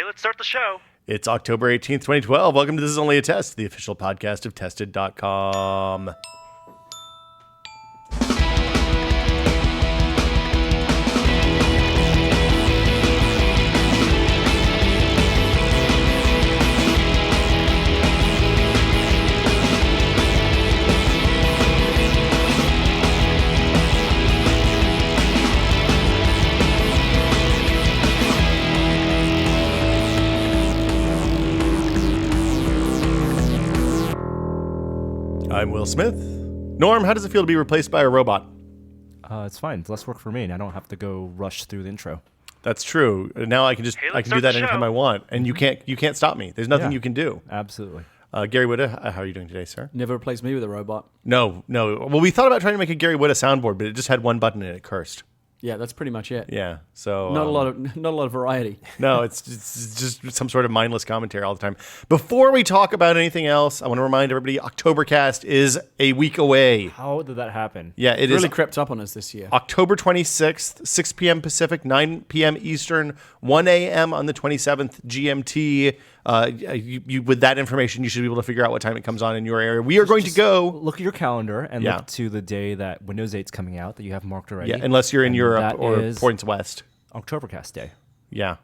Okay, let's start the show. It's October 18th, 2012. Welcome to This Is Only a Test, the official podcast of Tested.com. I'm Will Smith. Norm, how does it feel to be replaced by a robot? It's fine. It's less work for me, and I don't have to go rush through the intro. That's true. Now I can just I can do that anytime I want, and you can't stop me. There's nothing you can do. Absolutely. Gary Whitta, how are you doing today, sir? Never replace me with a robot. No. Well, we thought about trying to make a Gary Whitta soundboard, but it just had one button and it cursed. Yeah, that's pretty much it. Yeah, so Not a lot of variety. No, it's just some sort of mindless commentary all the time. Before we talk about anything else, I want to remind everybody, Octobercast is a week away. How did that happen? Yeah, it really is crept up on us this year. October 26th, 6 p.m. Pacific, 9 p.m. Eastern, 1 a.m. on the 27th GMT. With that information, you should be able to figure out what time it comes on in your area. We are going to go. Look at your calendar and look to the day that Windows 8's coming out that you have marked already. Yeah, unless you're in Europe or points west. Octobercast Day. Yeah.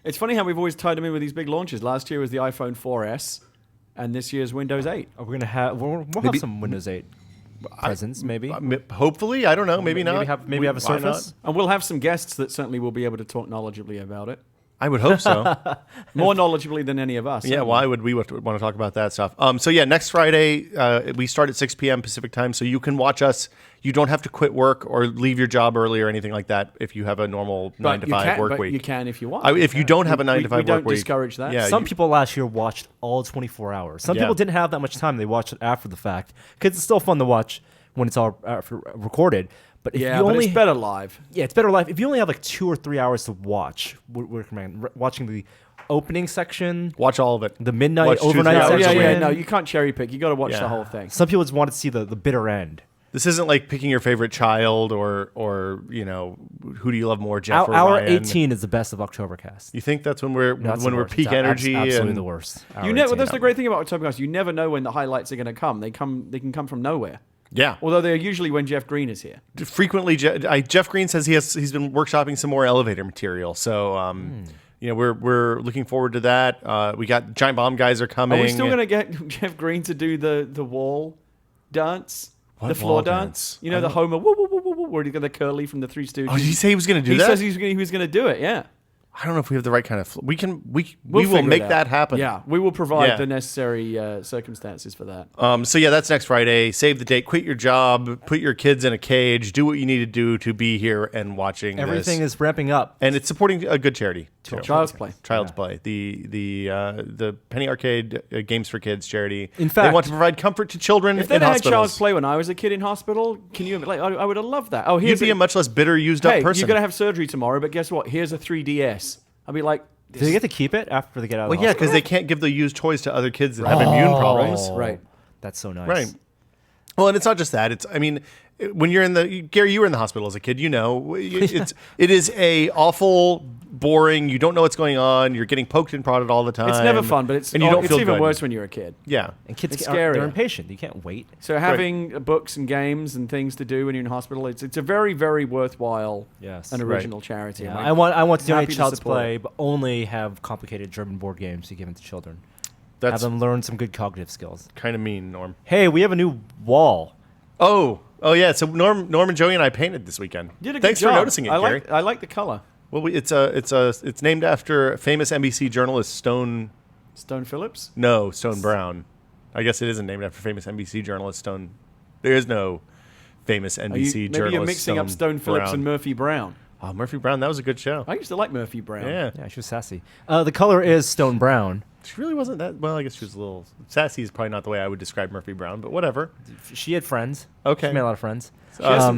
It's funny how we've always tied them in with these big launches. Last year was the iPhone 4S, and this year's Windows 8. We're gonna have we'll have some Windows 8 presents, maybe. Hopefully, I don't know. Maybe not. Maybe have a Surface. And we'll have some guests that certainly will be able to talk knowledgeably about it. I would hope so. More knowledgeably than any of us. Yeah, why would we want to talk about that stuff? So yeah, next Friday, we start at 6 p.m. Pacific time, so you can watch us. You don't have to quit work or leave your job early or anything like that if you have a normal 9 to 5 work week. You can if you want. If you don't have a 9 to 5 work week. We don't discourage that. Yeah, Some people last year watched all 24 hours. Some people didn't have that much time. They watched it after the fact because it's still fun to watch when it's all recorded. But if you only, it's better live. Yeah, it's better live. If you only have like 2 or 3 hours to watch, we recommend watching the opening section. Watch all of it. The midnight, overnight section. Yeah. No, you can't cherry pick. You got to watch the whole thing. Some people just want to see the bitter end. This isn't like picking your favorite child or you know, who do you love more, Jeff or Hour Ryan? 18 is the best of Octobercast. You think that's when we're peak it's energy? Absolutely and the worst. That's the great thing about Octobercast. You never know when the highlights are going to come. They can come from nowhere. Yeah. Although they're usually when Jeff Green is here. Frequently, Jeff Green says he's been workshopping some more elevator material. So, you know, we're looking forward to that. We got Giant Bomb guys are coming. Are we still going to get Jeff Green to do the wall dance? The floor dance? You know, the Homer, woo, woo, woo, woo, woo, where he got the curly from the Three Stooges. Oh, did he say he was going to do that? He says he was going to do it, yeah. I don't know if we have the right kind of... We We'll will make that happen. Yeah, we will provide the necessary circumstances for that. So yeah, that's next Friday. Save the date. Quit your job. Put your kids in a cage. Do what you need to do to be here and watching Everything this. is ramping up. And it's supporting a good charity. Child's Play. Child's Play. The Penny Arcade Games for Kids charity. In fact, they want to provide comfort to children if they in had hospitals. Child's Play when I was a kid in hospital, can you I would have loved that. Oh, You'd be a much less bitter, used up person. You're going to have surgery tomorrow, but guess what? Here's a 3DS. I'll be like... Do they get to keep it after they get out of the hospital? Yeah, because they can't give the used toys to other kids that have immune problems. Right. That's so nice. Right. Well, and it's not just that. When you're Gary, you were in the hospital as a kid, you know, it is a awful, boring, you don't know what's going on, you're getting poked and prodded all the time. It's never fun, but you don't feel even good. worse when you're a kid. Yeah. And kids it's they're scarier. impatient. You can't wait. So having books and games and things to do when you're in hospital, it's a very, very worthwhile and original charity. Yeah. I want to donate happy to Child's support Play, it. but only have complicated German board games to give them to children. That's have them learn some good cognitive skills. kind of mean, Norm. Hey, we have a new wall. Oh yeah. So Norm and Joey and I painted this weekend. You did a good Thanks job. for noticing it, Gary. I like the color. Well, it's named after famous NBC journalist Stone Phillips? No, Stone Brown. I guess it isn't named after famous NBC journalist Stone. There is no famous NBC journalist. Maybe you're mixing up Stone Phillips Brown. and Murphy Brown. Oh, Murphy Brown, that was a good show. I used to like Murphy Brown. Yeah. Yeah, she was sassy. The color is stone brown. She really wasn't that... Well, I guess she was a little... Sassy is probably not the way I would describe Murphy Brown, but whatever. She had friends. Okay. She made a lot of friends.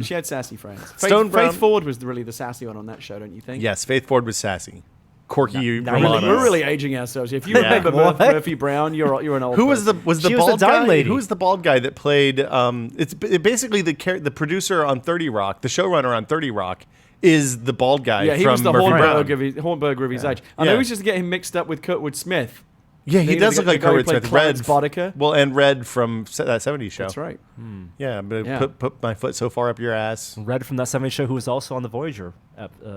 She had sassy friends. Stone Brown. Faith Ford was really the sassy one on that show, don't you think? Yes, Faith Ford was sassy. Corky No, Romano. We're really aging ourselves. If you remember Murphy Brown, you're an old. Who was the She was bald the dime guy? lady. Who was the bald guy that played? It's basically the producer on 30 Rock, the showrunner on 30 Rock, is the bald guy. Yeah, he from was the Murphy Hornberger of his age. I Yeah. know he's just getting him mixed up with Kurtwood Smith. Yeah, he does look like the guy who Kurtwood played Smith. Clarence Red, Boddicker. well, and Red from that '70s show. That's right. Yeah, I'm gonna Yeah. put my foot so far up your ass. Red from that 70s show, who was also on the Voyager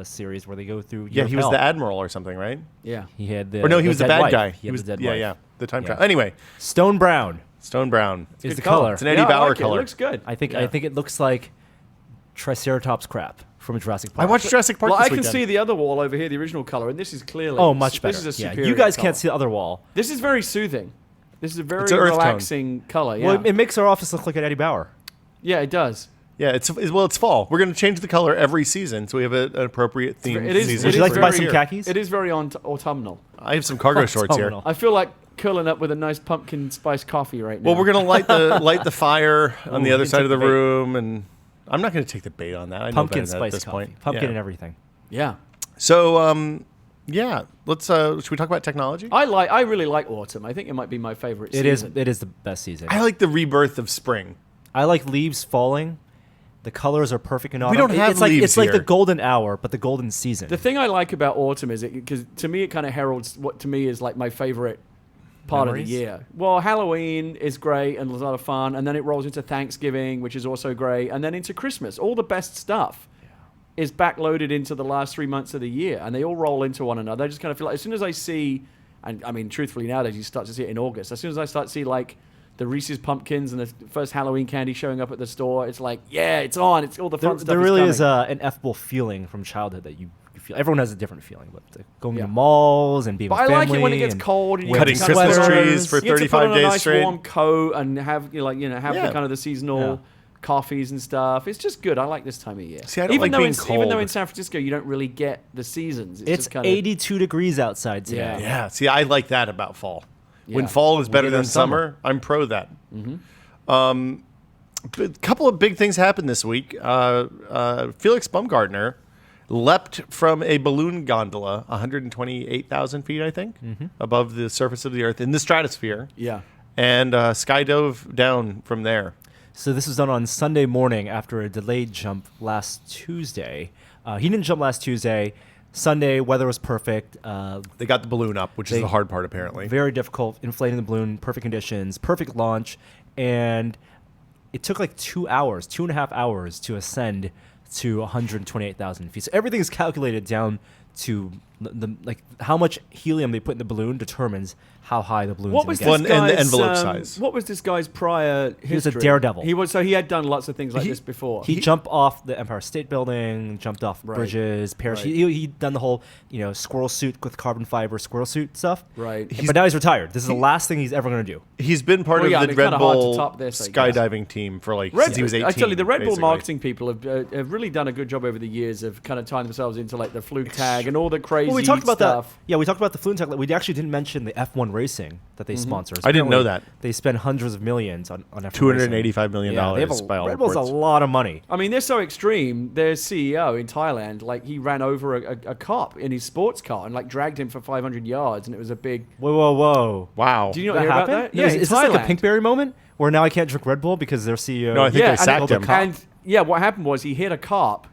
series, where they go through. Yeah, he was the admiral or something, right? Yeah. He had the. Or no, he was the dead bad wife. guy. He was the dead yeah, wife. yeah, the time Yeah. travel. Anyway, Stone Brown Stone Brown. is the Good color. color. It's an Eddie I Bauer like it. color. It looks good. I think Yeah. it looks like Triceratops crap from Jurassic Park. I watched Jurassic Park Well, this I can weekend. see the other wall over here, the original color, and this is clearly. Oh, much better. This is a yeah, superior you guys color. can't see the other wall. This is very soothing. This is a very It's an earth tone. relaxing color. Yeah. Well, it makes our office look like an Eddie Bauer. Yeah, it does. Yeah, it's fall. We're going to change the color every season, so we have an appropriate theme. It is. season Would it you is like to buy very- some khakis? It is very autumnal. I have some cargo shorts here. Autumnal. I feel like curling up with a nice pumpkin spice coffee right now. Well, we're going to light the fire on the Ooh, other you can side of the take the bait. room, and I'm not going to take the bait on that. I know Pumpkin better than that at spice this coffee. point. Pumpkin Yeah. and everything. Yeah. So, yeah, let's. Should we talk about technology? I really like autumn. I think it might be my favorite It is. season. It is the best season. I like the rebirth of spring. I like leaves falling. The colors are perfect in autumn. don't have it's like leaves it's like the here. golden hour, but the golden season. The thing I like about autumn is because to me it kind of heralds what to me is like my favorite part Memories? of the year. Well, Halloween is great and a lot of fun, and then it rolls into Thanksgiving, which is also great, and then into Christmas. All the best stuff is backloaded into the last 3 months of the year, and they all roll into one another. I just kind of feel like as soon as I see, and I mean, truthfully nowadays you start to see it in August. As soon as I start to see like the Reese's pumpkins and the first Halloween candy showing up at the store, it's like, yeah, it's on. It's all the fun stuff. there really is coming. an effable feeling from childhood that you feel. Everyone has a different feeling, but going Yeah. to malls and being But with I family. like it when it gets and cold and you Cutting get to Christmas kind of- trees for you get to 35 put on days a nice straight. warm coat and have have Yeah. the kind of the seasonal coffees and stuff. It's just good. I like this time of year. See, I don't even like though being even though cold. in San Francisco you don't really get the seasons. It's It's just kind of 82 degrees outside today. Yeah. Yeah, see, I like that about fall. When Yeah. fall is better Winter than and summer. summer, I'm pro that. A couple of big things happened this week. Felix Baumgartner leapt from a balloon gondola 128,000 feet, I think, above the surface of the Earth in the stratosphere, yeah. and skydove down from there. So this was done on Sunday morning after a delayed jump last Tuesday. He didn't jump last Tuesday. Sunday, weather was perfect. They got the balloon up, which is the hard part, apparently. Very difficult, inflating the balloon, perfect conditions, perfect launch, and it took like 2.5 hours to ascend to 128,000 feet. So everything is calculated down to the like how much helium they put in the balloon determines how high the balloon's What going was to this get. One- and the guy's, envelope size. What was this guy's prior history? He was a daredevil. He had done lots of things like this before. He jumped off the Empire State Building, jumped off Right. bridges, parachute. Right. He'd done the whole, squirrel suit with carbon fiber squirrel suit stuff. Right. But now he's retired. This is the last thing he's ever going to do. He's been part Well, of yeah, I the mean, Red kinda hard to Bull top this, I guess. skydiving team for Red, since he was 18. I tell you, the Red Bull basically. marketing people have really done a good job over the years of kind of tying themselves into like the fluke tag and all the crazy Well, we talked about stuff. that. Yeah, we talked about the flume tech. We actually didn't mention the F1 racing that they sponsor. I didn't know Apparently, that. They spend hundreds of millions on F1 $285 million racing. They have by all Red Bull's a reports. lot of money. I mean, they're so extreme. Their CEO in Thailand, like he ran over a cop in his sports car and like dragged him for 500 yards, and it was a big. Whoa. Wow. Do you know That hear about happened? that? No, Yeah, is in this like a Thailand. Pinkberry moment where now I can't drink Red Bull because their CEO? No, I think they and sacked him. And yeah, what happened was he hit a cop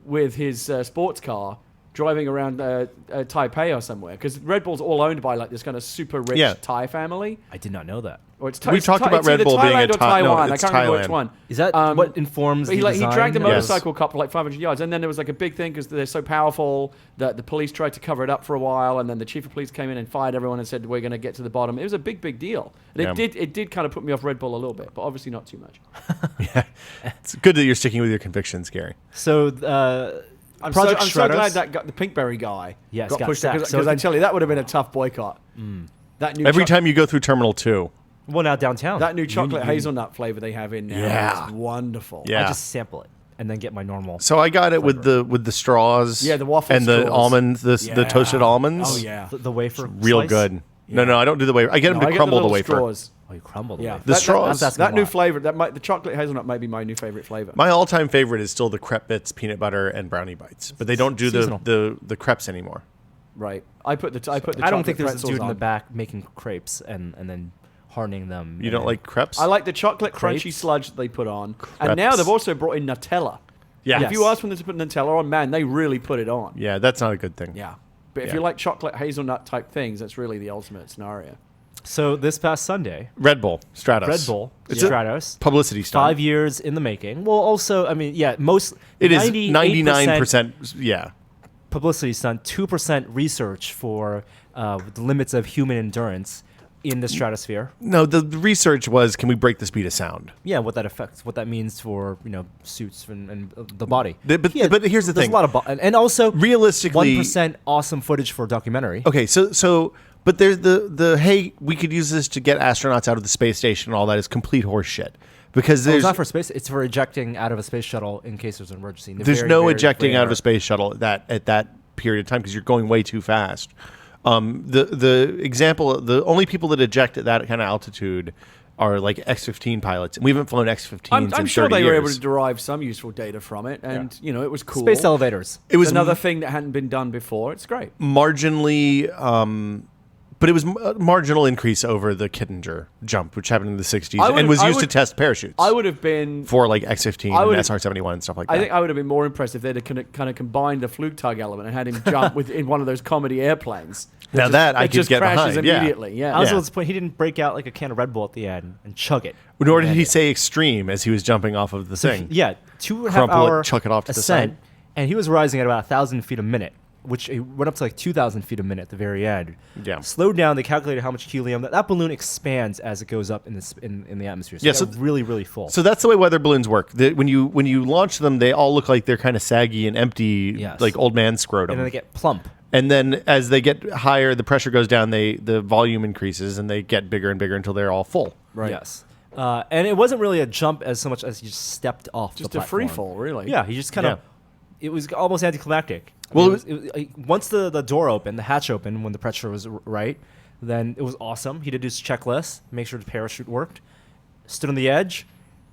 with his sports car driving around Taipei or somewhere because Red Bull's all owned by like this kind of super rich Yeah. Thai family. I did not know that. Or it's We've talked about it's Red either Bull being Thailand a or Thai- no, Taiwan. I it's can't remember which Thailand. one. Is that what informs He, the he dragged the design? motorcycle cop for like 500 yards, and then there was like a big thing because they're so powerful that the police tried to cover it up for a while, and then the chief of police came in and fired everyone and said we're going to get to the bottom. It was a big deal, and Yeah. it did kind of put me off Red Bull a little bit, but obviously not too much. It's good that you're sticking with your convictions, Gary. So, I'm Project so glad Stratos- that the Pinkberry guy Yes, got got pushed sacked. because So I tell you that would have been a tough boycott. That new Every cho- time you go through Terminal 2. well, now downtown. that new chocolate hazelnut flavor they have in now Yeah. is wonderful. Yeah. I just sample it and then get my normal. So I got it with the straws. Yeah, the waffle and the straws. almonds, the Yeah. toasted almonds. Oh yeah. The wafer. Real slice? good. No, I don't do the wafer. I get them No, I to get crumble the little wafer. straws. Oh, you crumble the Yeah, wafer. The straws. That's asking that a new lot. flavor, the chocolate hazelnut might be my new favorite flavor. My all-time favorite is still the crepe bits, peanut butter, and brownie bites. But they don't do Seasonal. the crepes anymore. Right. I put the I don't chocolate think there's a pretzels dude in the on. back making crepes and then hardening them. You and don't then- like crepes? I like the chocolate crunchy Crepes? sludge they put on, and now Crepes. they've also brought in Nutella. Yeah. If you ask them to put Nutella on, man, they really put it on. Yeah, that's not a good thing. Yeah. But if Yeah. you like chocolate hazelnut type things, that's really the ultimate scenario. So this past Sunday, Red Bull, Stratos. Red Bull, It's a Stratos, publicity stunt. 5 years in the making. Well, also, I mean, yeah, It is 99%. Yeah. publicity stunt, 2% research for the limits of human endurance in the stratosphere. No, the research was, can we break the speed of sound? Yeah, what that affects, what that means for suits and the body. But here's the There's thing. a lot of and also Realistically, 1% awesome footage for a documentary. Okay, so but there's the hey, we could use this to get astronauts out of the space station and all that is complete horse shit. Because It's there's not for space; it's for ejecting out of a space shuttle in case there's an emergency. there's no ejecting out of a space shuttle at that period of time because you're going way too fast. The example, the only people that eject at that kind of altitude are like X-15 pilots, and we haven't flown X-15s. I'm in sure 30 they were years. able to derive some useful data from it, and it was cool. Space elevators. It was another thing that hadn't been done before. It's great. marginally, but it was a marginal increase over the Kittinger jump, which happened in the 60s and was used to test parachutes. I would have been for like X-15 and SR-71 and stuff like that. I think I would have been more impressed if they'd have kind of combined the Flugtag element and had him jump in one of those comedy airplanes. Now that I could just get crashes behind. immediately. Yeah. I was Yeah. at this point, he didn't break out like a can of Red Bull at the end and chug it. Nor did he say extreme as he was jumping off of the thing. Yeah, 2.5 Crumple it, hour chuck it off to the ascent, side. and he was rising at about 1,000 feet a minute, which it went up to like 2,000 feet a minute at the very end. Yeah. Slowed down. They calculated how much helium that balloon expands as it goes up in the atmosphere. So Yeah, it so got really really full. So that's the way weather balloons work. When you launch them, they all look like they're kind of saggy and empty, Yes. like old man scrotum. and then they get plump. And then as they get higher, the pressure goes down. The volume increases, and they get bigger and bigger until they're all full. Right. Yes. And it wasn't really a jump as so much as he just stepped off Just the a free platform. fall, really. Yeah, he just kind of. It was almost anticlimactic. Well, Once the door opened, the hatch opened when the pressure was right, then it was awesome. He did his checklist, make sure the parachute worked, stood on the edge,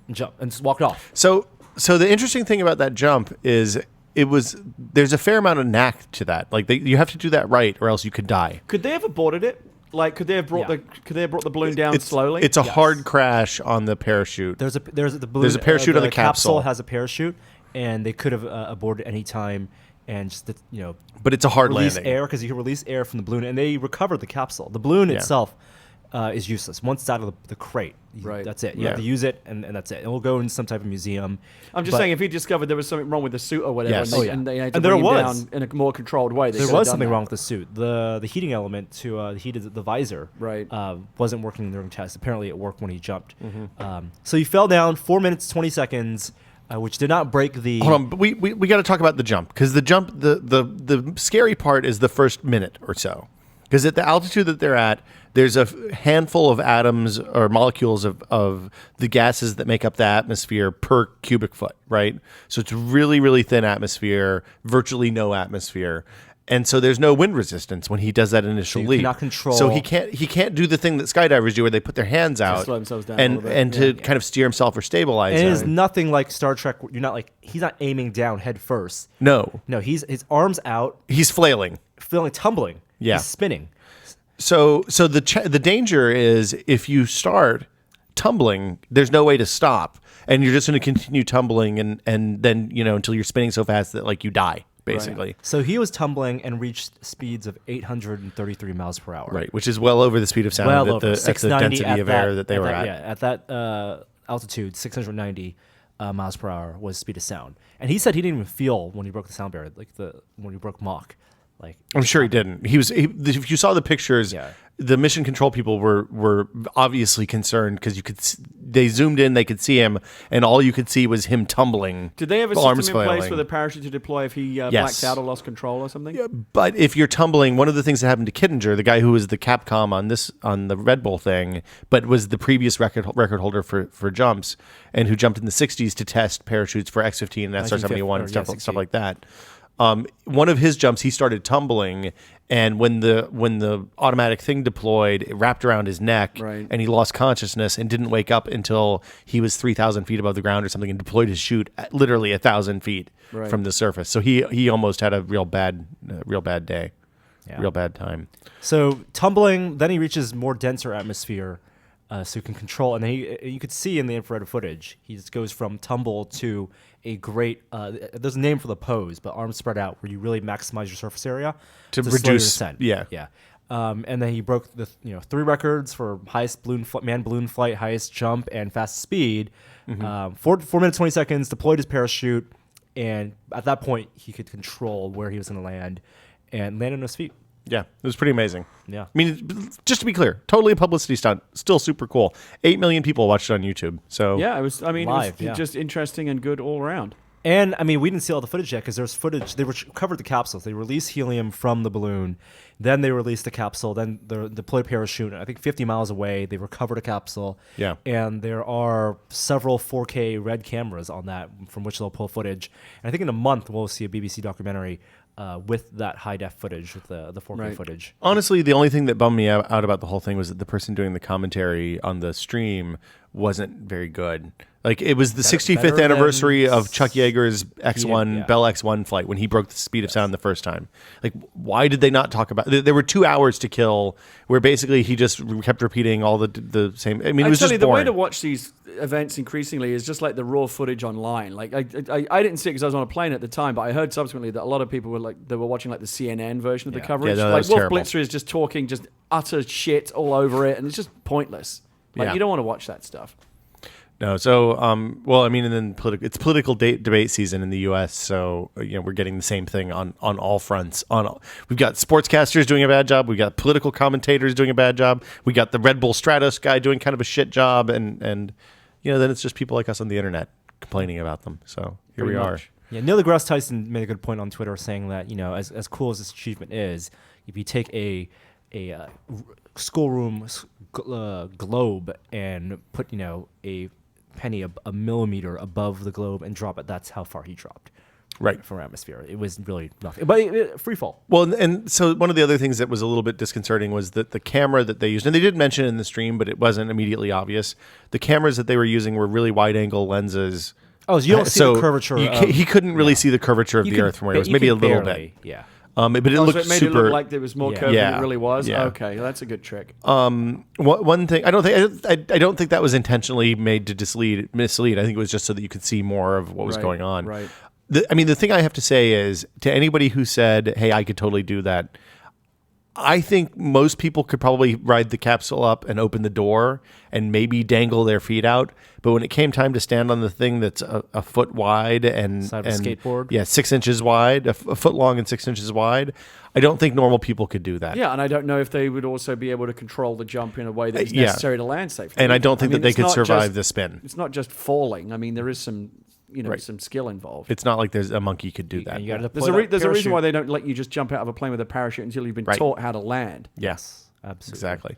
and jumped, and just walked off. So the interesting thing about that jump is there's a fair amount of knack to that. Like you have to do that right, or else you could die. Could they have aborted it? Like, could they have brought the balloon down slowly? It's a hard crash on the parachute. There's a balloon. There's a parachute on the capsule. Has a parachute, and they could have aborted any time and just But it's a hard release landing. air because you can release air from the balloon, and they recovered the capsule. The balloon itself is useless. Once it's out of the crate, Right. that's it. You have to use it, and that's it. It will go in some type of museum. I'm just saying, if he discovered there was something wrong with the suit or whatever, Yes. and they had to And there bring him was. down in a more controlled way, There was something wrong with the suit. The heating element to heat the visor Right. wasn't working during tests. Apparently, it worked when he jumped. So he fell down 4 minutes 20 seconds, which did not break the. Hold on, but we got to talk about the jump because the jump, the scary part is the first minute or so, because at the altitude that they're at, there's a handful of atoms or molecules of the gases that make up the atmosphere per cubic foot, right? So it's really, really thin atmosphere, virtually no atmosphere. And so there's no wind resistance when he does that initial you leap. cannot control- So he can't do the thing that skydivers do where they put their hands out slow themselves down a little bit. and to kind of steer himself or stabilize And it is him. nothing like Star Trek. You're not like he's not aiming down head first. No, No, his arms out, he's flailing. feeling tumbling. Yeah. He's spinning. So the danger is if you start tumbling, there's no way to stop, and you're just going to continue tumbling, and then until you're spinning so fast that like you die basically. So he was tumbling and reached speeds of 833 miles per hour. Right, which is well over the speed of sound Well at over the 690 density of air that they were at. Yeah, at that altitude, 690 miles per hour was speed of sound. And he said he didn't even feel when he broke the sound barrier, like when he broke Mach. Like I'm sure he didn't. If you saw the pictures, Yeah. the mission control people were obviously concerned because they zoomed in, they could see him, and all you could see was him tumbling. Did they have a arms system in place flailing. for the parachute to deploy if he Yes. blacked out or lost control or something? But if you're tumbling, one of the things that happened to Kittinger, the guy who was the Capcom on the Red Bull thing, but was the previous record holder for jumps, and who jumped in the 60s to test parachutes for X-15 and SR-71 and stuff like that. One of his jumps, he started tumbling, and when the automatic thing deployed, it wrapped around his neck, Right. and he lost consciousness and didn't wake up until he was 3,000 feet above the ground or something, and deployed his chute at literally 1,000 feet Right. from the surface. So he almost had a real bad day, Yeah. real bad time. So tumbling, then he reaches more denser atmosphere, So you can control, and then you could see in the infrared footage, he just goes from tumble to a great. There's a name for the pose, but arms spread out, where you really maximize your surface area to slow your reduce. descent. Yeah. And then he broke the 3 records for highest manned balloon flight, highest jump, and fastest speed. 4 minutes 20 seconds. Deployed his parachute, and at that point he could control where he was going to land, and land on his feet. Yeah, it was pretty amazing. Yeah. I mean, just to be clear, totally a publicity stunt. Still super cool. 8 million people watched it on YouTube. So Yeah, it was. I mean, Live, it was just interesting and good all around. And I mean, we didn't see all the footage yet because there's footage. They covered the capsules. They released helium from the balloon, then they released the capsule. Then the deployed parachute. I think 50 miles away, they recovered a capsule. Yeah. And there are several 4K red cameras on that from which they'll pull footage. And I think in a month we'll see a BBC documentary with that high def footage, with the 4K footage. Honestly, the only thing that bummed me out about the whole thing was that the person doing the commentary on the stream wasn't very good. Like, it was the 65th anniversary of Chuck Yeager's X1 Bell X1 flight when he broke the speed of sound the first time. Like, why did they not talk about? There were 2 hours to kill, where basically he just kept repeating all the same. I mean, it was just boring. The way to watch these events increasingly is just like the raw footage online. Like, I didn't see it because I was on a plane at the time, but I heard subsequently that a lot of people were watching like the CNN version of the coverage. Yeah, no, like Wolf terrible. Blitzer is just talking just utter shit all over it, and it's just pointless. Like, you don't want to watch that stuff. No, so well, I mean, and then it's political debate season in the U.S., so we're getting the same thing on all fronts. We've got sportscasters doing a bad job, we got political commentators doing a bad job, we got the Red Bull Stratos guy doing kind of a shit job, and then it's just people like us on the internet complaining about them. So here we are. Yeah, Neil deGrasse Tyson made a good point on Twitter, saying that as cool as this achievement is, if you take a schoolroom globe and put a penny a millimeter above the globe and drop it, that's how far he dropped from atmosphere. It was really nothing, but free fall. Well, and so one of the other things that was a little bit disconcerting was that the camera that they used, and they did mention it in the stream, but it wasn't immediately obvious. The cameras that they were using were really wide angle lenses. Oh, so you don't see the curvature. He couldn't really see the curverture of the Earth from where it was. Maybe a little bit. Yeah. But it looked so it made super. it look like there was more curve than it really was. Yeah. Okay, that's a good trick. One thing I don't think that was intentionally made to mislead. I think it was just so that you could see more of what was going on. Right. The thing I have to say is, to anybody who said, "Hey, I could totally do that," I think most people could probably ride the capsule up and open the door and maybe dangle their feet out. But when it came time to stand on the thing that's a foot wide and side of a skateboard, 6 inches wide, a foot long and 6 inches wide, I don't think normal people could do that. Yeah, and I don't know if they would also be able to control the jump in a way that is necessary to land safely. And I don't think that they could survive the spin. It's not just falling. I mean, there is some some skill involved. It's not like there's a monkey could do that. There's a reason why they don't let you just jump out of a plane with a parachute until you've been taught how to land. Yes, absolutely. Exactly.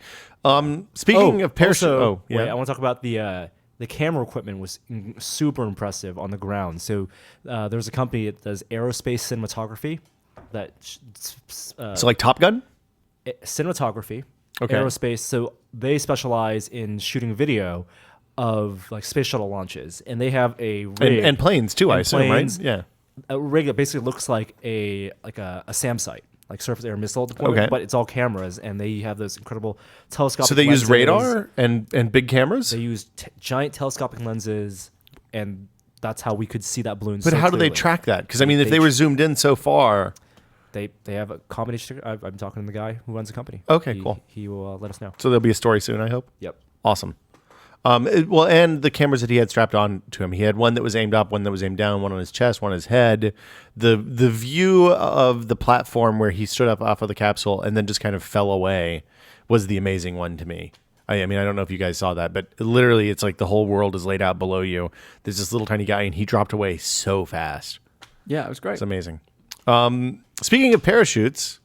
Speaking of parachute, I want to talk about the camera equipment was super impressive on the ground. So there's a company that does aerospace cinematography. So like Top Gun? Cinematography, aerospace. So they specialize in shooting video of like space shuttle launches, and they have a rig and planes too. I assume, right? Yeah, a rig that basically looks like a SAM site, like surface air missile deployment, but it's all cameras, and they have those incredible telescopic. So they lenses. use radar and big cameras. They use giant telescopic lenses, and that's how we could see that balloon. But how do they track that? Because I mean, if they were zoomed in so far. They have a combination. I'm talking to the guy who runs the company. Okay, cool. He will let us know. So there'll be a story soon, I hope. Yep. Awesome. And the cameras that he had strapped on to him. He had one that was aimed up, one that was aimed down, one on his chest, one on his head. The view of the platform where he stood up off of the capsule and then just kind of fell away was the amazing one to me. I mean, I don't know if you guys saw that, but literally it's like the whole world is laid out below you. There's this little tiny guy, and he dropped away so fast. Yeah, it was great. It's amazing. Speaking of parachutes,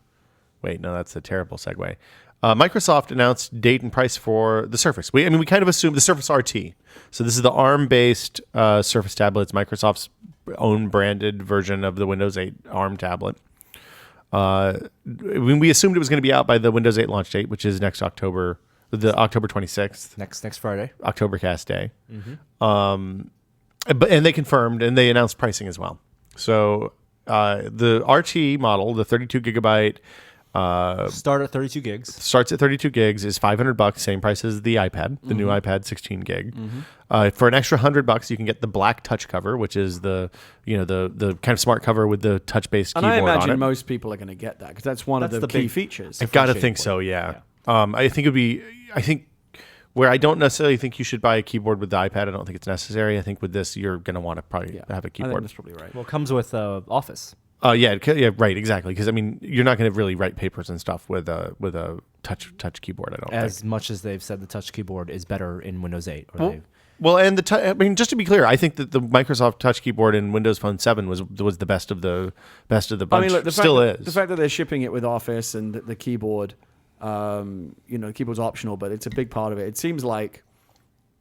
wait, no, that's a terrible segue. Microsoft announced date and price for the Surface. We kind of assumed the Surface RT. So this is the ARM-based Surface tablet. It's Microsoft's own branded version of the Windows 8 ARM tablet. We assumed it was going to be out by the Windows 8 launch date, which is next October, the October 26th. Next Friday. Octobercast day. Mm-hmm. And they confirmed, and they announced pricing as well. So the RT model, the 32 gigabyte Start at 32 gigs. Starts at 32 gigs, is $500, same price as the iPad, the new iPad 16 gig. For an extra $100, you can get the black touch cover, which is the kind of smart cover with the touch-based keyboard on it. And I imagine most people are going to get that because that's one of the key features. I've got to think so, yeah. I think where I don't necessarily think you should buy a keyboard with the iPad, I don't think it's necessary. I think with this, you're going to want to probably have a keyboard. I think that's probably right. Well, it comes with Office. Yeah, right, exactly. Because I mean, you're not going to really write papers and stuff with a touch keyboard. I don't think. As much as they've said the touch keyboard is better in Windows 8. Well, and I mean, just to be clear, I think that the Microsoft Touch keyboard in Windows Phone 7 was the best of the bunch. I mean, look, the fact that they're shipping it with Office and the keyboard, the keyboard's optional, but it's a big part of it. It seems like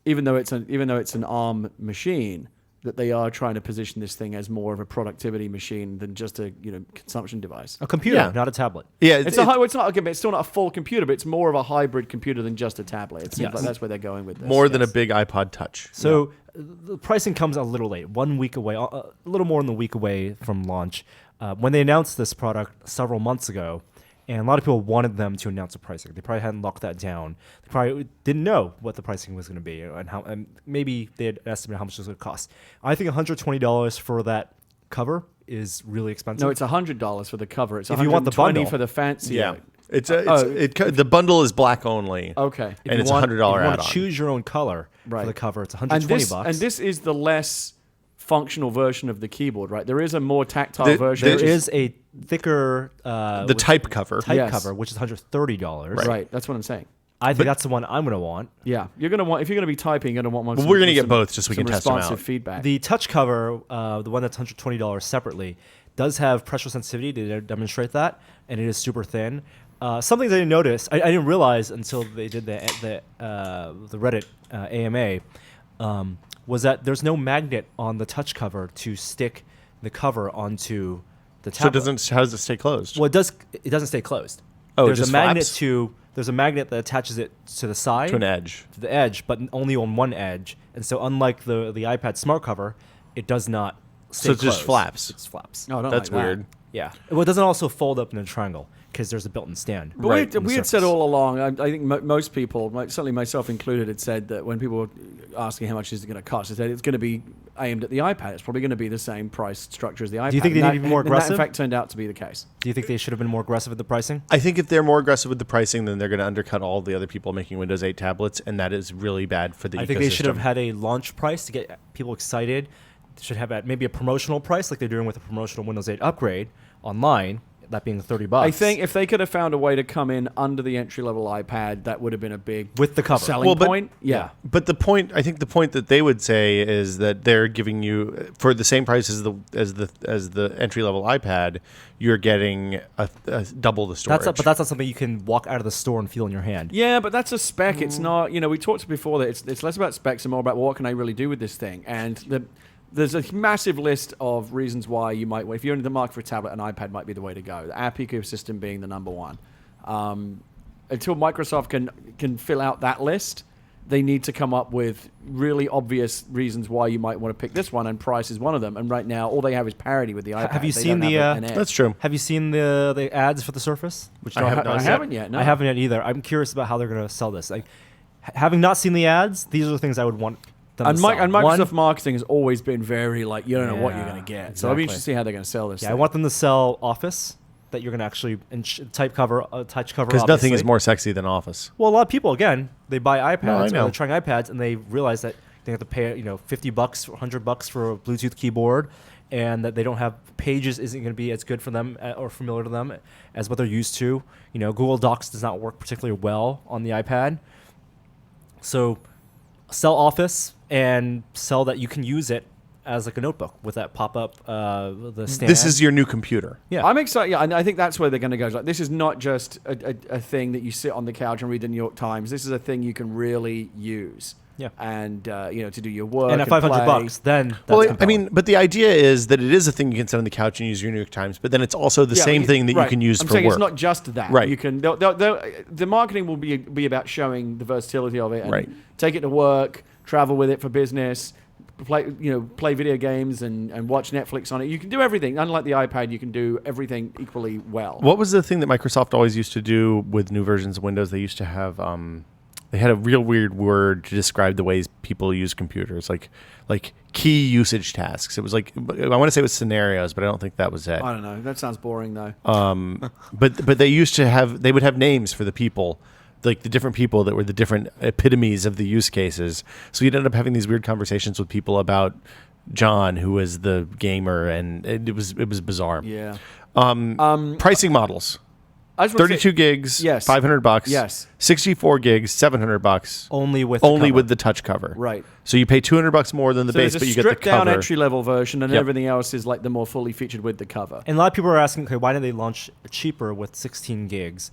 even though it's an ARM machine, that they are trying to position this thing as more of a productivity machine than just a consumption device. A computer, not a tablet. Yeah, it's still not a full computer, but it's more of a hybrid computer than just a tablet. It seems like that's where they're going with this. More than a big iPod Touch. So the pricing comes a little late, 1 week away, a little more than a week away from launch. When they announced this product several months ago, and a lot of people wanted them to announce a pricing. They probably hadn't locked that down. They probably didn't know what the pricing was going to be and maybe they had estimated how much it was going to cost. I think $120 for that cover is really expensive. No, it's $100 for the cover. It's if you want the bundle for the fancy. Yeah. The bundle is black only. Okay. And it's $100 add-on. If you want to choose your own color for the cover, it's $120. And this is the less functional version of the keyboard, right? There is a more tactile version. There is a thicker type cover, cover, which is $130. Right. That's what I'm saying. I think that's the one I'm going to want. Yeah, you're going to want if you're going to be typing, you're going to want one. Well, we're going to get both just so we can test them out. Responsive feedback. The touch cover, the one that's $120 separately, does have pressure sensitivity to demonstrate that, and it is super thin. Something that I didn't notice, I didn't realize until they did the Reddit AMA, was that there's no magnet on the touch cover to stick the cover onto the tablet. So how does it stay closed? Well, it doesn't stay closed. Oh, there's it just a magnet flaps? There's a magnet that attaches it to the side. To an edge. To the edge, but only on one edge. And so unlike the iPad Smart Cover, it does not stay closed. So it just flaps. It just flaps. No, that's weird. Yeah. Well, it doesn't also fold up in a triangle because there's a built-in stand. But we had said all along, I think most people, certainly myself included, had said that when people were asking how much is it going to cost, they said it's going to be aimed at the iPad. It's probably going to be the same price structure as the iPad. Do you think they need to be more aggressive? And that, in fact, turned out to be the case. Do you think they should have been more aggressive with the pricing? I think if they're more aggressive with the pricing, then they're going to undercut all the other people making Windows 8 tablets, and that is really bad for the ecosystem. I think they should have had a launch price to get people excited. They should have maybe a promotional price like they're doing with a promotional Windows 8 upgrade online, that being $30. I think if they could have found a way to come in under the entry-level iPad, that would have been a big with the cover selling point. Yeah. But the point that they would say is that they're giving you, for the same price as the entry-level iPad, you're getting a double the storage. But that's not something you can walk out of the store and feel in your hand. Yeah, but that's a spec. It's not. We talked before that it's less about specs and more about what can I really do with this thing. And there's a massive list of reasons why you might, if you're in the market for a tablet, an iPad might be the way to go. The app ecosystem being the number one. Until Microsoft can fill out that list, they need to come up with really obvious reasons why you might want to pick this one, and price is one of them. And right now, all they have is parity with the iPad. Have you seen the? That's true. Have you seen the ads for the Surface? Which I haven't yet. No. I haven't yet either. I'm curious about how they're going to sell this. Like, having not seen the ads, these are the things I would want. And Microsoft marketing has always been very you don't know what you're going to get. Exactly. So I'll be interested to see how they're going to sell this. Yeah, I want them to sell Office, that you're going to actually touch cover. Because nothing is more sexy than Office. Well, a lot of people, again, they buy iPads or they're trying iPads and they realize that they have to pay $50 or $100 for a Bluetooth keyboard, and that they don't have Pages isn't going to be as good for them or familiar to them as what they're used to. Google Docs does not work particularly well on the iPad. So sell Office and sell that you can use it as like a notebook with that pop-up the stand. This is your new computer. Yeah, I'm excited. Yeah, and I think that's where they're going to go. Like, this is not just a thing that you sit on the couch and read the New York Times. This is a thing you can really use. Yeah, and to do your work. And at $500, then that's compelling. But the idea is that it is a thing you can sit on the couch and use your New York Times. But then it's also the same thing that you can use for work. It's not just that. Right. You can. The marketing will be about showing the versatility of it. And right. Take it to work, travel with it for business, play video games and watch Netflix on it. You can do everything. Unlike the iPad, you can do everything equally well. What was the thing that Microsoft always used to do with new versions of Windows? They used to have they had a real weird word to describe the ways people use computers, like key usage tasks. It was like, I want to say it was scenarios, but I don't think that was it. I don't know. That sounds boring though. But they used to have, they would have names for the people, like the different people that were the different epitomes of the use cases. So you'd end up having these weird conversations with people about John, who was the gamer, and it was bizarre. Yeah. Pricing models. 32 gigs, yes. $500. Yes. 64 gigs, $700. Only with the touch cover. Right. So you pay $200 more than the base, but you get the cover. There's a stripped down entry level version, and everything else is like the more fully featured with the cover. And a lot of people are asking, okay, why didn't they launch cheaper with 16 gigs?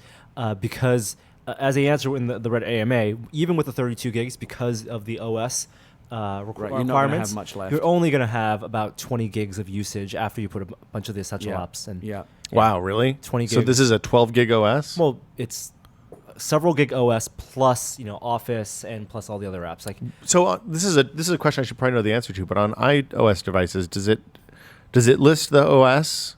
Because as they answer in the Reddit AMA, even with the 32 gigs, because of the OS requirements, you're not gonna have much left. You're only going to have about 20 gigs of usage after you put a bunch of the essential apps. And Wow, really? 20 gigs. So this is a 12 gig OS? Well, it's several gig OS plus Office and plus all the other apps. Like, so this is a question I should probably know the answer to. But on iOS devices, does it list the OS?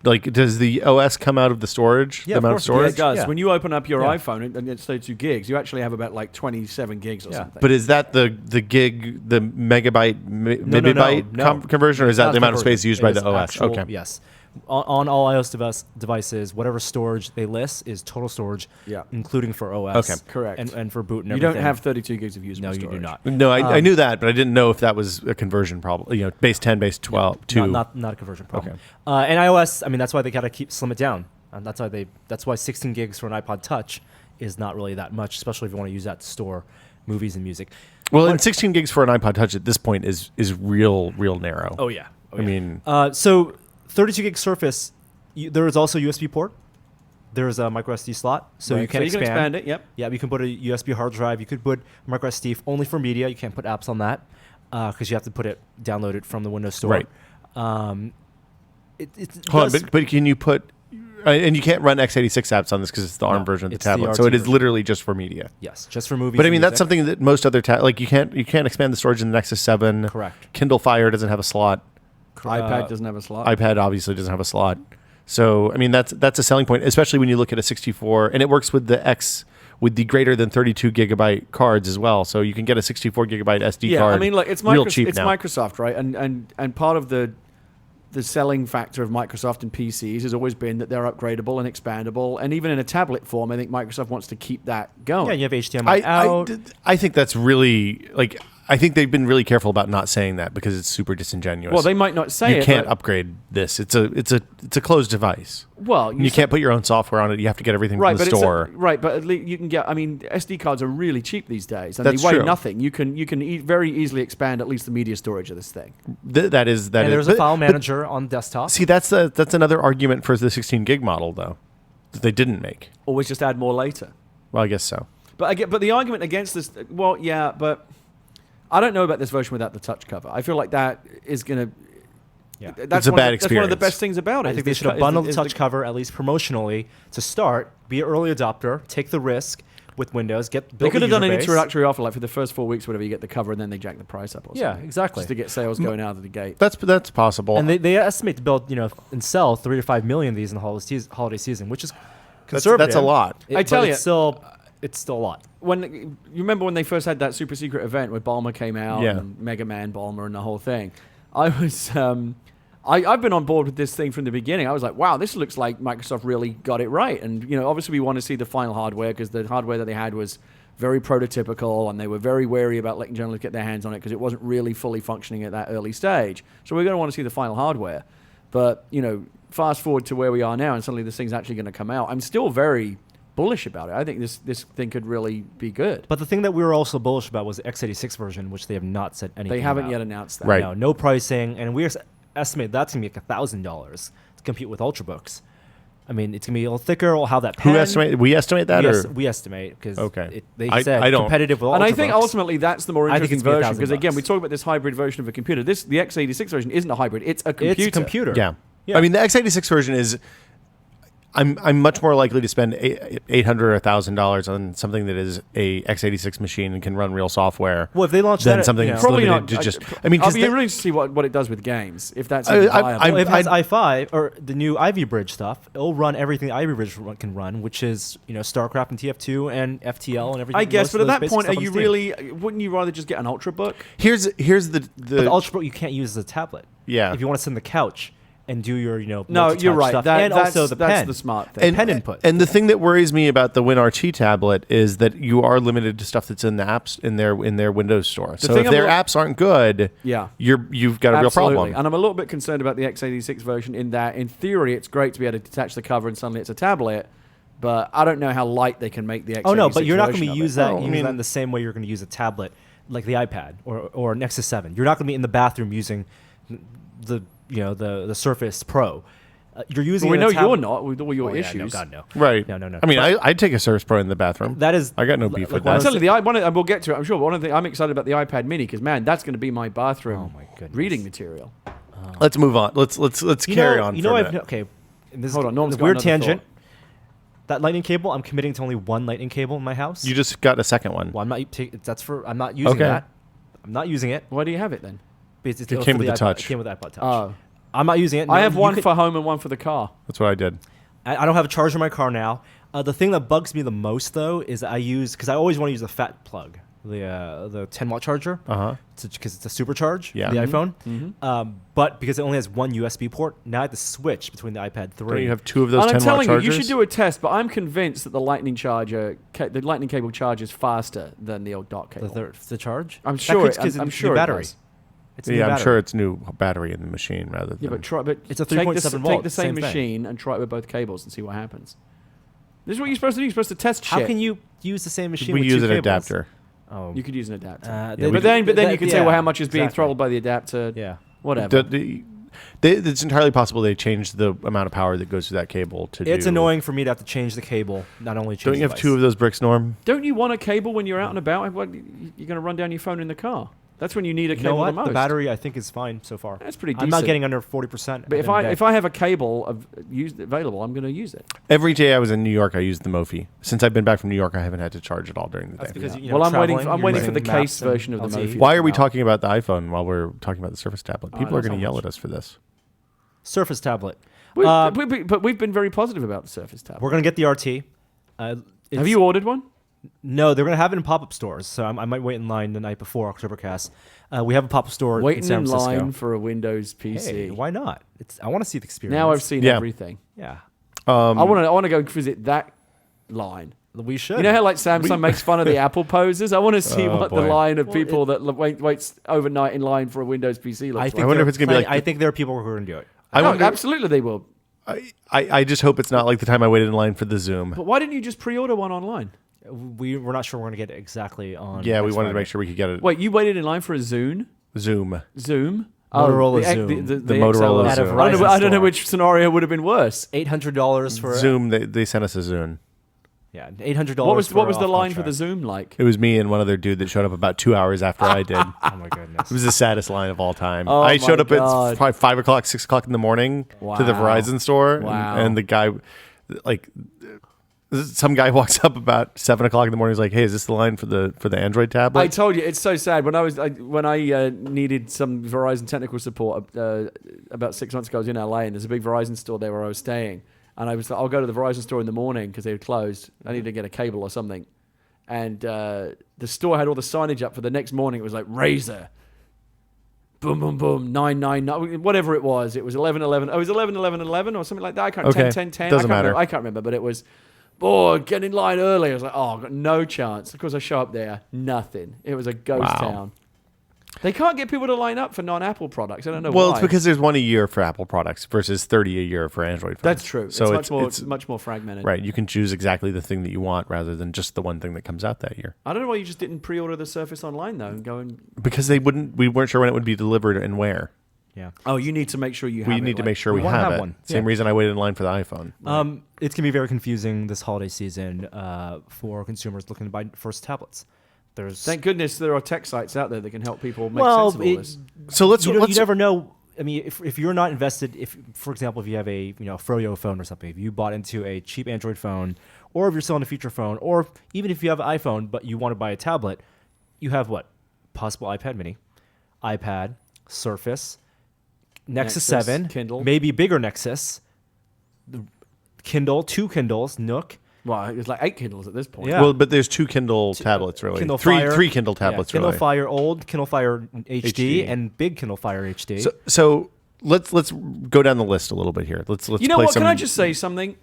Like, does the OS come out of the storage? Yeah, the amount of storage? It does. Yeah. When you open up your iPhone and it's 32 gigs, you actually have about like 27 gigs or something. But is that the gig, the megabyte, megabyte conversion, or is that the amount of space used by the OS? Okay. Yes. On all iOS devices, whatever storage they list is total storage, including for OS. Okay, correct. And for boot and you everything. don't have 32 gigs of usable storage. No, you do not. No, I knew that, but I didn't know if that was a conversion problem. Base 10, base 12, 2. Not a conversion problem. Okay. And iOS, I mean, that's why they got to slim it down. And that's why 16 gigs for an iPod Touch is not really that much, especially if you want to use that to store movies and music. Well, and 16 gigs for an iPod Touch at this point is real narrow. Oh yeah. I mean, so 32 gig Surface, there is also a USB port. There's a micro SD slot, so you can expand it. Yep. Yeah, you can put a USB hard drive. You could put micro SD only for media. You can't put apps on that because you have to download it from the Windows Store. Right. Hold on, but can you put? And you can't run x86 apps on this because it's the ARM version of the tablet. So it is literally just for media. Yes, just for movies. But I mean, that's something that most other like you can't expand the storage in the Nexus 7. Correct. Kindle Fire doesn't have a slot. iPad doesn't have a slot. iPad obviously doesn't have a slot. So I mean, that's a selling point, especially when you look at a 64, and it works with the greater than 32 gigabyte cards as well. So you can get a 64 gigabyte SD card. Yeah, I mean, look, it's real cheap now. Microsoft, right? And part of the selling factor of Microsoft and PCs has always been that they're upgradable and expandable, and even in a tablet form, I think Microsoft wants to keep that going. Yeah, you have HDMI out. I think that's really I think they've been really careful about not saying that because it's super disingenuous. Well, they might not say it. You can't upgrade this. It's a closed device. Well, you can't put your own software on it. You have to get everything from the store. But at least you can get. I mean, SD cards are really cheap these days, and That's they weigh true. nothing. You can very easily expand at least the media storage of this thing. That is. There's a file manager on desktop. See, that's another argument for the 16 gig model though, that they didn't make. Always just add more later. Well, I guess so. But the argument against this, well, yeah, but I don't know about this version without the touch cover. I feel like that is going to. Yeah. It's a bad experience. That's one of the best things about it. I think they should have bundled the touch cover, at least promotionally, to start. Be an early adopter. Take the risk with Windows. They could have done an introductory offer, like for the first 4 weeks, whatever, you get the cover, and then they jack the price up or something. Yeah, exactly. Just to get sales going out of the gate. That's possible. And they estimate to build, and sell 3 to 5 million of these in the holiday season, which is conservative. That's a lot. I tell you. It's still a lot. You remember when they first had that super secret event where Balmer came out and Mega Man Balmer and the whole thing? I was I've been on board with this thing from the beginning. I was like, wow, this looks like Microsoft really got it right. And obviously we want to see the final hardware because the hardware that they had was very prototypical and they were very wary about letting journalists get their hands on it because it wasn't really fully functioning at that early stage. So we're going to want to see the final hardware. But fast forward to where we are now and suddenly this thing's actually going to come out. I'm still very bullish about it. I think this thing could really be good. But the thing that we were also bullish about was the x86 version, which they have not said anything They haven't about. yet announced that. Right. No pricing, and we estimate that's going to be like $1,000 to compete with Ultrabooks. I mean, it's going to be a little thicker. We'll have that pen. Who estimate? We estimate that, we estimate because they I said don't. competitive with Ultrabooks. And I think ultimately that's the more interesting version because $1,000. again, we talk about this hybrid version of a computer. The x86 version isn't a hybrid; it's a computer. It's a computer. Yeah. I mean, the x86 version is. I'm much more likely to spend $800 or $1,000 on something that is a x86 machine and can run real software. Well, if they launch than that, something you know, that's Probably limited not. to just. I mean, I'll because be really to see what it does with games. If that's I- viable. Well, if it has i5 or the new Ivy Bridge stuff, it'll run everything the Ivy Bridge can run, which is StarCraft and TF2 and FTL and everything. I guess, most but of at those that basic point, stuff are on you Steam. really? Wouldn't you rather just get an Ultrabook? here's the But the Ultrabook you can't use as a tablet. Yeah. If you want to sit on the couch and do your No, multi-touch you're right. stuff. That's, and also the that's pen. the smart thing. and, pen input. And the thing that worries me about the WinRT tablet is that you are limited to stuff that's in the apps in their Windows store. So thing if their I'm apps aren't good, Yeah. you've got a real Absolutely. problem. And I'm a little bit concerned about the x86 version in that, in theory, it's great to be able to detach the cover and suddenly it's a tablet. But I don't know how light they can make the x86 Oh no, but you're not going version to of use it. that. Well, I Use mean- that in the same way you're going to use a tablet, like the iPad or Nexus 7. You're not going to be in the bathroom using the Surface Pro. You're using. Well, we it in know a you're tablet. not with all your Oh, yeah, issues. no, God no. Right. No. I mean, I'd take a Surface Pro in the bathroom. That is. I got no beef with like I'm that. telling you, and we'll get to it, I'm sure. But one of the I'm excited about the iPad Mini because, man, that's going to be my bathroom Oh, my goodness. reading material. Let's move on. Let's carry on. You for know, a I've minute. okay. And this Hold is on, Norm's a got weird another tangent. thought. That lightning cable, I'm committing to only one lightning cable in my house. You just got a second one. Well, I'm not. I'm not using Okay. that. I'm not using it. Why do you have it then? Because It came for with the iPod. Touch. It came with the iPod Touch. Oh. I'm not using it. I No, have you one can- for home and one for the car. That's what I did. I don't have a charger in my car now. The thing that bugs me the most though is because I always want to use the fat plug, the 10-watt charger, because it's a supercharge Yeah. for the Mhm. iPhone. But because it only has one USB port, now I have to switch between the iPad 3. Don't you have two of those And I'm 10-watt telling chargers? you should do a test, but I'm convinced that the lightning cable charges faster than the old dock cable. the charge. I'm sure. I'm it's sure new it battery. does. It's a new Yeah, I'm battery. sure it's new battery in the machine rather than. Yeah, but It's a take 3.7 Take volt, the same same thing. machine and try it with both cables and see what happens. This is what you're supposed to do. You're supposed to test shit. How can you use the same machine? we with use two an cables? adapter. Oh, You could use an adapter. Yeah, but then you can say, well, how much is being exactly. throttled by the adapter? Yeah. Whatever. It's entirely possible they changed the amount of power that goes through that cable to. It's annoying for me to have to change the cable, not only change. Don't you have two of those bricks, Norm? Don't you want a cable when you're out and about? What, you're going to run down your phone in the car. That's when you need a You know cable the what? most. The battery I think is fine so far. That's pretty I'm not decent. getting under 40%. But if I have a cable available, I'm going to use it. Every day I was in New York, I used the Mophie. Since I've been back from New York, I haven't had to charge it all during the That's day. because Well, I'm waiting traveling, for the using case maps and version of the LTE. Mophie. Why are we Wow. talking about the iPhone while we're talking about the Surface tablet? People are that's going to how yell much. at us for this. Surface tablet. But we've been very positive about the Surface tablet. We're gonna get the RT. Have you ordered one? No, they're gonna have it in pop-up stores, so I might wait in line the night before Octobercast. We have a pop-up store Waiting in San in Francisco. line for a Windows PC. Hey, why not? I want to see the experience. Now I've seen Yeah. everything. Yeah, I want to go visit that line. we should. You know how like Samsung makes fun of the Apple posers? I want to see Oh, what the boy. line of people that waits overnight in line for a Windows PC looks I like. think I wonder there if it's gonna be plenty- like I think there are people who are gonna do it. I wonder. Absolutely they will. I just hope it's not like the time I waited in line for the Zoom. But why didn't you just pre-order one online? We're not sure we're gonna get it exactly on. Yeah, we next wanted to Friday. make sure we could get it. Wait, you waited in line for a Zoom? Zoom. Motorola the, Zoom. The Motorola XLR. Zoom. At a I don't Verizon know store. which scenario would have been worse. $800 for Zoom. They sent us a Zoom. Yeah, $800. What was the off line for the contract. Zoom like? It was me and one other dude that showed up about 2 hours after I did. Oh my goodness. It was the saddest line of all time. Oh I showed my up God. at probably 5 o'clock, 6 o'clock in the morning to the Wow. Verizon store. Wow. And the guy, like, some guy walks up about 7 o'clock in the morning. He's like, "Hey, is this the line for the Android tablet?" I told you, it's so sad. When I needed some Verizon technical support about 6 months ago, I was in LA, and there's a big Verizon store there where I was staying. And I was like, I'll go to the Verizon store in the morning because they were closed. I needed to get a cable or something. And the store had all the signage up for the next morning. It was like, Razer. Boom, boom, boom, 999, whatever it was. It was 1111. Oh, it was 111111 or something like that. I can't Okay. 101010. Doesn't matter. I can't remember, but it was, get in line early. I was like, I've got no chance. Of course, I show up there, nothing. It was a ghost Wow. town. They can't get people to line up for non-Apple products. I don't know Well, why. it's because there's one a year for Apple products versus 30 a year for Android phones. That's true. So it's much more fragmented. right. You can choose exactly the thing that you want rather than just the one thing that comes out that year. I don't know why you just didn't pre-order the Surface online though and go and. Because we weren't sure when it would be delivered and where. Yeah. Oh, you need to make sure you have We it. need to like- make sure we we wanna have have it. one. Same Yeah. reason I waited in line for the iPhone. It's gonna be very confusing this holiday season for consumers looking to buy first tablets. There's Thank goodness there are tech sites out there that can help people make sense of all this. So let's you never know. I mean, if you're not invested, if for example, if you have a Froyo phone or something, if you bought into a cheap Android phone, or if you're selling a feature phone, or even if you have an iPhone but you want to buy a tablet, you have what? Possible iPad Mini, iPad, Surface, Nexus 7, Kindle, maybe bigger Nexus, the Kindle, 2 Kindles, Nook. Well, it's like 8 Kindles at this point. Yeah. Well, but there's 2 Kindle tablets, really. Kindle three Fire. Kindle tablets, Kindle really. Fire Old, Kindle Fire HD, HD. and big Kindle Fire HD. So let's go down the list a little bit here. Let's You know play what? some. Can I just say something?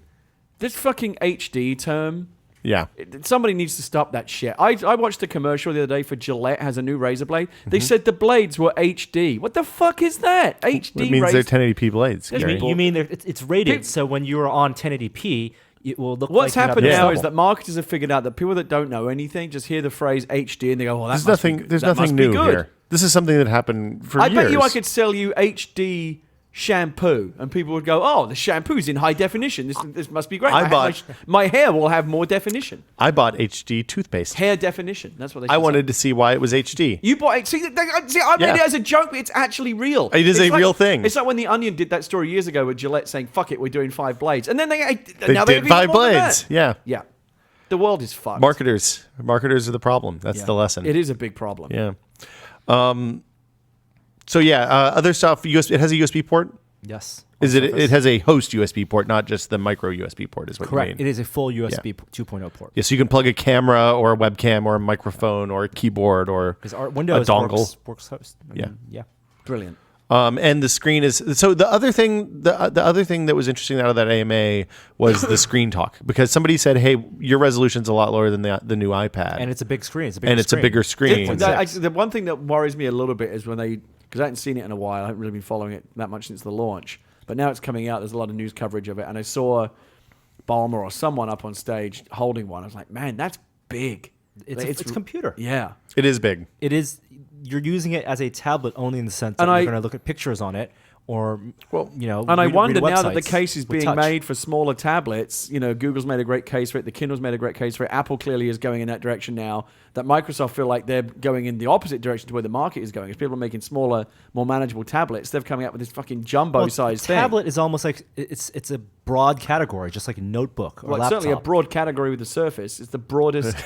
This fucking HD term. Yeah. Somebody needs to stop that shit. I watched a commercial the other day for Gillette has a new razor blade. They said the blades were HD. What the fuck is that? HD It means razor. they're 1080p blades. There's Gary. me- You mean it's rated, so when you're on 1080p, it will look What's like you have happened this now double. is that marketers have figured out that people that don't know anything just hear the phrase HD and they go, "Oh, There's nothing new here. This is something that happened for I years. bet you I could sell you HD shampoo, and people would go, "Oh, the shampoo's in high definition. This must be great. My hair will have more definition. I bought HD toothpaste. Hair definition. That's what they. I wanted to see why it was HD. You bought it. See, I made it as a joke, but it's actually real. It is It's a real thing. It's like when The Onion did that story years ago with Gillette saying, "Fuck it, we're doing 5 blades," and then They now did have 5 even more than blades. that. Yeah. Yeah, the world is fucked. Marketers are the problem. That's Yeah. the lesson. It is a big problem. Yeah. So yeah, other stuff. It has a USB port. Yes. Is it? It has a host USB port, not just the micro USB port. Is what Correct. you mean? It is a full USB 2.0 port. Yeah, so you can plug a camera or a webcam or a microphone or a keyboard or Because our Windows a dongle. works host. Yeah. Yeah. Brilliant. And the screen is so the other thing that was interesting out of that AMA was the screen talk, because somebody said, "Hey, your resolution's a lot lower than the new iPad, And it's a big screen. It's a bigger screen." The one thing that worries me a little bit is when because I hadn't seen it in a while. I haven't really been following it that much since the launch. But now it's coming out. There's a lot of news coverage of it. And I saw Balmer or someone up on stage holding one. I was like, man, that's big. It's a computer. Yeah. It is big. It is. You're using it as a tablet only in the sense that And you're going to look at pictures on it, or And I wonder now that the websites case is with being touch. made for smaller tablets. Google's made a great case for it. The Kindle's made a great case for it. Apple clearly is going in that direction now. That Microsoft feel like they're going in the opposite direction to where the market is going. As people are making smaller, more manageable tablets, they're coming up with this fucking jumbo-sized thing. Tablet is almost like it's a broad category, just like a notebook or Well, it's laptop. certainly a broad category with the Surface. It's the broadest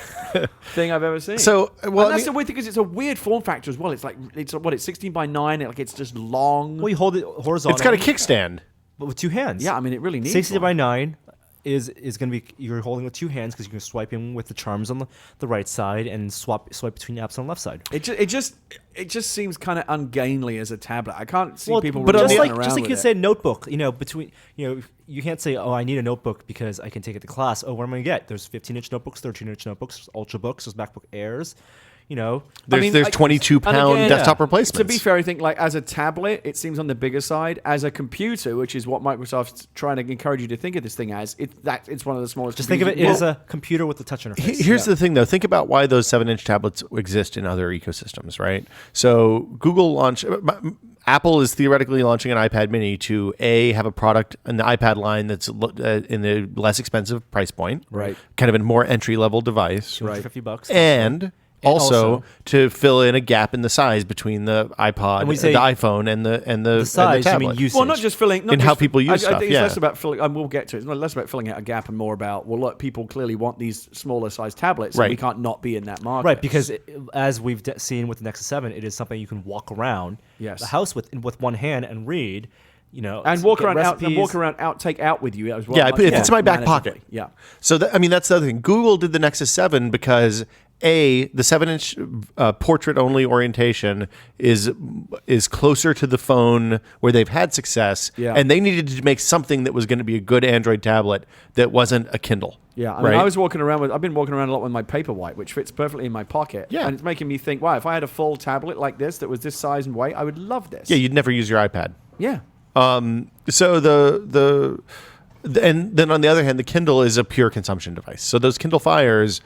thing I've ever seen. So, well, and that's the weird thing, because it's a weird form factor as well. It's like it's 16 by 9. Like it's just long. Well, you hold it horizontal. It's got a kickstand. but with 2 hands. Yeah, I mean it really needs 60 one. by 9 is going to be you're holding with 2 hands because you can swipe in with the charms on the right side and swipe between apps on the left side. It just seems kind of ungainly as a tablet. I can't see people. But really just running like around just like with you it. said, notebook. You can't say, "Oh, I need a notebook because I can take it to class." Oh, what am I going to get? There's 15-inch notebooks, 13-inch notebooks, Ultrabooks, there's MacBook Airs. There's 22-pound desktop replacements. To be fair, I think like as a tablet, it seems on the bigger side. As a computer, which is what Microsoft's trying to encourage you to think of this thing as, it's one of the smallest. Just think of it as a computer with a touch interface. Here's the thing, though. Think about why those 7-inch tablets exist in other ecosystems, right? So Google launched. Apple is theoretically launching an iPad Mini to have a product in the iPad line that's in the less expensive price point, Right. Kind of a more entry level device, $250. and also to fill in a gap in the size between the iPod, And we the say iPhone, and the size, tablet. I mean usage. Well, not just filling. Not In just, how people use I stuff, think it's yeah. less about filling. And we'll get to it. It's less about filling out a gap and more about, well, look, people clearly want these smaller size tablets, Right. and we can't not be in that market. Right, because as we've seen with the Nexus 7, it is something you can walk around the house with one hand and read. And walk get around recipes. take out with you as well. Yeah, much if more it's in my back manageably. pocket. Yeah. So that's the other thing. Google did the Nexus 7 because the 7-inch portrait-only orientation is closer to the phone where they've had success, and they needed to make something that was going to be a good Android tablet that wasn't a Kindle. Yeah, I mean, I've been walking around a lot with my Paperwhite, which fits perfectly in my pocket. Yeah. And it's making me think, wow, if I had a full tablet like this that was this size and weight, I would love this. Yeah, you'd never use your iPad. Yeah. So and then on the other hand, the Kindle is a pure consumption device. So those Kindle Fires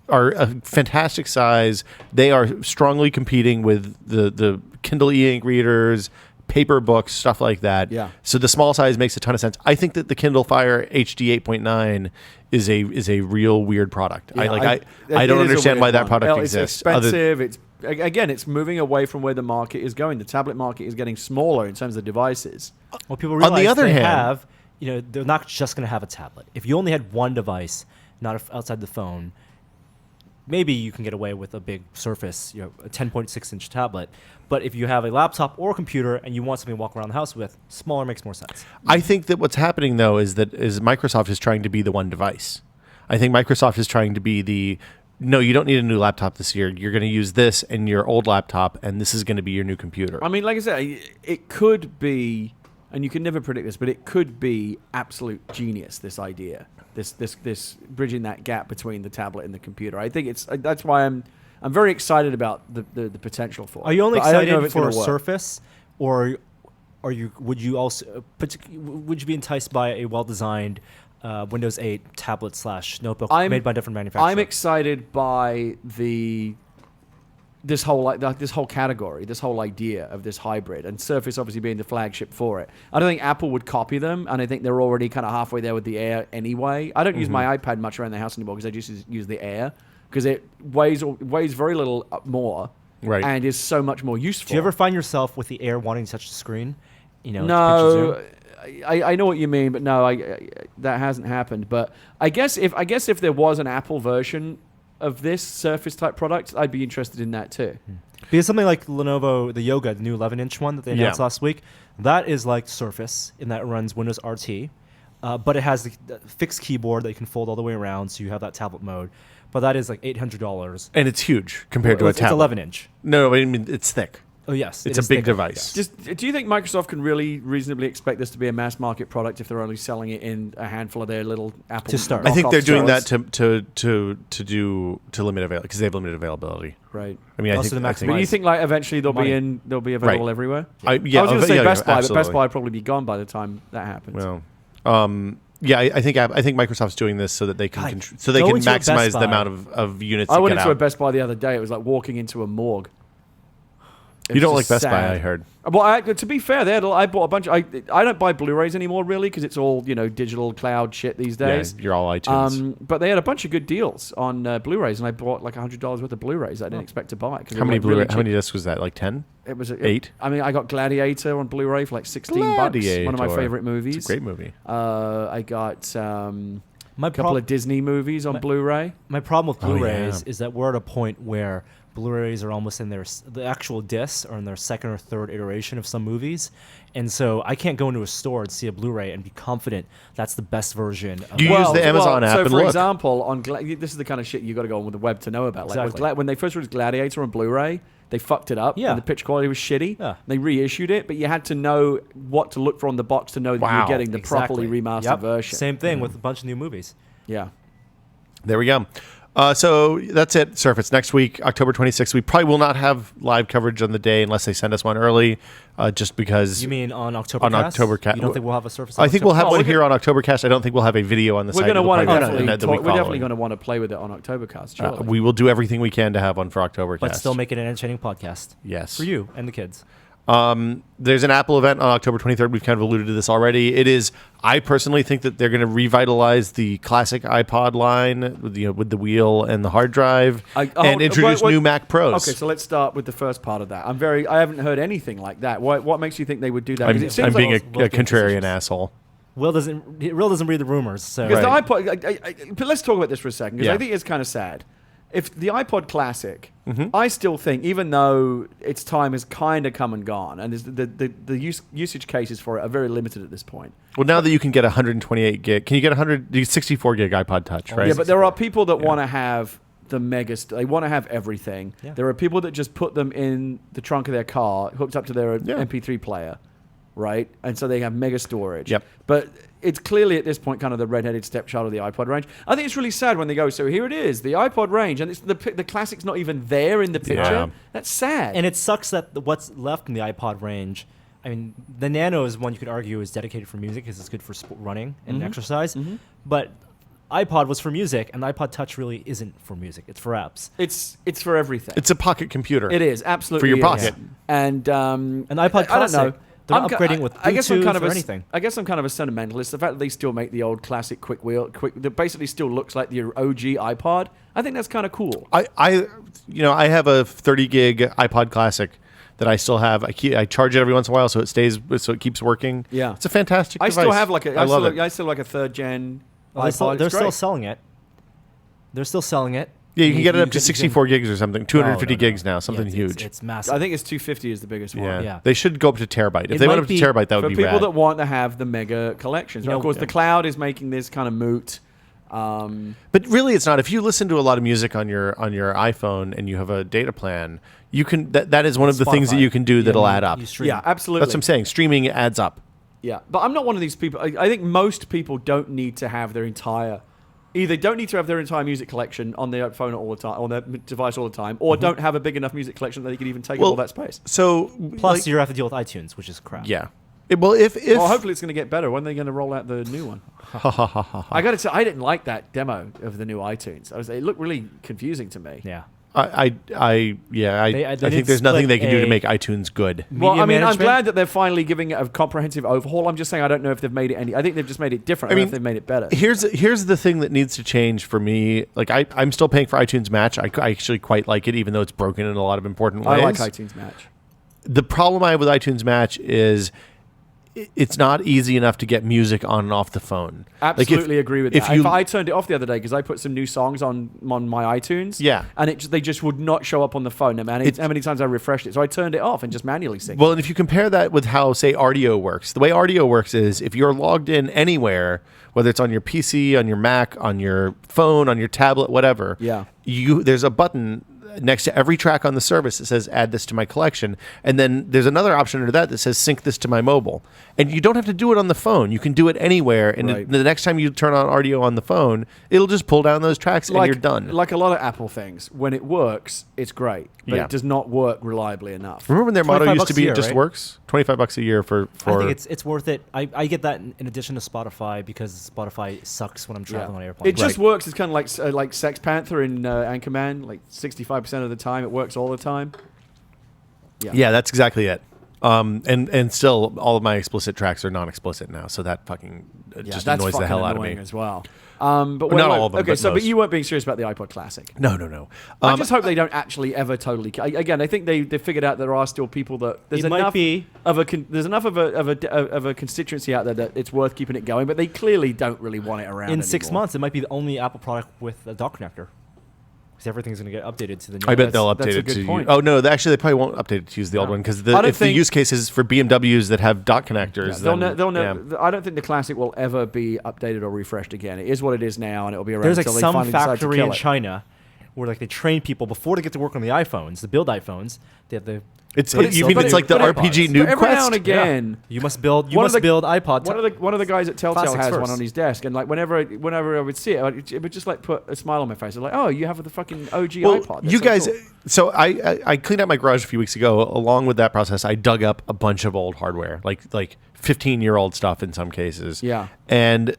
are a fantastic size. They are strongly competing with the Kindle e-ink readers, paper books, stuff like that. Yeah. So the small size makes a ton of sense. I think that the Kindle Fire HD 8.9 is a real weird product. Yeah, I don't understand why that product it's exists. expensive. It's moving away from where the market is going. The tablet market is getting smaller in terms of devices. Well, people realize On the other hand, they're not just going to have a tablet. If you only had one device, not outside the phone, maybe you can get away with a big Surface, a 10.6-inch tablet. But if you have a laptop or a computer and you want something to walk around the house with, smaller makes more sense. I think that what's happening, though, is Microsoft is trying to be the one device. I think Microsoft is trying to be no, you don't need a new laptop this year. You're going to use this and your old laptop, and this is going to be your new computer. I mean, like I said, it could be, and you can never predict this, but it could be absolute genius, this idea. This bridging that gap between the tablet and the computer. I think that's why I'm very excited about the potential for it. Are you only But I don't know if excited it's for gonna a work. Surface, or would you be enticed by a well-designed Windows 8 tablet / notebook made by a different manufacturer? I'm excited by this whole category, this whole idea of this hybrid, and Surface obviously being the flagship for it. I don't think Apple would copy them, and I think they're already kind of halfway there with the Air anyway. I don't use my iPad much around the house anymore because I just use the Air because it weighs very little more, Right. and is so much more useful. Do you ever find yourself with the Air wanting to touch the screen? No, I know what you mean, but no, that hasn't happened. But I guess if there was an Apple version of this Surface type product, I'd be interested in that too. Because something like Lenovo, the Yoga, the new 11-inch one that they announced last week, that is like Surface in that it runs Windows RT, but it has the fixed keyboard that you can fold all the way around, so you have that tablet mode. But that is like $800. And it's huge compared to a tablet. It's 11-inch. No, I mean, it's thick. Oh, yes. It's a big device. Do you think Microsoft can really reasonably expect this to be a mass market product if they're only selling it in a handful of their little Apple To start. I think they're doing that stores? to limit availability because they have limited availability. Right. I mean, Also to I think But you think like eventually they'll Money. be available Right. everywhere? I was going to say Best Buy, but absolutely. Best Buy will probably be gone by the time that happens. Well, I think Microsoft's doing this so that they can God, can go into a Best maximize the Buy. amount of units. I to went get into a out. Best Buy the other day. It was like walking into a morgue. It You was don't like just Best Buy, sad. I heard. Well, to be fair, I bought a bunch. I don't buy Blu-rays anymore, really, because it's all digital cloud shit these days. Yeah, you're all iTunes. But they had a bunch of good deals on Blu-rays, and I bought like $100 worth of Blu-rays. I didn't expect to buy. How many Blu-ray? How many discs was that? Like 10? It was 8? I mean, I got Gladiator on Blu-ray for like $16. One of my favorite movies. It's a great movie. I got a My couple of Disney movies on Blu-ray. My problem with Oh, yeah. Blu-rays is that we're at a point where Blu-rays are almost in the actual discs are in their second or third iteration of some movies, and so I can't go into a store and see a Blu-ray and be confident that's the best version. Of You use the Amazon app so and for look. example, this is the kind of shit you got to go on with the web to know about. Like Exactly. when they first released Gladiator on Blu-ray, they fucked it up. Yeah. And the picture quality was shitty. Yeah. They reissued it, but you had to know what to look for on the box to know that you Wow. were getting the properly remastered Yep. version. Same thing with a bunch of new movies. Yeah. There we go. So that's it, Surface. Next week, October 26th, we probably will not have live coverage on the day unless they send us one early, just because... You mean on Octobercast? On Octobercast. You don't think we'll have a Surface? I think we'll have Oh, one we're here on Octobercast. I don't think we'll have a video on the We're site. going to It'll want to probably be definitely the talk, week we're definitely following. going to want to play with it on Octobercast, surely. We will do everything we can to have one for Octobercast. but still make it an entertaining podcast. Yes. For you and the kids. There's an Apple event on October 23rd. We've kind of alluded to this already. I personally think that they're going to revitalize the classic iPod line with the wheel and the hard drive and introduce new Mac Pros. Okay, so let's start with the first part of that. I haven't heard anything like that. What makes you think they would do that? 'Cause it seems I'm like being Will's a contrarian asshole. Will doesn't read the rumors. So Because Right. the iPod, but let's talk about this for a second, because Yeah. I think it's kind of sad. If the iPod Classic, Mm-hmm. I still think, even though its time has kind of come and gone, and the usage cases for it are very limited at this point. Well, now that you can get 128 gig, can you get 64 gig iPod Touch, right? Yeah, but there are people that want to have the they want to have everything. Yeah. There are people that just put them in the trunk of their car, hooked up to their Yeah. MP3 player, right? And so they have mega storage. Yep. But it's clearly at this point kind of the redheaded stepchild of the iPod range. I think it's really sad when they go, so here it is, the iPod range, and it's the Classic's not even there in the picture. Yeah. That's sad. And it sucks that what's left in the iPod range. I mean, the Nano is one you could argue is dedicated for music because it's good for running and exercise. But iPod was for music, and the iPod Touch really isn't for music. It's for apps. It's for everything. It's a pocket computer. It is absolutely For your is. pocket. And An iPod I don't know. Classic They're not upgrading with Bluetooth or anything. I guess I'm kind of a sentimentalist. The fact that they still make the old classic that basically still looks like the OG iPod. I think that's kind of cool. I have a 30 gig iPod Classic that I still have. I charge it every once in a while so it keeps working. Yeah, it's a fantastic device. I still have I love it. I still like a third gen iPod. They're still selling it. They're still selling it. Yeah, you can get it up to 64 gigs or something. 250 gigs now, something huge. It's massive. I think it's 250 is the biggest one. Yeah. They should go up to terabyte. If they went up to terabyte, that would be for people rad. that want to have the mega collections. Of course, the cloud is making this kind of moot. But really, it's not. If you listen to a lot of music on your iPhone and you have a data plan, you can. That is one of the things that you can do that'll add up. Yeah, absolutely. That's what I'm saying. Streaming adds up. Yeah, but I'm not one of these people. I think most people don't need to have their entire. Either don't need to have their entire music collection on their phone all the time, on their device all the time, or don't have a big enough music collection that they could even take up all that space. So, plus you have to deal with iTunes, which is crap. Yeah. Hopefully it's going to get better. When are they going to roll out the new one? I got to say, I didn't like that demo of the new iTunes. It looked really confusing to me. Yeah. I think there's nothing they can do to make iTunes good. Well, I mean, I'm glad that they're finally giving it a comprehensive overhaul. I'm just saying I don't know if they've made it any. I think they've just made it different. I don't know if they've made it better. Here's the thing that needs to change for me. Like I'm still paying for iTunes Match. I actually quite like it, even though it's broken in a lot of important ways. I like iTunes Match. The problem I have with iTunes Match is it's not easy enough to get music on and off the phone. Absolutely agree with that. If I turned it off the other day because I put some new songs on my iTunes, and they just would not show up on the phone. No matter how many times I refreshed it, so I turned it off and just manually synced. Well, and if you compare that with how, say, Rdio works, the way Rdio works is if you're logged in anywhere, whether it's on your PC, on your Mac, on your phone, on your tablet, whatever, there's a button next to every track on the service that says add this to my collection, and then there's another option under that says sync this to my mobile, and you don't have to do it on the phone. You can do it anywhere, and the next time you turn on Rdio on the phone, it'll just pull down those tracks and you're done. Like a lot of Apple things, when it works, it's great, but it does not work reliably enough. Remember when their motto used to be it just works? $25 a year for I think it's worth it. I get that in addition to Spotify, because Spotify sucks when I'm traveling on airplanes. It just works. It's kind of like Sex Panther in Anchorman, like 65% of the time it works all the time. Yeah, that's exactly it. And still all of my explicit tracks are non-explicit now, so that fucking just annoys the hell out of me as well. But not all of them. Okay, but you weren't being serious about the iPod Classic. No. I just hope they don't actually ever totally. Again, I think they figured out there are still people that there's enough of a constituency out there that it's worth keeping it going, but they clearly don't really want it around. In 6 months, it might be the only Apple product with a dock connector. Because everything's going to get updated to the new. I bet they'll update it to. Oh no, actually they probably won't update it to use the old one, because if the use case is for BMWs that have dock connectors, I don't think the Classic will ever be updated or refreshed again. It is what it is now, and it'll be around. There's until like they some finally decide to factory kill in it. China where like they train people before they get to work on the iPhones, the build iPhones. They have the. It's like the RPG Noob every Quest? now and again, you must build iPod. One of the guys at Telltale has first. one on his desk, and like whenever I would see it, it would just like put a smile on my face. I'm like, oh, you have the fucking OG iPod. That's you guys, cool. so I cleaned out my garage a few weeks ago. Along with that process, I dug up a bunch of old hardware, like 15-year-old stuff in some cases. Yeah, and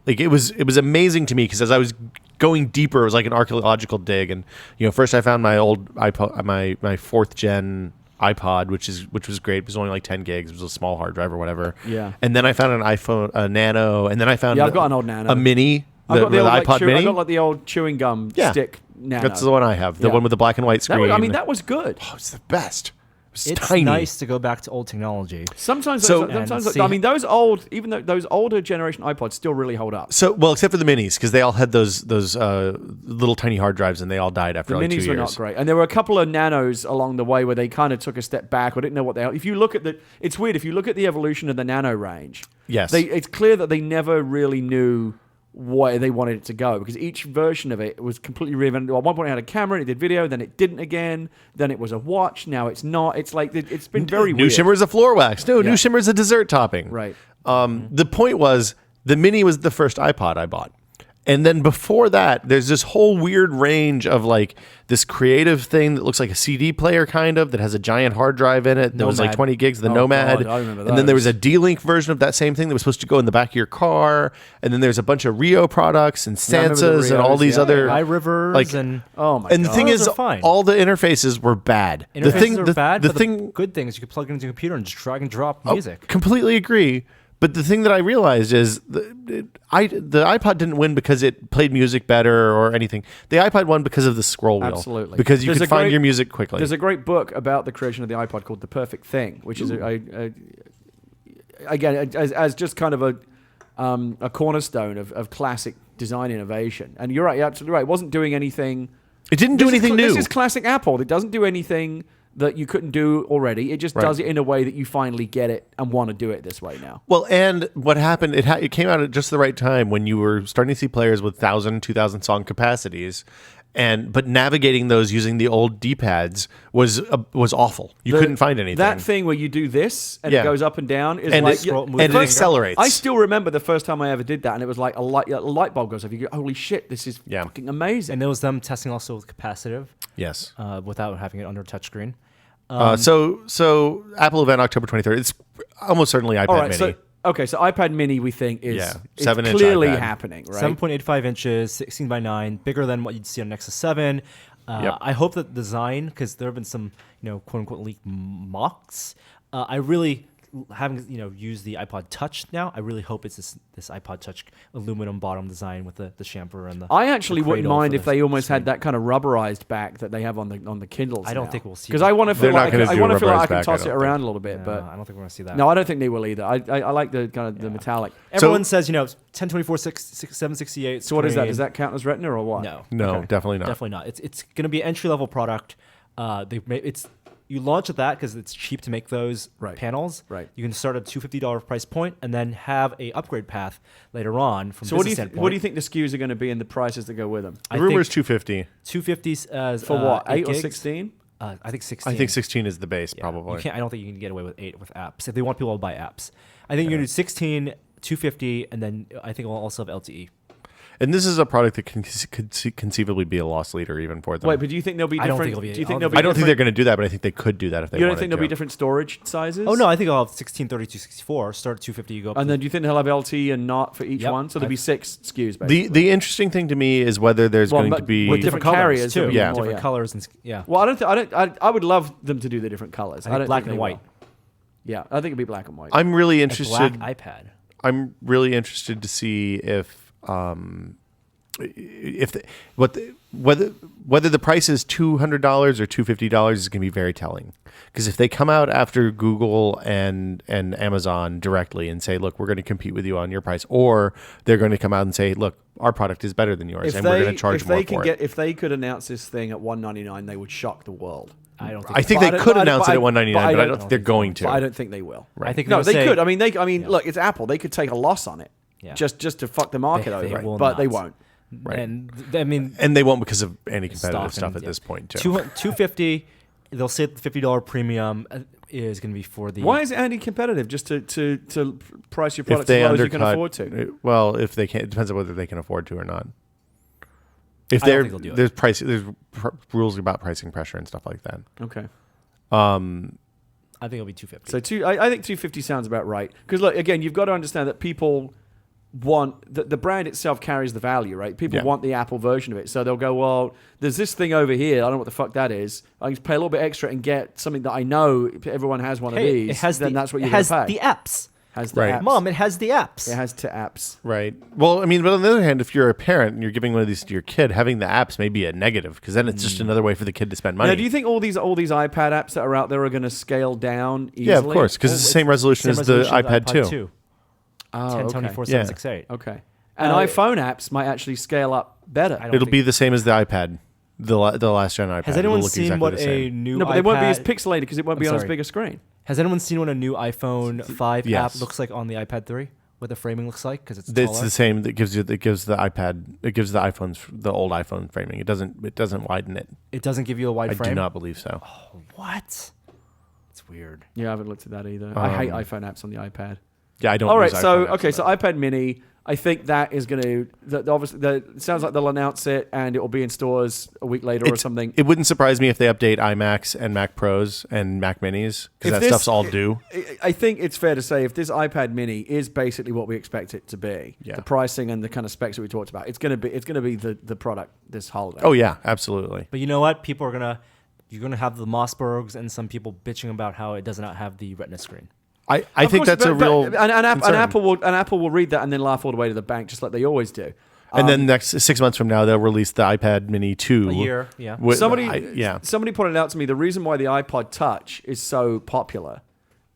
it was amazing to me, because as I was going deeper, it was like an archaeological dig. And first I found my old iPod, my 4th gen iPod, which was great. It was only like 10 gigs. It was a small hard drive or whatever. Yeah. And then I found an iPhone, a Nano, and then I found I've got an old Nano, a Mini, the old, iPod Mini. I got like the old chewing gum stick Nano. That's the one I have. The one with the black and white screen. That was good. Oh, it's the best. It's tiny. nice to go back to old technology. Sometimes those older generation iPods still really hold up. So, well, except for the minis, because they all had those little tiny hard drives, and they all died after like 2 years. The minis were not great, and there were a couple of nanos along the way where they kind of took a step back or didn't know what they. If you look at it's weird. If you look at the evolution of the Nano range, yes, it's clear that they never really knew where they wanted it to go, because each version of it was completely reinvented. At one point it had a camera, it did video, then it didn't again, then it was a watch, now it's not. It's like it's been very new weird. shimmer is a floor wax. No, new shimmer is a dessert topping. Right. The point was, the Mini was the first iPod I bought, And then before that, there's this whole weird range of like this creative thing that looks like a CD player kind of that has a giant hard drive in it. That was like 20 gigs, the Nomad. God, I remember and then there those. was a D-Link version of that same thing that was supposed to go in the back of your car. And then there's a bunch of Rio products and I remember the Sansas and all Rios, these yeah. other iRivers like- and Oh my and god. the thing Those is, are fine. all the interfaces were bad. interfaces are bad. The but thing, the good thing is you can plug it into a computer and just drag and drop oh, music. completely agree. But the thing that I realized is the iPod didn't win because it played music better or anything. The iPod won because of the scroll wheel. Absolutely. Because you There's could a find great- your music quickly. There's a great book about the creation of the iPod called The Perfect Thing, which is again as just kind of a cornerstone of classic design innovation. And you're right, you're absolutely right. It wasn't doing anything. It didn't do anything new. This is classic Apple. It doesn't do anything that you couldn't do already. It just Right. does it in a way that you finally get it and want to do it this way now. Well, and what happened, it came out at just the right time when you were starting to see players with 1,000, 2,000 song capacities. But navigating those using the old D-pads was awful. You couldn't find anything. That thing where you do this and Yeah. it goes up and down is And like it scroll- and it first- accelerates. I still remember the first time I ever did that, and it was like a light bulb goes off. You go, holy shit, this is Yeah. fucking amazing. And there was them testing also with capacitive yes. without having it under touchscreen. So Apple event October 23rd. It's almost certainly iPad All right, Mini. so iPad Mini we think is Yeah, it's 7-inch clearly iPad. happening, right? 7.85 inches, 16 by 9, bigger than what you'd see on Nexus 7. Yep. I hope that design, because there have been some, quote unquote leaked mocks. I really, having used the iPod Touch now, I really hope it's this iPod Touch aluminum bottom design with the chamfer and the. I actually the wouldn't cradle mind for if the they almost screen. had that kind of rubberized back that they have on the Kindles. I don't think we'll see because that. I want to They're feel not like gonna I do want to a feel like I rubberized can back, toss I it don't around think. a little bit, No, but I don't think we're gonna see that. no, I don't think they will either. I like the kind of the metallic. Everyone says 1024 768. So what is that? Does that count as Retina or what? No, no, Okay. definitely not. definitely not. It's going to be an entry level product. You launch at that because it's cheap to make those Right. panels. Right. You can start at $250 price point and then have a upgrade path later on from So what do you business standpoint. what do you think the SKUs are going to be and the prices that go with them? The rumor is 250. 250s as For what? 8 or gigs. 16? I think 16. I think 16 is the base, Yeah. probably. You can't. I don't think you can get away with 8 with apps if they want people to buy apps. I think you're gonna do 16, 250, and then I think we'll also have LTE. And this is a product that could conceivably be a loss leader even for them. Wait, but do you think there'll be I different? don't think it'll be- do you think I there'll don't be I don't think they're different- going to do that, but I think they could do that if they You don't wanted think there'll to. be different storage sizes? Oh no, I think I'll have 16, 32, 64. Start at 250, you go up. And to then do you think they'll have LT and not for each Yep. one? So there'll be 6 SKUs basically. The interesting thing to me is whether there's Well, going but to be with different carriers too. there'll be Yeah. more, different colors and yeah. Well, I would love them to do the different colors. I think don't black think and they white. will. Yeah, I think it'd be black and white. I'm really A interested. black iPad. I'm really interested to see if whether the price is $200 or $250 is going to be very telling. Because if they come out after Google and Amazon directly and say, look, we're going to compete with you on your price, or they're going to come out and say, look, our product is better than yours, and we're going to charge more for it. If they could announce this thing at $199, they would shock the world. I don't think. I think But they I could don't- announce but it at I- $199, but I but I don't don't think they're going to. But I don't think they will. I think No, they're they gonna could. say- I mean, look, it's Apple. They could take a loss on it, Yeah. just to fuck the market They over, will but they not. won't. Right. And I mean, And they won't because of anti-competitive stock stuff and- at yeah. this point, too. 250. They'll say the $50 premium is going to be for the. Why is it anti-competitive? Just to price your If products they as low as you undercut, can afford to. well, if they can, it depends on whether they can afford to or not. If I don't think they'll do it. there's rules about pricing pressure and stuff like that. Okay. I think it'll be 250. So I think 250 sounds about right. Because look, again, you've got to understand that people want the brand itself carries the value, right? People Yeah. want the Apple version of it, so they'll go, well, there's this thing over here. I don't know what the fuck that is. I can pay a little bit extra and get something that I know everyone has one of Hey, these. it has then the, that's what you're it has going to pay. the apps. Has the Right. apps. Mom, it has the apps. It has 2 apps. Right. Well, I mean, but on the other hand, if you're a parent and you're giving one of these to your kid, having the apps may be a negative because then it's just another way for the kid to spend money. Now, do you think all these iPad apps that are out there are going to scale down easily? Yeah, of course, because it's the same resolution as the iPad 2. Oh, 1024 okay. 768. Okay. And iPhone apps might actually scale up better. I don't It'll think- be the same as the iPad, the last gen iPad. Has It'll anyone look seen exactly what the a same. new No, but they won't be as iPad pixelated because it won't be I'm on as sorry. big a screen. Has anyone seen what a new iPhone 5 Yes. app looks like on the iPad 3? What the framing looks like because it's It's taller? the same. It gives the iPad. It gives the iPhones the old iPhone framing. It doesn't widen it. It doesn't give you a wide I frame. do not believe so. What? It's weird. Yeah, I haven't looked at that either. I hate iPhone apps on the iPad. Yeah, I don't. All right, use so iPhone apps okay, on so that. iPad Mini. I think that is going to obviously. It sounds like they'll announce it and it will be in stores a week later or something. It wouldn't surprise me if they update iMacs and Mac Pros and Mac Minis because that stuff's all due. I think it's fair to say if this iPad Mini is basically what we expect it to be, the pricing and the kind of specs that we talked about, it's going to be the product this holiday. Oh yeah, absolutely. But you know what? You're gonna have the Mossbergs and some people bitching about how it does not have the Retina screen. I think that's a real Apple will read that and then laugh all the way to the bank, just like they always do. And then next 6 months from now, they'll release the iPad Mini 2. A year, yeah. Somebody pointed out to me the reason why the iPod Touch is so popular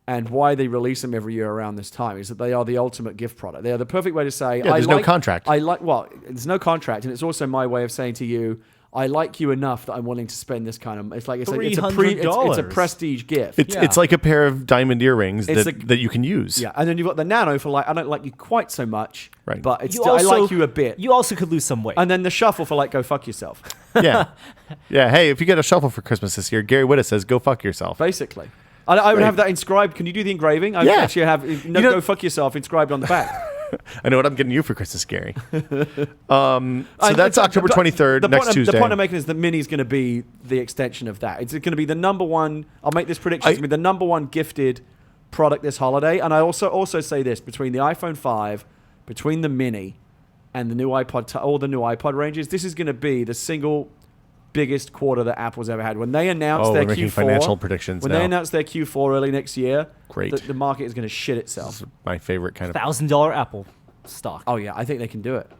and why they release them every year around this time is that they are the ultimate gift product. They are the perfect way to say, there's no contract. There's no contract, and it's also my way of saying to you, I like you enough that I'm willing to spend this kind of. It's a prestige gift. It's like a pair of diamond earrings that you can use. Yeah, and then you've got the Nano for like I don't like you quite so much, right? But I like you a bit. You also could lose some weight. And then the Shuffle for like go fuck yourself. Yeah. Hey, if you get a Shuffle for Christmas this year, Gary Whitta says go fuck yourself. Basically, I would have that inscribed. Can you do the engraving? I actually have go fuck yourself inscribed on the back. I know what I'm getting you for Christmas, Gary. So that's October 23rd, next Tuesday. The point I'm making is that Mini's going to be the extension of that. It's going to be the number one. I'll make this prediction. It's going to be the number one gifted product this holiday. And I also say this, between the iPhone 5, between the Mini, and the new iPod, all the new iPod ranges, this is going to be the single biggest quarter that Apple's ever had. When they announce their Q4 financial predictions, they announce their Q4 early next year, great. The market is going to shit itself. This is my favorite kind of $1,000 Apple stock. Oh yeah, I think they can do it.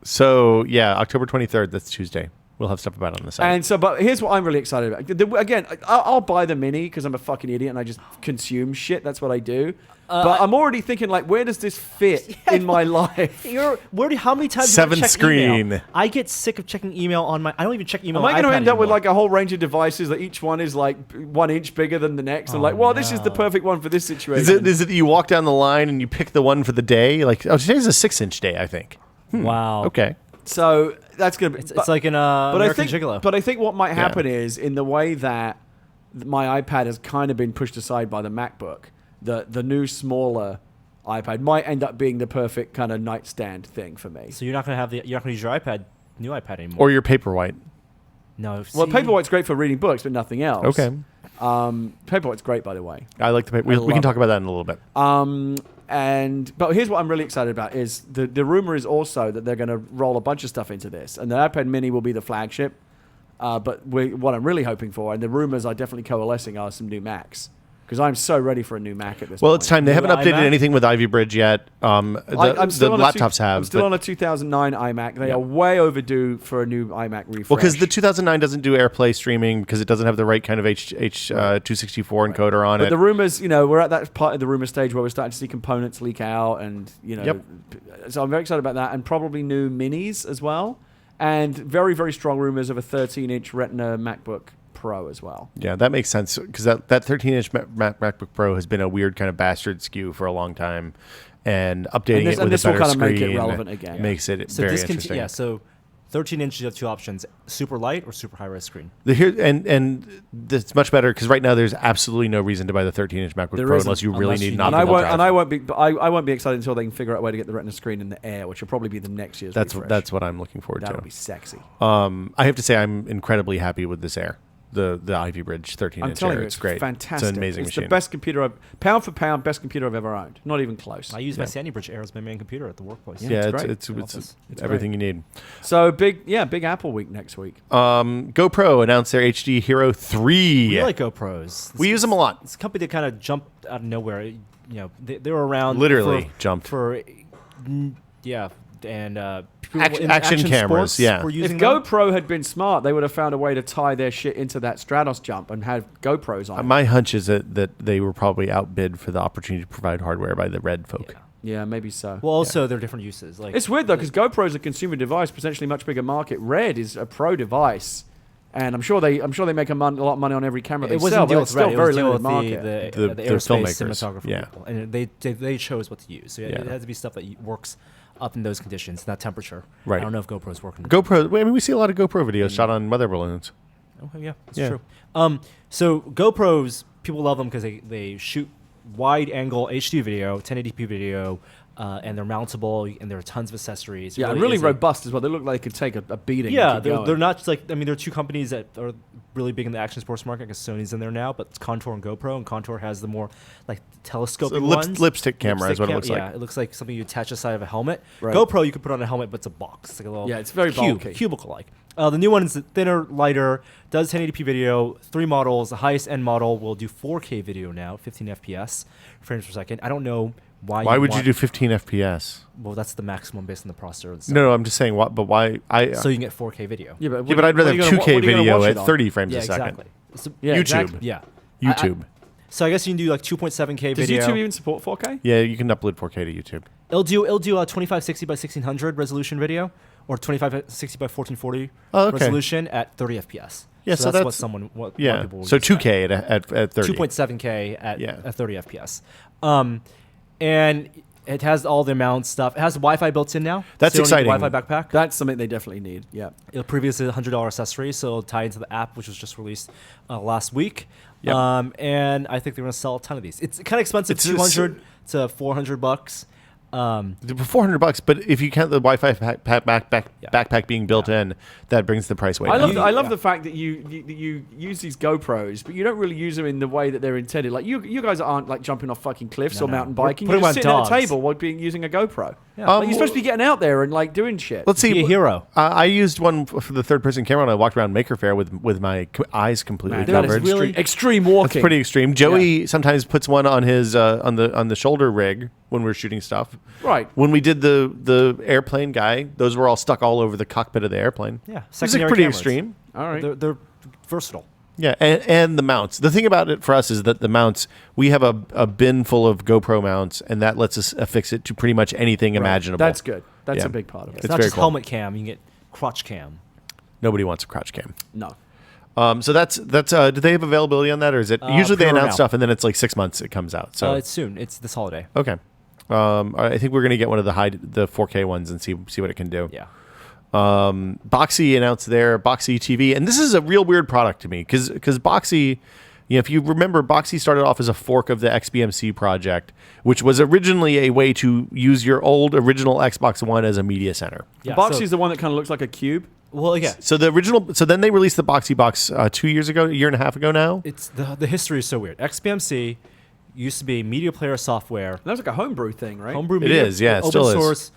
So yeah, October 23rd. That's Tuesday. We'll have stuff about it on the site. And so, but here's what I'm really excited about. Again, I'll buy the Mini because I'm a fucking idiot and I just consume shit. That's what I do. But I'm already thinking, like, where does this fit in my life? How many times 7 do you check screen. Email? I get sick of checking email on my. I don't even check email. Am I going to end up with anymore. like a whole range of devices that each one is like 1 inch bigger than the next? And this is the perfect one for this situation. Is it that you walk down the line and you pick the one for the day? Like, today's a 6-inch day, I think. Wow. Okay. So that's gonna be. It's like an American Gigolo. But I think what might happen is in the way that my iPad has kind of been pushed aside by the MacBook, the new smaller iPad might end up being the perfect kind of nightstand thing for me. So you're not gonna use your new iPad anymore, or your Paperwhite. No. Well, Paperwhite's great for reading books, but nothing else. Okay. Paperwhite's great, by the way. I like the paper. We can talk about that in a little bit. But here's what I'm really excited about is the rumor is also that they're going to roll a bunch of stuff into this, and the iPad Mini will be the flagship. But what I'm really hoping for, and the rumors are definitely coalescing, are some new Macs. Because I'm so ready for a new Mac at this point. Well, it's time. They haven't updated anything with Ivy Bridge yet. The laptops have. I'm still on a 2009 iMac. They are way overdue for a new iMac refresh. Well, because the 2009 doesn't do AirPlay streaming because it doesn't have the right kind of H264 encoder on it. But the rumors, we're at that part of the rumor stage where we're starting to see components leak out, and so I'm very excited about that, and probably new Minis as well, and very, very strong rumors of a 13-inch Retina MacBook Pro as well. Yeah, that makes sense because that 13-inch MacBook Pro has been a weird kind of bastard SKU for a long time, and updating it with a better screen make it relevant again. Makes it very interesting. Yeah, so 13 inches, you have two options: super light or super high res screen. And it's much better because right now there's absolutely no reason to buy the 13-inch MacBook Pro unless you really need an optical drive. And I won't be excited until they can figure out a way to get the Retina screen in the Air, which will probably be the next year's refresh. That's what I'm looking forward to. That'll be sexy. I have to say I'm incredibly happy with this Air. The Ivy Bridge 13-inch Air. It's great. Fantastic. It's an amazing machine. It's the best computer, pound for pound, best computer I've ever owned. Not even close. I use my Sandy Bridge Air as my main computer at the workplace. Yeah, it's everything you need. So big Apple week next week. GoPro announced their HD Hero 3. We like GoPros. We use them a lot. It's a company that kind of jumped out of nowhere. They were around. Literally jumped. And action cameras, were using if GoPro had been smart, they would have found a way to tie their shit into that Stratos jump and have GoPros on. My hunch is that they were probably outbid for the opportunity to provide hardware by the Red folk. Yeah, maybe so. Well, also there are different uses. Like it's weird though because GoPro is a consumer device, potentially much bigger market. Red is a pro device. And I'm sure they make a lot of money on every camera they sell. But it's still very limited market. The aerospace filmmakers, people, and they chose what to use. So it has to be stuff that works up in those conditions, that temperature. Right. I don't know if GoPro's working. We see a lot of GoPro videos shot on weather balloons. Okay, yeah, that's true. So GoPros, people love them because they shoot wide-angle HD video, 1080p video, and they're mountable, and there are tons of accessories. Yeah, really robust as well. They look like they could take a beating. Yeah, they're not just like, I mean, there are two companies that are really big in the action sports market. I guess Sony's in there now, but it's Contour and GoPro, and Contour has the more like telescoping ones. Lipstick camera is what it looks like. Yeah, it looks like something you attach to the side of a helmet. Right. GoPro, you could put on a helmet, but it's a box. It's like a little it's very bulky. cubicle-like. The new one is thinner, lighter, does 1080p video, 3 models. The highest end model will do 4K video now, 15 FPS frames per second. I don't know why would you do 15 FPS? Well, that's the maximum based on the processor. No, I'm just saying, but why? So you can get 4K video. Yeah, but I'd rather have 2K video at 30 frames a second. Exactly. So, YouTube. Exactly. Yeah. YouTube. So I guess you can do like 2.7K video. Does YouTube even support 4K? Yeah, you can upload 4K to YouTube. It'll do a 2560 by 1600 resolution video, or 2560 by 1440 resolution at 30 FPS. Yeah, so that's what someone. What people will so use 2K at 30. 2.7K at 30 FPS. And it has all the amount stuff. It has Wi-Fi built in now. That's so exciting. Wi-Fi backpack. That's something they definitely need. Yeah. It was previously a $100 accessory, so it'll tie into the app, which was just released last week. Yep. And I think they're going to sell a ton of these. It's kind of expensive, $200 to $400. $400, but if you count the Wi-Fi backpack being built in, that brings the price way down. I love the fact that you use these GoPros, but you don't really use them in the way that they're intended. Like you guys aren't like jumping off fucking cliffs or mountain biking. You're just sitting at a table while using a guy's Yeah. Like you're supposed to be getting out there and like doing shit. Let's see. Be a hero. I used one for the third-person camera, and I walked around Maker Faire with my eyes completely covered. That is really extreme walking. It's pretty extreme. Joey sometimes puts one on his on the shoulder rig when we're shooting stuff. Right. When we did the airplane guy, those were all stuck all over the cockpit of the airplane. Yeah. It's like pretty extreme. All right. They're versatile. Yeah, and the mounts. The thing about it for us is that the mounts, we have a bin full of GoPro mounts, and that lets us affix it to pretty much anything imaginable. That's good. That's a big part of it. It's not just helmet cam. You can get crotch cam. Nobody wants a crotch cam. No. So that's. Do they have availability on that, or is it usually they announce stuff and then it's like 6 months it comes out? So it's soon. It's this holiday. Okay. I think we're gonna get one of the 4K ones and see what it can do. Yeah. Boxy announced their Boxy TV, and this is a real weird product to me because Boxy, if you remember, Boxy started off as a fork of the XBMC project, which was originally a way to use your old original Xbox One as a media center. Yeah, Boxy's the one that kind of looks like a cube. Well, yeah. So then they released the Boxy Box 2 years ago, a year and a half ago now. It's the history is so weird. XBMC used to be media player software. That was like a homebrew thing, right? Homebrew media. It is, yeah. It open still source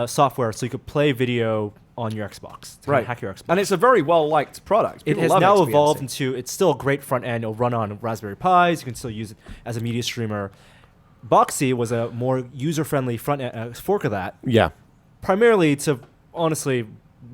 software, so you could play video on your Xbox. Right. Hack your Xbox. And it's a very well-liked product. It has now evolved into, it's still a great front end. It'll run on Raspberry Pis. You can still use it as a media streamer. Boxy was a more user-friendly front end, fork of that. Yeah. Primarily to, honestly,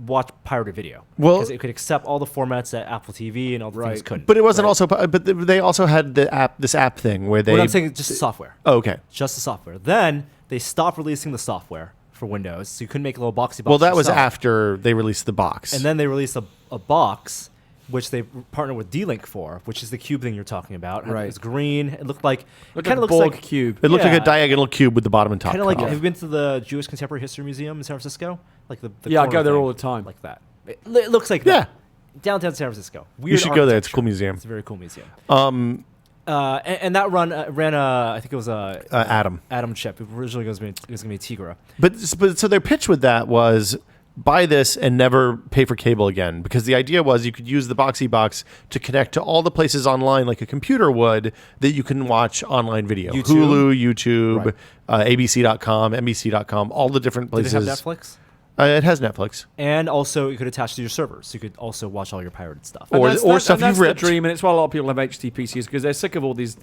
watch pirated video. Well, because it could accept all the formats that Apple TV and all the things couldn't. But it wasn't also. But they also had this app thing where they. What I'm saying is just the software. Oh, okay. Just the software. Then they stopped releasing the software for Windows, so you couldn't make a little Boxy box. Well, that was yourself. after they released the box. And then they released a box, which they partnered with D-Link for, which is the cube thing you're talking about. Right. It was green. It looked like it kind of looks like a cube. It looked like a diagonal cube with the bottom and top. Kind of like, have you been to the Jewish Contemporary History Museum in San Francisco? Like the I go there all the time. Like that. It looks like that. Downtown San Francisco. Weird. You should go there. It's a cool museum. It's a very cool museum. And that ran I think it was a Atom chip. Originally it was going to be Tegra. But so their pitch with that was buy this and never pay for cable again, because the idea was you could use the Boxy box to connect to all the places online like a computer would that you can watch online video. Hulu, YouTube, ABC.com, NBC.com, all the different places. Did it have Netflix? It has Netflix, and also you could attach to your servers, so you could also watch all your pirated stuff, or stuff you've ripped. The dream, and it's why a lot of people have HTPCs because they're sick of all these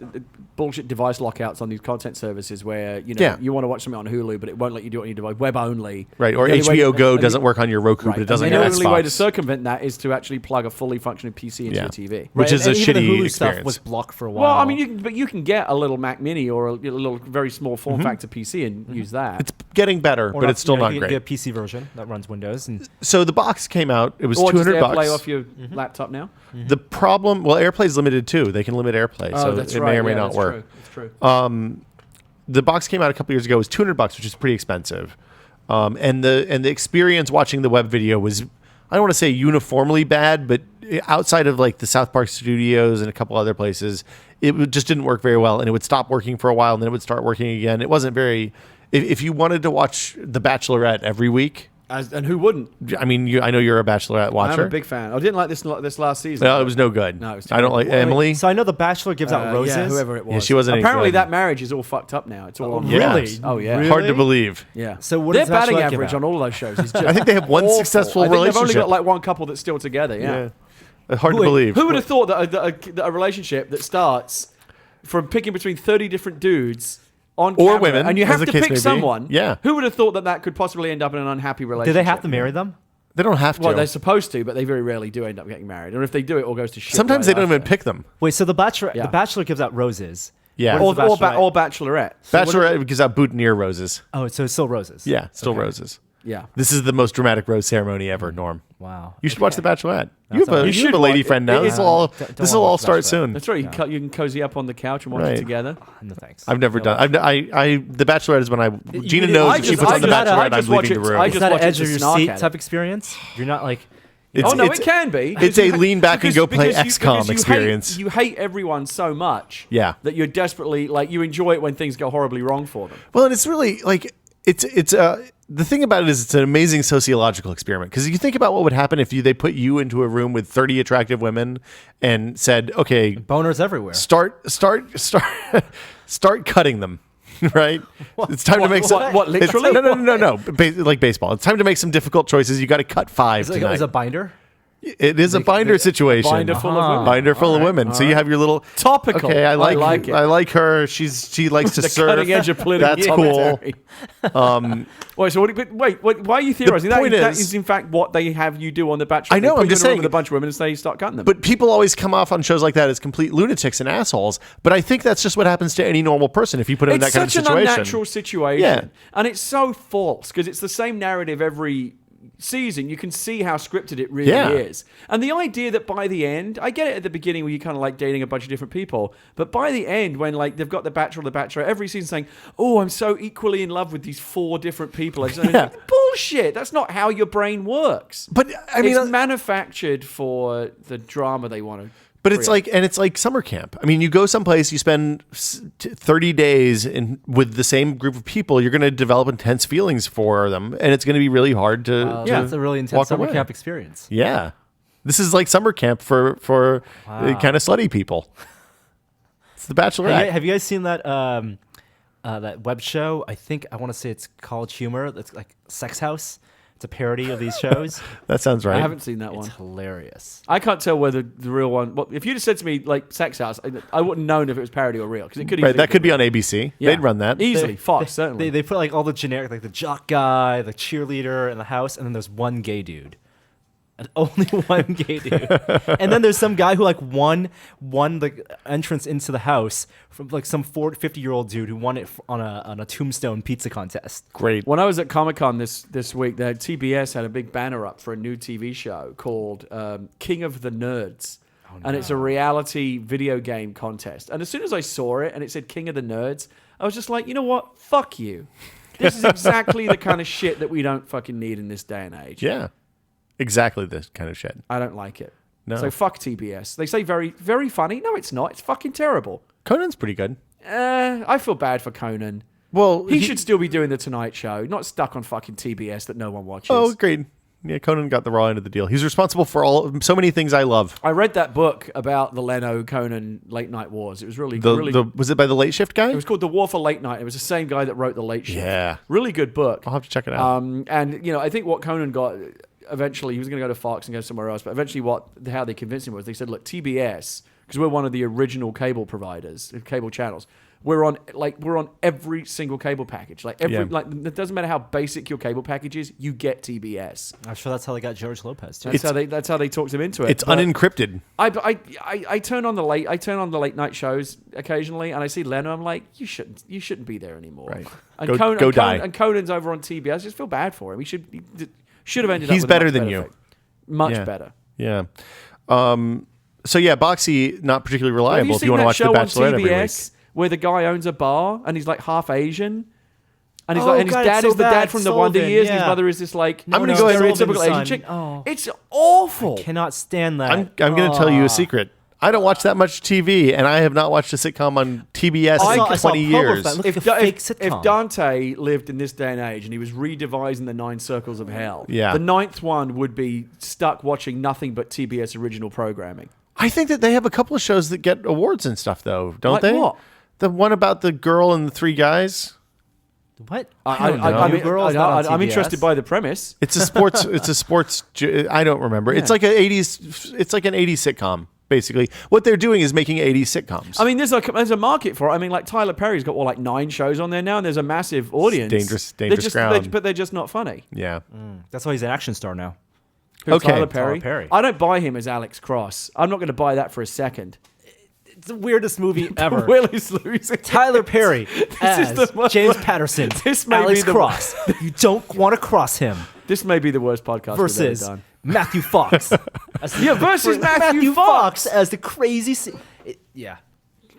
bullshit device lockouts on these content services where you want to watch something on Hulu, but it won't let you do it on your device, web only. Right, or HBO Go doesn't work on your Roku, but it doesn't. And the only way to circumvent that is to actually plug a fully functioning PC into your TV, which is a shitty the Hulu experience. Stuff was blocked for a while. Well, I mean, you can get a little Mac Mini or a little very small form factor PC and use that. It's getting better, but it's still not great. You can get a PC version that runs Windows. So the box came out. It was $200. $200 off your laptop now. The problem, AirPlay's limited too. They can limit AirPlay, so it may or may not work. That's true. The box came out a couple years ago. It was $200, which is pretty expensive. And the experience watching the web video was I don't want to say uniformly bad, but outside of like the South Park studios and a couple other places, just didn't work very well, and it would stop working for a while, and then it would start working again. It wasn't very. If you wanted to watch The Bachelorette every week. And who wouldn't? I mean, I know you're a Bachelorette watcher. I'm a big fan. I didn't like this last season. No, it was no good. No, it was I don't like Emily. So I know The Bachelor gives out roses. Yeah, whoever it was. Yeah, she wasn't any Apparently, good. that marriage is all fucked up now. It's all on Really? Oh yeah. Really? Hard to believe. Yeah. So what their does batting Bachelorette give average out? on all those shows is just I think they have one awful. successful I think relationship. They've only got like one couple that's still together. Yeah. Hard to believe. Who would have thought that a relationship that starts from picking between 30 different dudes on camera, Or women, and you as have the to case pick may be. someone? Yeah. Who would have thought that could possibly end up in an unhappy relationship? Do they have to marry them? They don't have to. Well, they're supposed to, but they very rarely do end up getting married. Or if they do, it all goes to shit. Sometimes right they don't even after. pick them. Wait, so the Bachelor gives out roses. Yeah. What Or, is the Bachelorette? or Bachelorette. Bachelorette gives out boutonniere roses. Oh, so it's still roses. Yeah, still roses. Yeah. This is the most dramatic rose ceremony ever, Norm. Wow. You should watch The Bachelorette. You have all right. a, You you have should a lady watch it. friend now. It This is- will all Don't this will wanna all watch start Bachelorette. soon. That's right. You can cozy up on the couch and watch Right. it together. No thanks. I've never done. The Bachelorette is when Gina mean- knows I if she just- puts I on The just- I Bachelorette, just I'm watch leaving it- the room. I Is just that an watch it edge to of your snark seat at it. type experience? You're not like. It's- it can be. It's a lean back and go play XCOM experience. You hate everyone so much Yeah. that you're desperately, like, you enjoy it when things go horribly wrong for them. Well, and it's really like it's the thing about it is it's an amazing sociological experiment because you think about what would happen if they put you into a room with 30 attractive women and said, okay, Boners everywhere. start cutting them. Right? It's time to make some. what, literally? No. Like baseball. It's time to make some difficult choices. You got to cut 5 Is it tonight. a binder? It is a binder situation. binder full of women. Binder full of women. So you have your little Topical. Okay, I like it. I like her. She likes to The surf. cutting edge of political That's cool. commentary. Wait, so wait, why are you theorizing? point That is- is in fact what they have you do on The Bachelor. I know, They put I'm you just in a room saying- with a bunch of women and say start cutting them. But people always come off on shows like that as complete lunatics and assholes. But I think that's just what happens to any normal person if you put them in that kind of It's such situation. an unnatural situation. Yeah. And it's so false because it's the same narrative every season. You can see how scripted it really Yeah. is. And the idea that by the end, I get it at the beginning where you're kind of like dating a bunch of different people, but by the end when like they've got the Bachelor or the Bachelorette, every season saying, oh, I'm so equally in love with these 4 different people. Yeah. Bullshit. That's not how your brain works. But I mean, it's manufactured for the drama they want to. but it's like summer camp. I mean, you go someplace, you spend 30 days with the same group of people. You're going to develop intense feelings for them, and it's going to be really hard to. Yeah, it's a really intense walk summer away. camp experience. Yeah, this is like summer camp for kind of slutty people. It's The Bachelorette. Have you guys seen that that web show? I want to say it's College Humor. That's like Sex House. It's a parody of these shows. That sounds right. I haven't seen that one. It's hilarious. I can't tell whether the real one. Well, if you'd have said to me like Sex House, I wouldn't known if it was parody or real because it could. Right, easily that could be on ABC. Yeah. They'd run that. easily. Fox certainly. They put like all the generic, like the jock guy, the cheerleader in the house, and then there's one gay dude. And only one gay dude. And then there's some guy who like won the entrance into the house from like some 50-year-old dude who won it on a tombstone pizza contest. Great. When I was at Comic-Con this week, TBS had a big banner up for a new TV show called King of the Nerds. And it's a reality video game contest. And as soon as I saw it and it said King of the Nerds, I was just like, you know what? Fuck you. This is exactly the kind of shit that we don't fucking need in this day and age. Yeah. Exactly this kind of shit. I don't like it. No. So fuck TBS. They say very, very funny. No, it's not. It's fucking terrible. Conan's pretty good. I feel bad for Conan. Well, He should still be doing the Tonight Show, not stuck on fucking TBS that no one watches. Oh, great. Yeah, Conan got the raw end of the deal. He's responsible for so many things I love. I read that book about the Leno Conan late night wars. It was really good. Was it by the Late Shift guy? It was called The War for Late Night. It was the same guy that wrote The Late Shift. Yeah. Really good book. I'll have to check it out. And you know, I think what Conan got eventually, he was going to go to Fox and go somewhere else, but eventually how they convinced him was they said, look, TBS, because we're one of the original cable providers, cable channels. We're on every single cable package. Like it doesn't matter how basic your cable package is, you get TBS. I'm sure that's how they got George Lopez too. That's how they talked him into it. It's unencrypted. I turn on the late night shows occasionally, and I see Leno. I'm like, you shouldn't be there anymore. Right. And Go die. And Conan's over on TBS. I just feel bad for him. He should have ended up. He's with better a much than better you. thing. Much Yeah. better. Yeah. So yeah, Boxy not particularly Have reliable you if seen you want to that watch The show on Bachelorette every week. TBS where the guy owns a bar and he's like half Asian? And he's like, and his dad is the dad from the Wonder Years, and his mother is this like I'm gonna go ahead and stereotypical Asian chick. Oh. It's awful. I cannot stand that. I'm going to tell you a secret. I don't watch that much TV, and I have not watched a sitcom on TBS in 20 years. If Dante lived in this day and age and he was redevising the 9 circles of hell, the 9th one would be stuck watching nothing but TBS original programming. I think that they have a couple of shows that get awards and stuff, though, don't like they? What? The one about the girl and the 3 guys. What? I'm interested by the premise. It's a sports. I don't remember. Yeah. It's like an 80s. It's like an 80s sitcom. Basically, what they're doing is making 80s sitcoms. I mean, there's a market for it. I mean, like Tyler Perry's got like 9 shows on there now, and there's a massive audience. It's dangerous ground. But they're just not funny. Yeah, that's why he's an action star now. Who, Tyler Perry? I don't buy him as Alex Cross. I'm not going to buy that for a second. It's the weirdest movie ever. Will is losing. Tyler Perry as James Patterson. Alex Cross. You don't want to cross him. This may be the worst podcast versus we've ever done. Matthew Fox. Versus Matthew Fox as the crazy.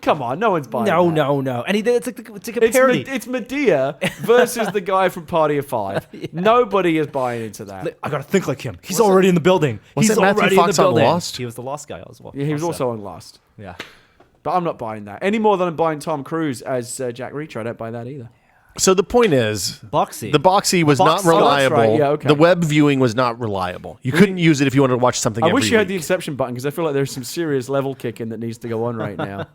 Come on, no one's buying that. No. And it's like a parody. It's Medea versus the guy from Party of 5. Yeah. Nobody is buying into that. I gotta think like him. He's already in the building. He's already in the building. Lost? He was the Lost guy as well. Yeah, he was also on Lost. Yeah. But I'm not buying that. Any more than I'm buying Tom Cruise as Jack Reacher. I don't buy that either. So the point is, the Boxy was not reliable. Right. Yeah, okay. The web viewing was not reliable. You couldn't use it if you wanted to watch something every week. I wish you had the exception button, because I feel like there's some serious level kicking that needs to go on right now.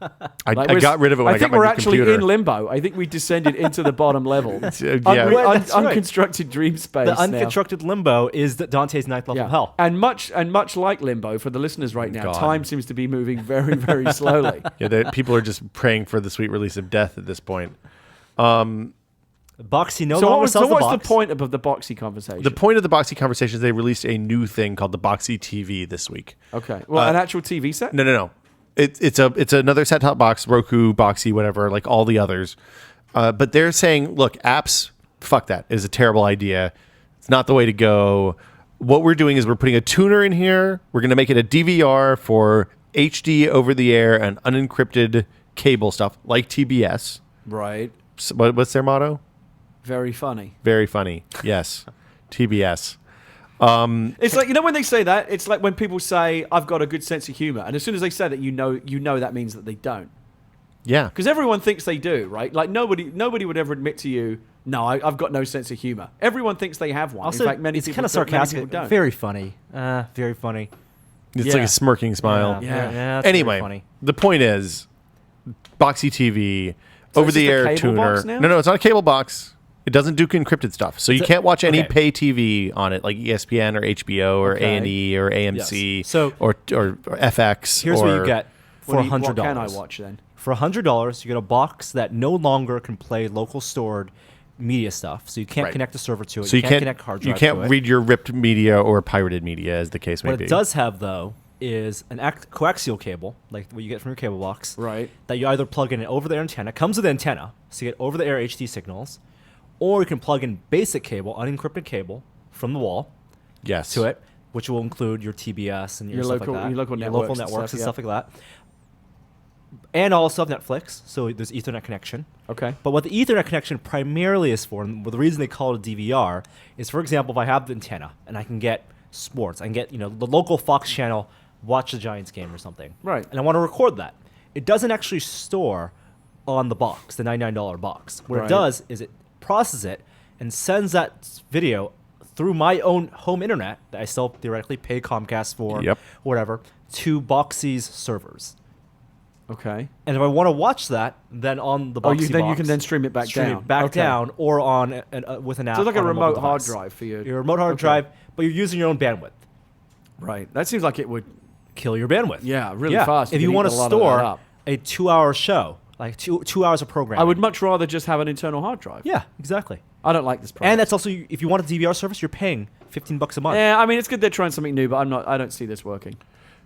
I got rid of it when I got my computer. I think we're actually in limbo. I think we descended into the bottom level. Unconstructed dream space. The unconstructed limbo is Dante's 9th level of hell. And much like limbo, for the listeners right now, time seems to be moving very, very slowly. Yeah, people are just praying for the sweet release of death at this point. Boxy no longer sells the box. So what's the point of the Boxy conversation? The point of the Boxy conversation is they released a new thing called the Boxy TV this week. Okay. Well, an actual TV set? No. It's another set-top box, Roku, Boxy, whatever, like all the others. But they're saying, look, apps, fuck that. It is a terrible idea. It's not the way to go. What we're doing is we're putting a tuner in here. We're going to make it a DVR for HD over-the-air and unencrypted cable stuff like TBS. Right. So what's their motto? Very funny. Very funny. Yes. TBS. It's like, when they say that, it's like when people say, I've got a good sense of humor. And as soon as they say that, you know that means that they don't. Yeah. Because everyone thinks they do, right? Like nobody would ever admit to you, no, I've got no sense of humor. Everyone thinks they have one. Also, in fact, many it's people kind of sarcastic. Don't. Very funny. Very funny. It's like a smirking smile. Yeah. Anyway, funny. The point is, Boxy TV, over-the-air tuner. No, it's not a cable box. It doesn't do encrypted stuff, so you can't watch any pay TV on it, like ESPN or HBO or A&E or AMC or FX. Here's what you get for $100. What can I watch then? For $100, you get a box that no longer can play local stored media stuff, so you can't connect the server to it. So you can't connect hard drive to it. You can't read your ripped media or pirated media, as the case may be. What it does have, though, is an coaxial cable, like what you get from your cable box, right? That you either plug in an over-the-air antenna. Comes with an antenna, so you get over-the-air HD signals. Or you can plug in basic cable, unencrypted cable from the wall to it, which will include your TBS and your stuff like that. Your local networks and stuff like that. And also have Netflix, so there's Ethernet connection. Okay. But what the Ethernet connection primarily is for, and the reason they call it a DVR, is, for example, if I have the antenna and I can get sports, I can get the local Fox channel, watch the Giants game or something. Right. And I want to record that. It doesn't actually store on the box, the $99 box. What it does is it processes it and sends that video through my own home internet that I still theoretically pay Comcast for, whatever, to Boxy's servers. Okay. And if I want to watch that, then on the Boxy box, you can then stream it back down, or on with an app. So it's like a remote hard drive for you. Your remote hard drive, but you're using your own bandwidth. Right. That seems like it would kill your bandwidth. Yeah, really fast. If you want to store a 2-hour show, like two hours of programming, I would much rather just have an internal hard drive. Yeah, exactly. I don't like this product. And that's also, if you want a DVR service, you're paying $15 a month. Yeah, I mean, it's good they're trying something new, but I don't see this working.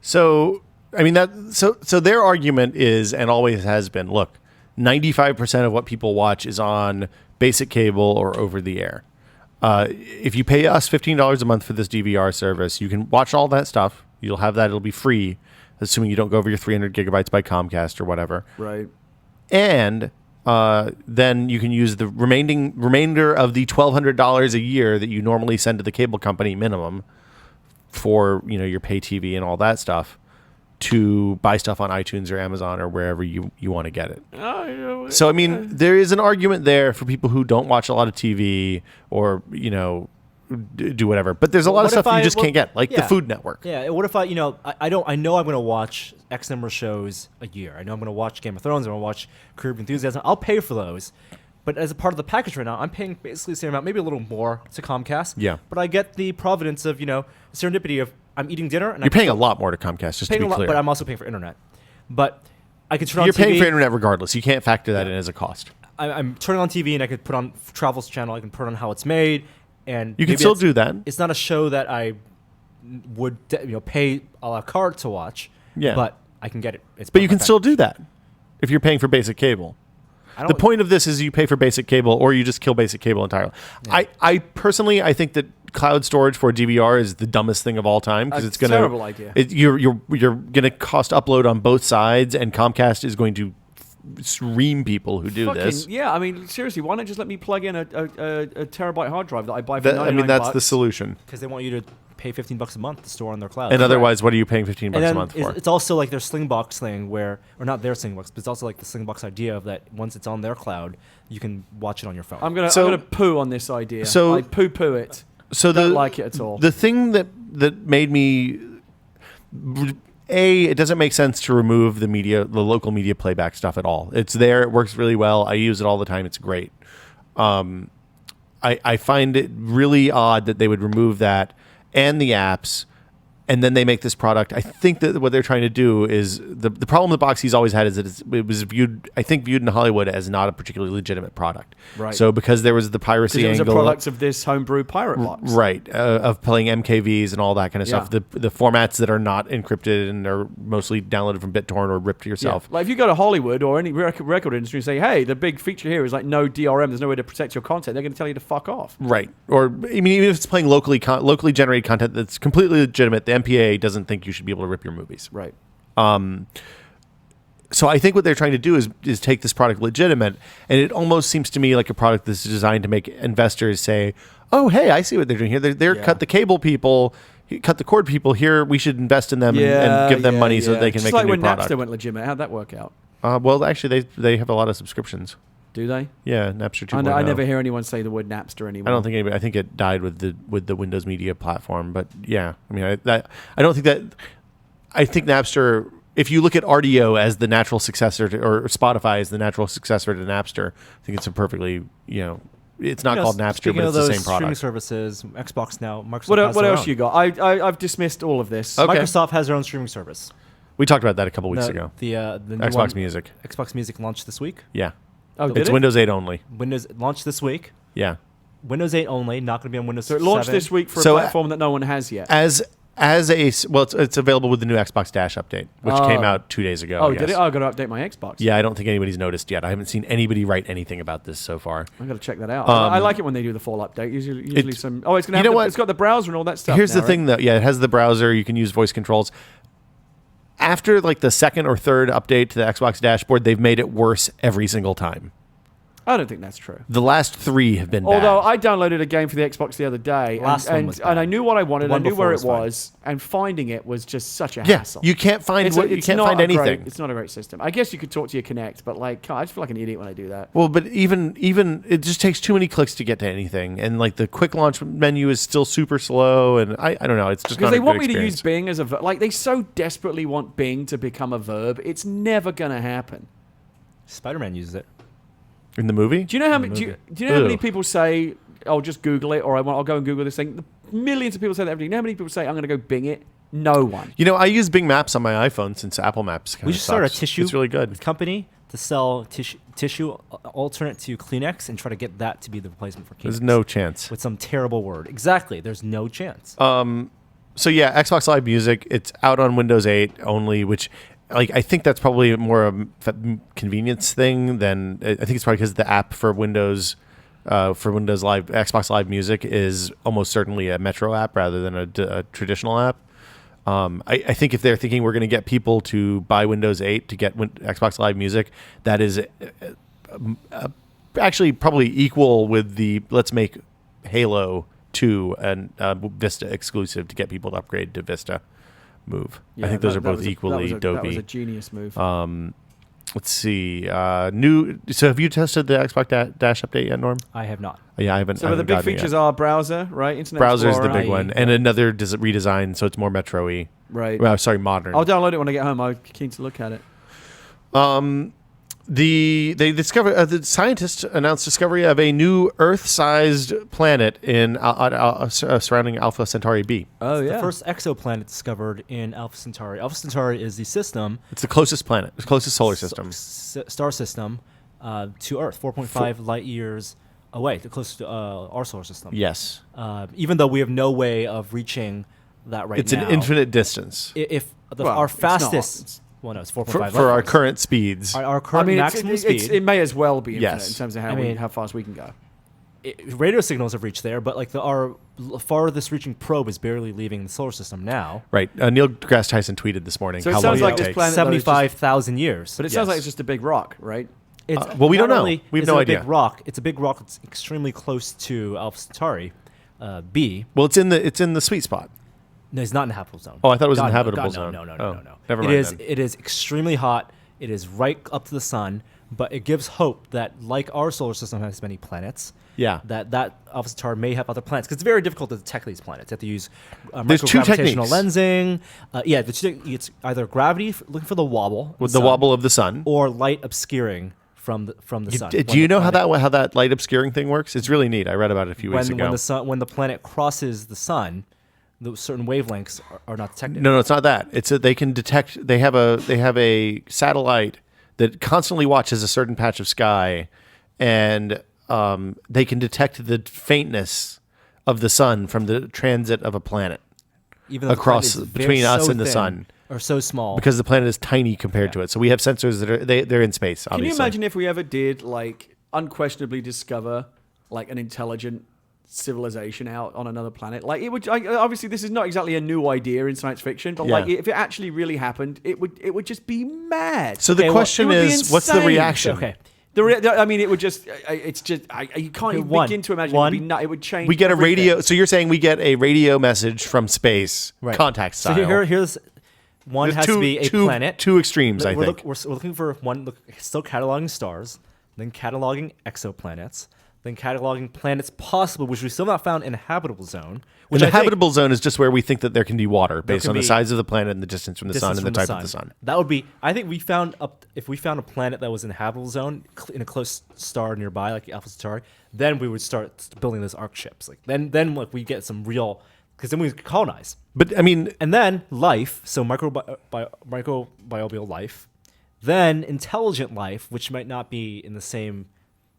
So, I mean, so their argument is, and always has been, look, 95% of what people watch is on basic cable or over the air. If you pay us $15 a month for this DVR service, you can watch all that stuff. You'll have that. It'll be free, assuming you don't go over your 300 gigabytes by Comcast or whatever. Right. And then you can use the remainder of the $1,200 a year that you normally send to the cable company minimum for your pay TV and all that stuff to buy stuff on iTunes or Amazon or wherever you want to get it. So I mean, there is an argument there for people who don't watch a lot of TV or do whatever. But there's a lot of stuff you just can't get, like the Food Network. Yeah. What if I know I'm going to watch X number of shows a year. I know I'm going to watch Game of Thrones. I'm going to watch Curb Your Enthusiasm. I'll pay for those. But as a part of the package right now, I'm paying basically the same amount, maybe a little more to Comcast. Yeah. But I get the providence of, serendipity of I'm eating dinner. And you're paying a lot more to Comcast, just to be clear. But I'm also paying for internet. But I could turn on You're TV. paying for internet regardless. You can't factor that in as a cost. I'm turning on TV and I could put on Travel's channel. I can put on How It's Made. And you can still do that. It's not a show that I would pay a la carte to watch. Yeah. But I can get it. But you can still do that if you're paying for basic cable. The point of this is you pay for basic cable or you just kill basic cable entirely. Yeah. I personally think that cloud storage for a DVR is the dumbest thing of all time because it's going to terrible idea. You're going to cost upload on both sides, and Comcast is going to ream people who do this. Yeah, I mean, seriously, why not just let me plug in a terabyte hard drive that I buy for $99? That's the solution. Because they want you to pay $15 a month to store on their cloud. And otherwise, what are you paying $15 a month for? It's also like their Slingbox thing or not their Slingbox, but it's also like the Slingbox idea of that once it's on their cloud, you can watch it on your phone. I'm gonna poo on this idea. I poo it. So don't like it at all. The thing that made me it doesn't make sense to remove the local media playback stuff at all. It's there. It works really well. I use it all the time. It's great. I find it really odd that they would remove that and the apps, and then they make this product. I think that what they're trying to do is the problem that Boxy's always had is that it was viewed in Hollywood as not a particularly legitimate product. Right. So because there was the piracy angle, it was a product of this homebrew pirate box. Right, of playing MKVs and all that kind of stuff. The formats that are not encrypted and are mostly downloaded from BitTorrent or ripped yourself. Yeah. Like if you go to Hollywood or any record industry and say, hey, the big feature here is like no DRM, there's no way to protect your content, they're going to tell you to fuck off. Right. Or, I mean, even if it's playing locally generated content that's completely legitimate, the MPA doesn't think you should be able to rip your movies. Right. So I think what they're trying to do is take this product legitimate, and it almost seems to me like a product that's designed to make investors say, oh, hey, I see what they're doing here. They're cut the cable people, cut the cord people here. We should invest in them and give them money so that they can make a new product. Just like when Napster went legitimate. How'd that work out? Well, actually, they have a lot of subscriptions. Do they? Yeah, Napster 2.0. I never hear anyone say the word Napster anymore. I don't think anybody. I think it died with the Windows Media platform. But yeah, I mean, I don't think that. I think Napster. If you look at RDO as the natural successor or Spotify as the natural successor to Napster, I think it's a perfectly it's not called Napster, but it's the same product. Streaming services, Xbox now, Microsoft. What else you got? I've dismissed all of this. Okay. Microsoft has their own streaming service. We talked about that a couple weeks ago. The Xbox Music. Xbox Music launched this week. Yeah. Oh, it's Windows 8 only. Windows launched this week. Yeah. Windows 8 only, not going to be on Windows 7. So it launched this week for a platform that no one has yet. It's available with the new Xbox Dash update, which came out 2 days ago. Oh, did it? I've got to update my Xbox. Yeah, I don't think anybody's noticed yet. I haven't seen anybody write anything about this so far. I've got to check that out. I like it when they do the fall update. Usually some. Oh, it's going to have. It's got the browser and all that stuff. Here's the thing, though. Yeah, it has the browser. You can use voice controls. After like the second or third update to the Xbox dashboard, they've made it worse every single time. I don't think that's true. The last 3 have been Although bad. I downloaded a game for the Xbox the other day, and I knew what I wanted, I knew where it was, and finding it was just such a hassle. You can't find anything. It's not a great system. I guess you could talk to your Kinect, but like, I just feel like an idiot when I do that. Well, but even it just takes too many clicks to get to anything, and like the quick launch menu is still super slow, and I don't know. It's just because not they want me experience. to use Bing as a verb. Like they so desperately want Bing to become a verb. It's never gonna happen. Spider-Man uses it. In the movie? Do you know how many? Do you know how many people say, "Oh, just Google it," or "I'll go and Google this thing"? Millions of people say that every day. You know how many people say, "I'm going to go Bing it"? No one. I use Bing Maps on my iPhone since Apple Maps. We should start a tissue. It's really good. Company to sell tissue alternate to Kleenex and try to get that to be the replacement for Kleenex. There's no chance. With some terrible word. Exactly. There's no chance. So yeah, Xbox Live Music. It's out on Windows 8 only, which. Like I think that's probably more a convenience thing than I think it's probably because the app for Windows Live Xbox Live Music is almost certainly a Metro app rather than a traditional app. I think if they're thinking we're going to get people to buy Windows 8 to get Xbox Live Music, that is actually probably equal with the let's make Halo 2 and Vista exclusive to get people to upgrade to Vista move. Yeah, I think those are both equally dopey. That was a genius move. Let's see. So have you tested the Xbox Dash update yet, Norm? I have not. Yeah, I haven't. So the big features are browser, right? Internet Browser's Explorer. the big one, and another redesign, so it's more Metro-y. Right. Well, sorry, modern. I'll download it when I get home. I'm keen to look at it. The scientists announced discovery of a new Earth-sized planet in surrounding Alpha Centauri B. Oh, yeah. The first exoplanet discovered in Alpha Centauri. Alpha Centauri is the system. It's the closest planet, the closest solar system. Star system to Earth, 4.5 light years away, the closest to our solar system. Yes. Even though we have no way of reaching that right now. It's an infinite distance. Our fastest... Well, no, it's 4.5 for our current speeds. Our current maximum speed. It may as well be infinite Yes. in terms of how fast we can go. Radio signals have reached there, but like our farthest reaching probe is barely leaving the solar system now. Right. Neil deGrasse Tyson tweeted this morning So it how sounds long like it this takes. planet 75,000 years. But it sounds like it's just a big rock, right? Well, we don't know. We have no idea. It's a big rock that's extremely close to Alpha Centauri B. Well, it's in the sweet spot. No, it's not in the habitable zone. Oh, I thought it was in the God, habitable no, zone. No. Never mind. It is extremely hot. It is right up to the sun, but it gives hope that, like our solar system has many planets, Yeah. that Alpha Centauri may have other planets. Because it's very difficult to detect these planets. You have to use There's two microgravitational techniques. lensing. It's either gravity, looking for the wobble, With the wobble of the sun. or light obscuring from the sun. Do you know how that light obscuring thing works? It's really neat. I read about it a few weeks ago. When the planet crosses the sun, the certain wavelengths are not detected. No, it's not that. It's that they can detect. They have a satellite that constantly watches a certain patch of sky, and they can detect the faintness of the sun from the transit of a planet Even though across the planet is between us so and the thin sun. Or so small. Because the planet is tiny compared to it. So we have sensors that are they're in space. Obviously. Can you imagine if we ever did unquestionably discover an intelligent civilization out on another planet? It would obviously this is not exactly a new idea in science fiction, but if it actually really happened, it would just be mad. So the question is, what's the reaction? Okay. It would just you can't even begin to imagine. It would change. We get everything. a radio. So you're saying we get a radio message from space, Right. contact style. So here's one. There's has to be a planet. Two extremes, I think. We're looking for one. Still cataloging stars, then cataloging exoplanets, then cataloging planets possible, which we still not found in a habitable zone. And the habitable zone is just where we think that there can be water based on the be size of the planet and the distance from the sun and the type of the sun. That would be. I think if we found a planet that was in the habitable zone in a close star nearby, like Alpha Centauri, then we would start building those arc ships. Then we get some real, because then we could colonize. But I mean, And then life, so microbial life, then intelligent life, which might not be in the same,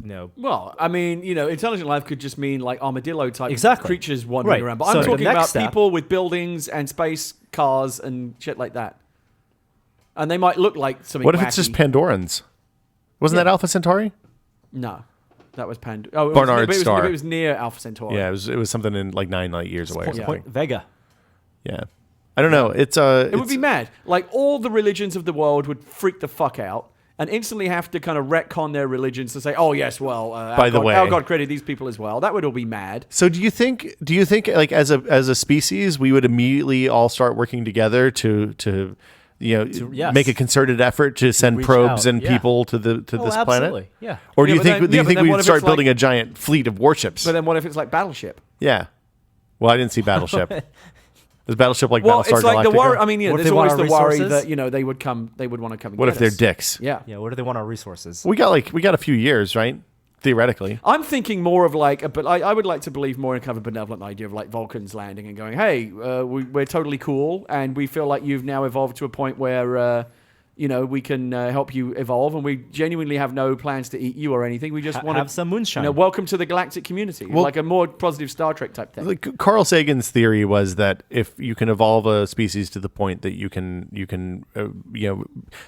Well, intelligent life could just mean armadillo type creatures wandering Right. around. But So I'm the talking next about step- people with buildings and space cars and shit like that. And they might look like something. what if it's just Pandorans? Wasn't that Alpha Centauri? No, that was Pandora. Oh, Barnard's star. It was near Alpha Centauri. Yeah, it was something in 9 light years away or something. Point Vega. Yeah, I don't know. It would be mad. All the religions of the world would freak the fuck out and instantly have to kind of retcon their religions to say, "Oh yes, well, By the way, our God created these people as well." That would all be mad. So do you think as a species we would immediately all start working together to yes. make a concerted effort to send reach probes out, and yeah. people to this planet? Absolutely, yeah. Or do Yeah, you but think then- do you yeah, but think then we what would if start it's building a giant fleet of warships? But then what if it's like Battleship? Yeah. Well, I didn't see Battleship. Is Battleship like Well, Battlestar it's like the Galactica? worry. What if There's they want always the our worry resources? that they would want to come. And What get if they're us. dicks? Yeah. Yeah, what do they want our resources? We got a few years, right? Theoretically. I'm thinking more of but I would like to believe more in kind of a benevolent idea of Vulcans landing and going, hey, we're totally cool, and we feel like you've now evolved to a point where we can help you evolve, and we genuinely have no plans to eat you or anything. We just want to have some moonshine. welcome to the galactic community, like a more positive Star Trek type thing. Like Carl Sagan's theory was that if you can evolve a species to the point that you can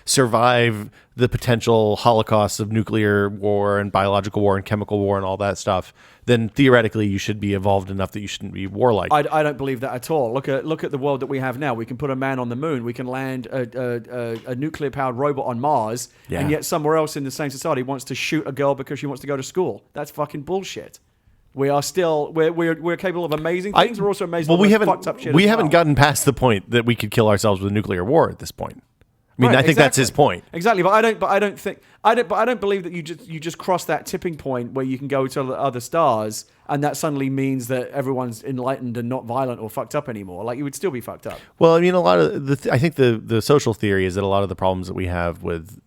survive the potential holocaust of nuclear war and biological war and chemical war and all that stuff, then theoretically you should be evolved enough that you shouldn't be warlike. I don't believe that at all. Look at the world that we have now. We can put a man on the moon. We can land a nuclear powered robot on Mars, and yet somewhere else in the same society wants to shoot a girl because she wants to go to school. That's fucking bullshit. We are still we're capable of amazing things. We're also amazing. Well, fucked up shit. We haven't gotten past the point that we could kill ourselves with a nuclear war at this point. I mean, I think that's his point. Exactly, but I don't believe that you just cross that tipping point where you can go to other stars, and that suddenly means that everyone's enlightened and not violent or fucked up anymore. Like, you would still be fucked up. Well, I mean, a lot of I think the social theory is that a lot of the problems that we have with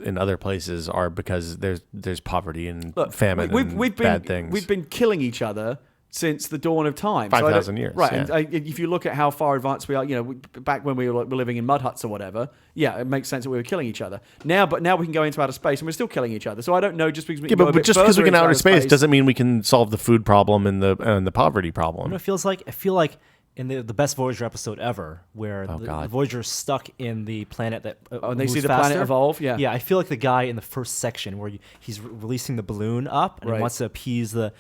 in other places are because there's poverty and famine and bad things. We've been killing each other since the dawn of time. 5,000 years. Right. Yeah. And if you look at how far advanced we are, back when we were living in mud huts or whatever, it makes sense that we were killing each other. Now we can go into outer space and we're still killing each other. So I don't know, just because we can go a bit just because we can further outer into space doesn't mean we can solve the food problem and the poverty problem. You know what it feels like? I feel like in the best Voyager episode ever, where the Voyager's stuck in the planet that and they moves see the faster. planet evolve. Yeah, I feel like the guy in the first section where he's releasing the balloon up and he wants to appease the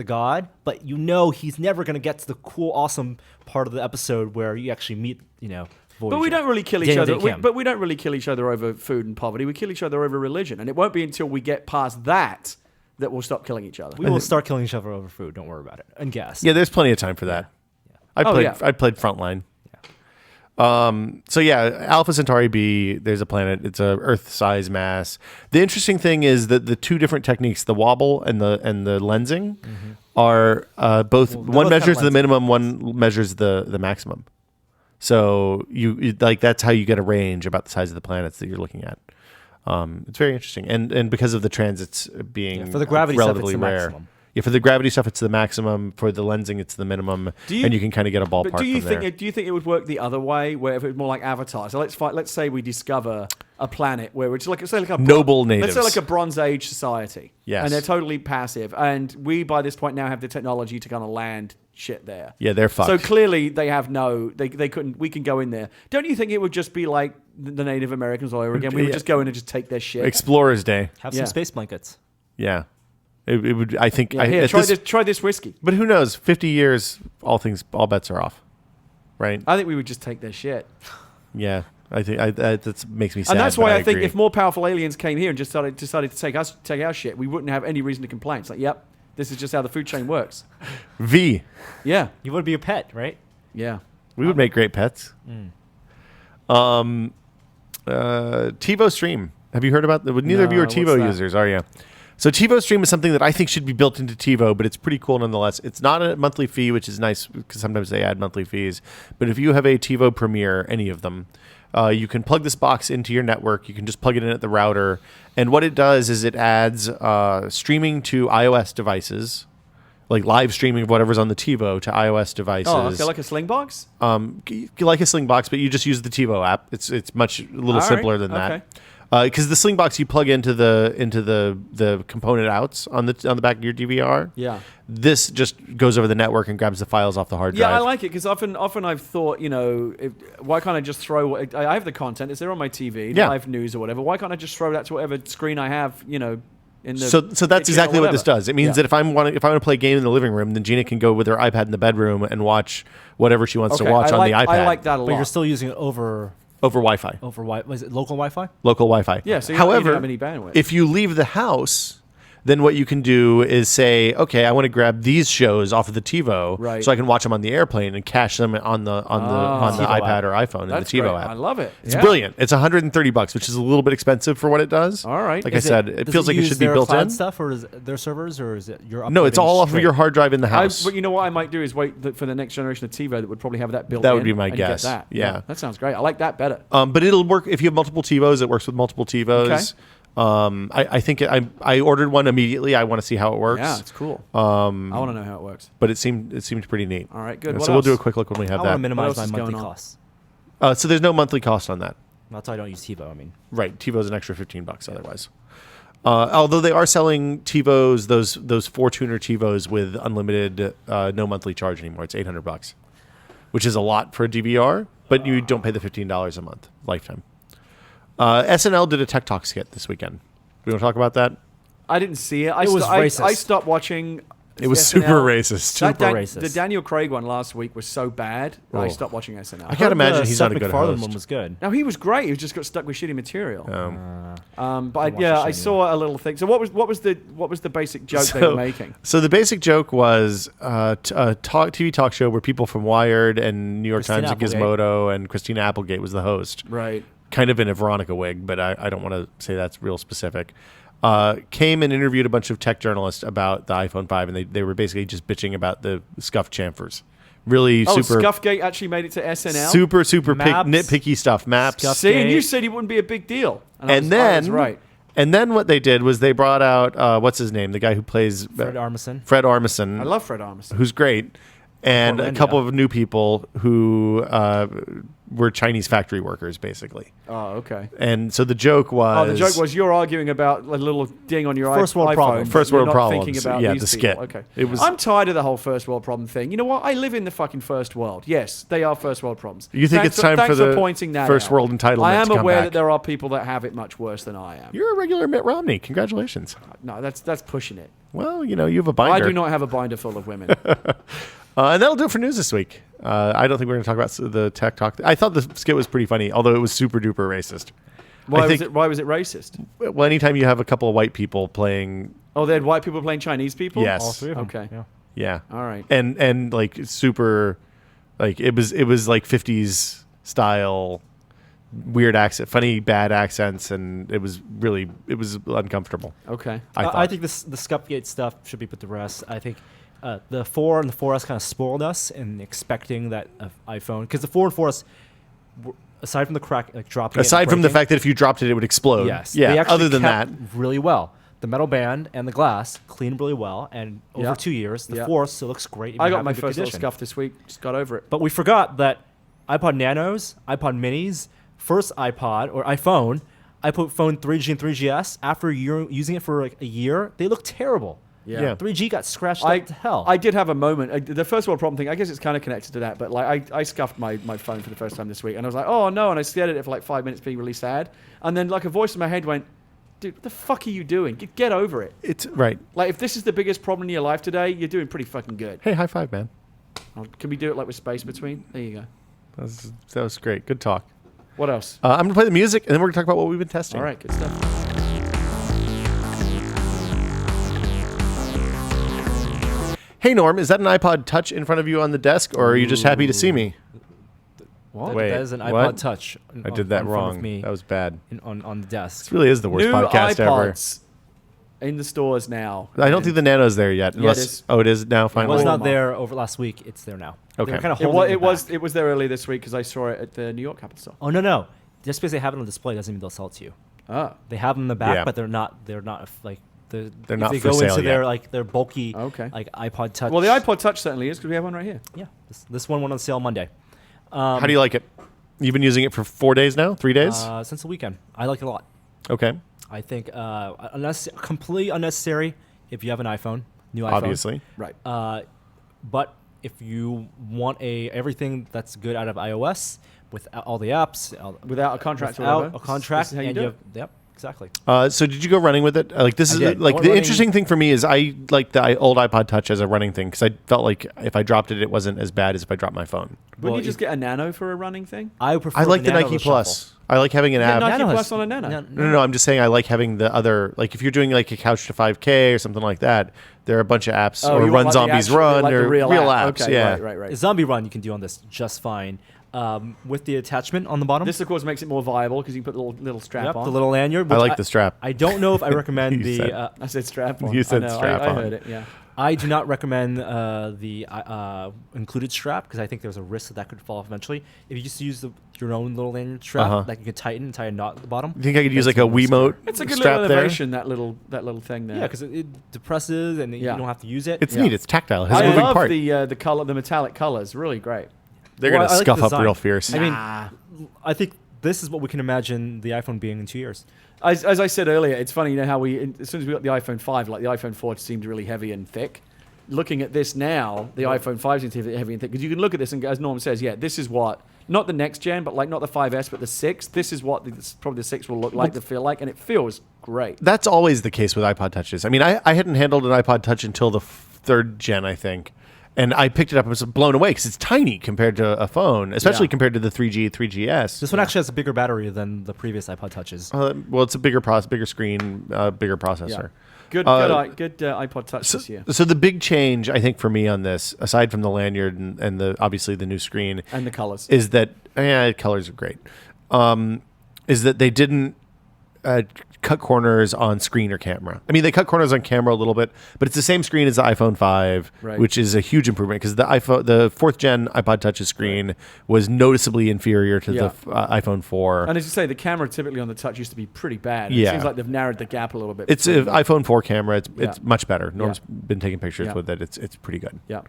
god, but he's never going to get to the cool, awesome part of the episode where you actually meet Voyager. But we don't really kill each other. We don't really kill each other over food and poverty. We kill each other over religion, and it won't be until we get past that we'll stop killing each other. We will start killing each other over food. Don't worry about it. And gas. Yeah, there's plenty of time for that. I played Frontline. So Alpha Centauri B, there's a planet. It's a Earth-size mass. The interesting thing is that the two different techniques, the wobble and the lensing, are both. One measures the minimum, one measures the maximum. So you that's how you get a range about the size of the planets that you're looking at. It's very interesting, and because of the transits being for the gravity relatively stuff, it's the rare. maximum. Yeah, for the gravity stuff, it's the maximum. For the lensing, it's the minimum, and you can kind of get a ballpark. But do you from think it would work the other way, where if it was more like Avatar? So let's say we discover a planet where it's like a noble natives. Let's say like a Bronze Age society. Yes, and they're totally passive, and we by this point now have the technology to kind of land shit there. Yeah, they're fucked. So clearly they have they couldn't. We can go in there. Don't you think it would just be like the Native Americans all over again? We would just go in and just take their shit. Explorer's Day. Have some space blankets. Yeah. It would. I think. Yeah, try this whiskey. But who knows? 50 years, all bets are off, right? I think we would just take their shit. Yeah, I think that makes me sad. And that's why I think agree. if more powerful aliens came here and just decided to take our shit, we wouldn't have any reason to complain. It's like, yep, this is just how the food chain works. V. Yeah, you would be a pet, right? Yeah, we would make great pets. TiVo Stream. Have you heard about that? Neither of you are TiVo users, are you? So TiVo Stream is something that I think should be built into TiVo, but it's pretty cool nonetheless. It's not a monthly fee, which is nice because sometimes they add monthly fees. But if you have a TiVo Premiere, any of them, you can plug this box into your network. You can just plug it in at the router. And what it does is it adds streaming to iOS devices, like live streaming of whatever's on the TiVo to iOS devices. Oh, okay, like a Slingbox? Like a Slingbox, but you just use the TiVo app. It's a little simpler than that. Because the Slingbox you plug into the component outs on the back of your DVR. Yeah. This just goes over the network and grabs the files off the hard drive. Yeah, I like it because often I've thought, why can't I just throw? I have the content; it's there on my TV, live news or whatever. Why can't I just throw that to whatever screen I have? In the so that's exactly what this does. It mees that if I want to play a game in the living room, then Gina can go with her iPad in the bedroom and watch whatever she wants to watch on the iPad. I like that a lot. But you're still using it over Wi-Fi. Was it local Wi-Fi? Local Wi-Fi. Yeah. So however, you don't have any bandwidth. If you leave the house, then what you can do is say, okay, I want to grab these shows off of the TiVo, so I can watch them on the airplane and cache them on the iPad or iPhone That's in the TiVo great. app. I love it. It's brilliant. It's $130, which is a little bit expensive for what it does. All right. Like I said, it feels like it should be built in. Stuff or is it their servers or is it your? No, it's all off of your hard drive in the house. But you know what I might do is wait for the next generation of TiVo that would probably have that built in. That would be my and guess. Get that. Yeah, that sounds great. I like that better. But it'll work if you have multiple TiVos. It works with multiple TiVos. Okay. I think I ordered one immediately. I want to see how it works. Yeah, it's cool. I want to know how it works. But it seemed pretty neat. All right, good. So we'll do a quick look when we have I that. want to minimize my monthly costs. So there's no monthly cost on that. That's why I don't use TiVo. I mean, right? TiVo's an extra $15 otherwise. Although they are selling TiVos, those 4-tuner TiVos with unlimited, no monthly charge anymore. It's $800, which is a lot for a DVR, but you don't pay the $15 a month lifetime. SNL did a Tech Talk skit this weekend. We want to talk about that? I didn't see it. It was racist. I stopped watching. It was SNL. super racist. Super racist. The Daniel Craig one last week was so bad. I stopped watching SNL. I can't imagine the he's Seth not a good MacFarlane host. one was good. No, he was great. He just got stuck with shitty material. But watch I the shitty saw a little thing. So what was the basic joke they were making? So the basic joke was a TV talk show where people from Wired and New York Christina Times and Applegate. Gizmodo and Christina Applegate was the host. Right. Kind of in a Veronica wig, but I don't want to say that's real specific. Came and interviewed a bunch of tech journalists about the iPhone 5, and they were basically just bitching about the scuff chamfers. Really super... Scuffgate actually made it to SNL? Super Maps. nitpicky stuff. Maps. Scuff- See, and you Scuffgate. said it wouldn't be a big deal. I And was right. then what they did was they brought out, what's his name? The guy who plays... Fred Armisen. Fred Armisen. I love Fred Armisen. Who's great. And a Orlando. couple of new people who were Chinese factory workers, basically. Oh, okay. And so the joke was... Oh, the joke was you're arguing about a little ding on your First world iPhone. problem. First You're world not problems. Thinking about Yeah, these the people. skit. Okay. It was- I'm tired of the whole first world problem thing. You know what? I live in the fucking first world. Yes, they are first world problems. You think Thanks it's time thanks for the pointing that first out. world entitlement I am to come aware back. that there are people that have it much worse than I am. You're a regular Mitt Romney. Congratulations. No, that's pushing it. Well, you have a binder. I do not have a binder full of women. And that'll do it for news this week. I don't think we're going to talk about the tech talk. I thought the skit was pretty funny, although it was super duper racist. Why was it racist? Well, anytime you have a couple of white people playing... Oh, they had white people playing Chinese people? Yes. All three of them. Okay. Yeah. Yeah. All right. And like super, like it was like 50s style, weird accent, funny bad accents, and it was uncomfortable. Okay. I think the Scuffgate stuff should be put to rest. I think the 4 and the 4S kind of spoiled us in expecting that iPhone, because the 4 and 4S, aside from the crack, like dropping, Aside from the fact that if you dropped it, it would explode. yes, Yeah. they actually Other than kept that, really well. The metal band and the glass cleaned really well, and over Yeah. 2 years, the Yeah. 4 still looks great. I even got having my good first little condition. scuff this week. Just got over it. But we forgot that iPod Nanos, iPod Minis, first iPod or iPhone, iPhone 3G and 3GS, after using it for like a year, they look terrible. Yeah. 3G got scratched up to hell. I did have a moment. The first world problem thing, I guess it's kind of connected to that, but like I scuffed my phone for the first time this week, and I was like, oh no, and I stared at it for like 5 minutes being really sad, and then like a voice in my head went, dude, what the fuck are you doing? Get over it. it's right. Like if this is the biggest problem in your life today, you're doing pretty fucking good. Hey, high five, man. Oh, can we do it like with space between? There you go. That was great. Good talk. What else? I'm going to play the music, and then we're going to talk about what we've been testing. All right, good stuff. Hey, Norm, is that an iPod Touch in front of you on the desk, or are you just happy to see me? Wait, that is an iPod what? Touch. I did that in front wrong. of me That was bad. on the desk. This really is the worst New podcast iPods in the stores now. ever. I don't think the Nano's there yet. Yeah, Unless, it is. Oh, it is now, It finally? was Walmart. not there over last week. It's there now. Okay. They were kind of It holding was back. it was there earlier this week because I saw it at the New York Capitol store. Oh no! Just because they have it on display doesn't mean they'll sell it to you. Oh. They have them in the back, Yeah. but they're not like They're if not they for go sale into their yet. like their bulky Okay. like iPod Touch. Well, the iPod Touch certainly is because we have one right here. Yeah, this one went on sale Monday. How do you like it? You've been using it for 4 days now? 3 days? Since the weekend. I like it a lot. Okay. I think completely unnecessary if you have an iPhone, new iPhone. Obviously. Right. But if you want everything that's good out of iOS with all the apps, Without a contract or without whatever. a contract, This is how you and do you it. have, yep, exactly. So did you go running with it? Like this I is did. like I went the running- interesting thing for me is I like the old iPod Touch as a running thing because I felt like if I dropped it, it wasn't as bad as if I dropped my phone. Wouldn't Well, you just get a Nano for a running thing? I prefer. I like the Nano Nike to Plus. I like having an app. Nike Nano Plus has- on a Nano. No, I'm just saying I like having the other, like if you're doing like a couch to 5K or something like that, there are a bunch of apps or you want Run like the Zombies actual- Run like the or real app. apps. Okay, Yeah. right. A Zombie Run you can do on this just fine. With the attachment on the bottom. This, of course, makes it more viable because you can put the little strap Yep, on. the little lanyard. I which like the strap. I don't know if I recommend You said- the. I said strap on. You said I know, strap I on. heard it, yeah. I do not recommend the included strap because I think there's a risk that could fall off eventually. If you just use your own little lanyard strap Uh-huh. that you could tighten and tie a knot at the bottom. You think I could use that's like a more secure. Wiimote It's a good strap little there? innovation, that little thing there. Yeah, because it depresses and Yeah. you don't have to use it. It's Yeah. neat. It's tactile. It has a I moving love part. the color, the metallic colors. Really great. They're Well, going to I like scuff the up design. real fierce. I mean, I think this is what we can imagine the iPhone being in 2 years. As I said earlier, it's funny, how as soon as we got the iPhone 5, like the iPhone 4 seemed really heavy and thick. looking at this now, the iPhone 5 seems heavy and thick, because you can look at this and, as Norm says, this is what, not the next gen, but like not the 5S, but the 6. This is what probably the 6 will look like, to feel like, and it feels great. That's always the case with iPod Touches. I mean, I hadn't handled an iPod Touch until the 3rd gen, I think. And I picked it up and was blown away because it's tiny compared to a phone, especially compared to the 3G, 3GS. This one actually has a bigger battery than the previous iPod Touches. Well, it's a bigger screen, bigger processor. Good iPod Touch this year. So the big change, I think, for me on this, aside from the lanyard and obviously the new screen, and the colors, is that colors are great. Is that they didn't cut corners on screen or camera. I mean, they cut corners on camera a little bit, but it's the same screen as the iPhone 5, which is a huge improvement because the 4th gen iPod Touch's screen was noticeably inferior to the iPhone 4. And as you say, the camera typically on the Touch used to be pretty bad. It seems like they've narrowed the gap a little bit. It's an iPhone 4 camera. It's much better. Norm's been taking pictures with it. It's pretty good. Yeah.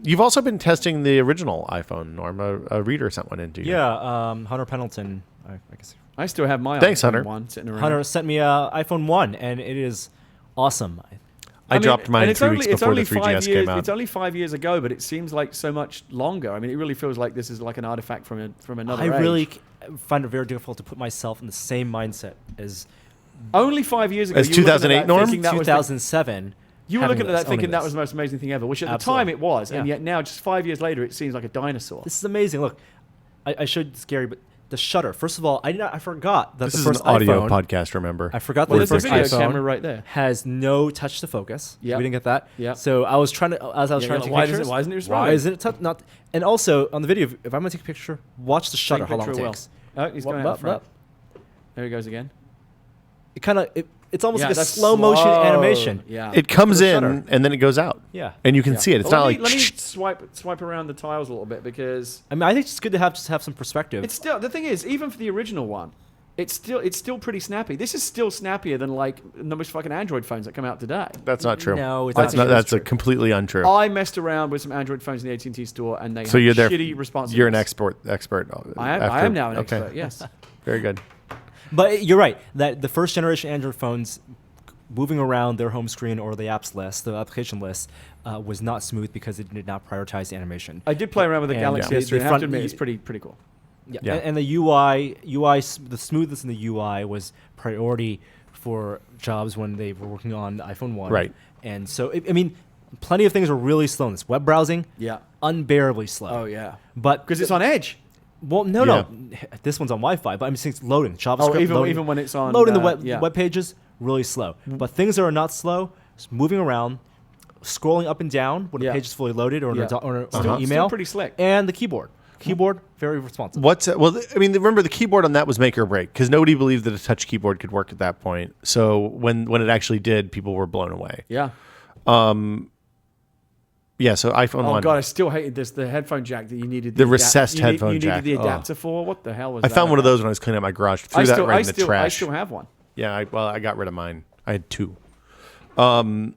You've also been testing the original iPhone, Norm. A reader sent one into you. Yeah, Hunter Pendleton. I guess. I still have my Thanks, iPhone Hunter. 1 sitting around. Hunter sent me an iPhone 1, and it is awesome. I dropped mine 3 weeks before the 3GS came out. It's only 5 years ago, but it seems like so much longer. I mean, it really feels like this is like an artifact from another age. I really find it very difficult to put myself in the same mindset as only 5 years ago. As 2008, Norm? 2007. You were looking at that thinking that was the most amazing thing ever, which at the time it was, and yet now, just 5 years later, it seems like a dinosaur. This is amazing. Look, I showed Scary, but the shutter. First of all, I forgot that this the is first an audio iPhone, podcast. Remember, I forgot well, that the there's first a video iPhone camera right there has no touch to focus. Yeah, we didn't get that. Yeah. So I was trying to, as I was trying to take pictures. Why isn't it responding? Why isn't it not? And also on the video, if I'm gonna take a picture, watch the shutter. How long it takes. Oh, he's going out front. There he goes again. It kind of it's almost like a slow motion animation. Yeah. It comes in and then it goes out. Yeah. And you can see it. It's not like. Let me swipe around the tiles a little bit because. I mean, I think it's good to have some perspective. It's still the thing is, even for the original one, it's still pretty snappy. This is still snappier than like the most fucking Android phones that come out today. That's not true. No, it's that's not. That's completely untrue. I messed around with some Android phones in the AT&T store, and they so have you're there, shitty responsiveness. You're an expert. I am now an expert. Yes. Very good. But you're right that the first generation Android phones moving around their home screen or the apps list, the application list, was not smooth because it did not prioritize the animation. I did play around with the Galaxy S3. I have to admit, it's pretty cool. Yeah. And the UI, the smoothness in the UI was priority for jobs when they were working on the iPhone 1. Right. And so, I mean, plenty of things were really slow in this. Web browsing, unbearably slow. Oh, yeah. But because it's on Edge. Well, no. This one's on Wi-Fi, but I'm saying it's loading. JavaScript loading. Even when it's on... Loading the web pages, really slow. But things that are not slow, moving around, scrolling up and down when the page is fully loaded or on an email. Still pretty slick. And the keyboard. Keyboard, very responsive. I mean, remember the keyboard on that was make or break because nobody believed that a touch keyboard could work at that point. So when it actually did, people were blown away. Yeah. Yeah, so iPhone 1. Oh, God, I still hated this. The headphone jack that you needed. The recessed headphone jack. You needed the adapter for? What the hell was that? I found one of those when I was cleaning out my garage. Threw that right in the trash. I still have one. Yeah, I got rid of mine. I had 2. So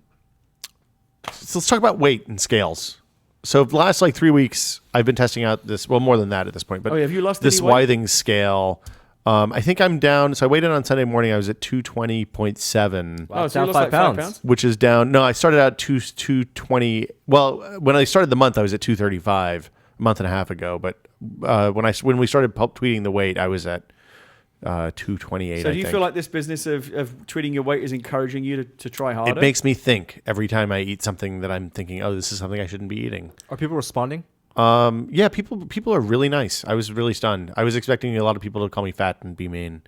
let's talk about weight and scales. So the last 3 weeks, I've been testing out this, well, more than that at this point. But have you lost this any weight? Withings scale. I think I'm down. So I weighed in on Sunday morning. I was at 220.7. Wow, so down 5 pounds. Which is down. No, I started out 220. Well, when I started the month, I was at 235 a month and a half ago. But when we started tweeting the weight, I was at 228. So do you feel like this business of tweeting your weight is encouraging you to try harder? It makes me think every time I eat something that I'm thinking, oh, this is something I shouldn't be eating. Are people responding? Yeah, people are really nice. I was really stunned. I was expecting a lot of people to call me fat and be mean.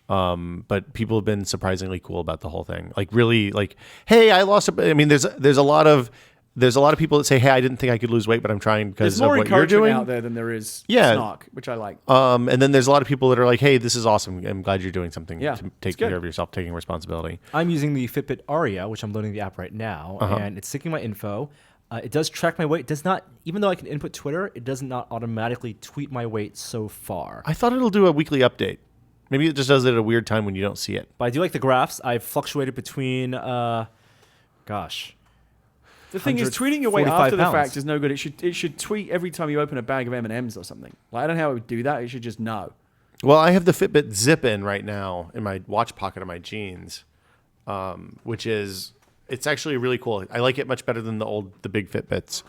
But people have been surprisingly cool about the whole thing. Really, hey, I lost I mean, there's a lot of people that say, hey, I didn't think I could lose weight, but I'm trying because of what you're doing. There's more encouragement out there than there is snark, which I like. And then there's a lot of people that are like, hey, this is awesome. I'm glad you're doing something to take care good. of yourself, taking responsibility. I'm using the Fitbit Aria, which I'm loading the app right now, and it's syncing my info. It does track my weight. It does not, even though I can input Twitter, it does not automatically tweet my weight so far. I thought it'll do a weekly update. Maybe it just does it at a weird time when you don't see it. But I do like the graphs. I've fluctuated between, The thing is, tweeting your weight after the fact is no good. It should tweet every time you open a bag of M&Ms or something. I don't know how it would do that. It should just know. Well, I have the Fitbit Zip in right now in my watch pocket of my jeans, which is It's actually really cool. I like it much better than the big Fitbits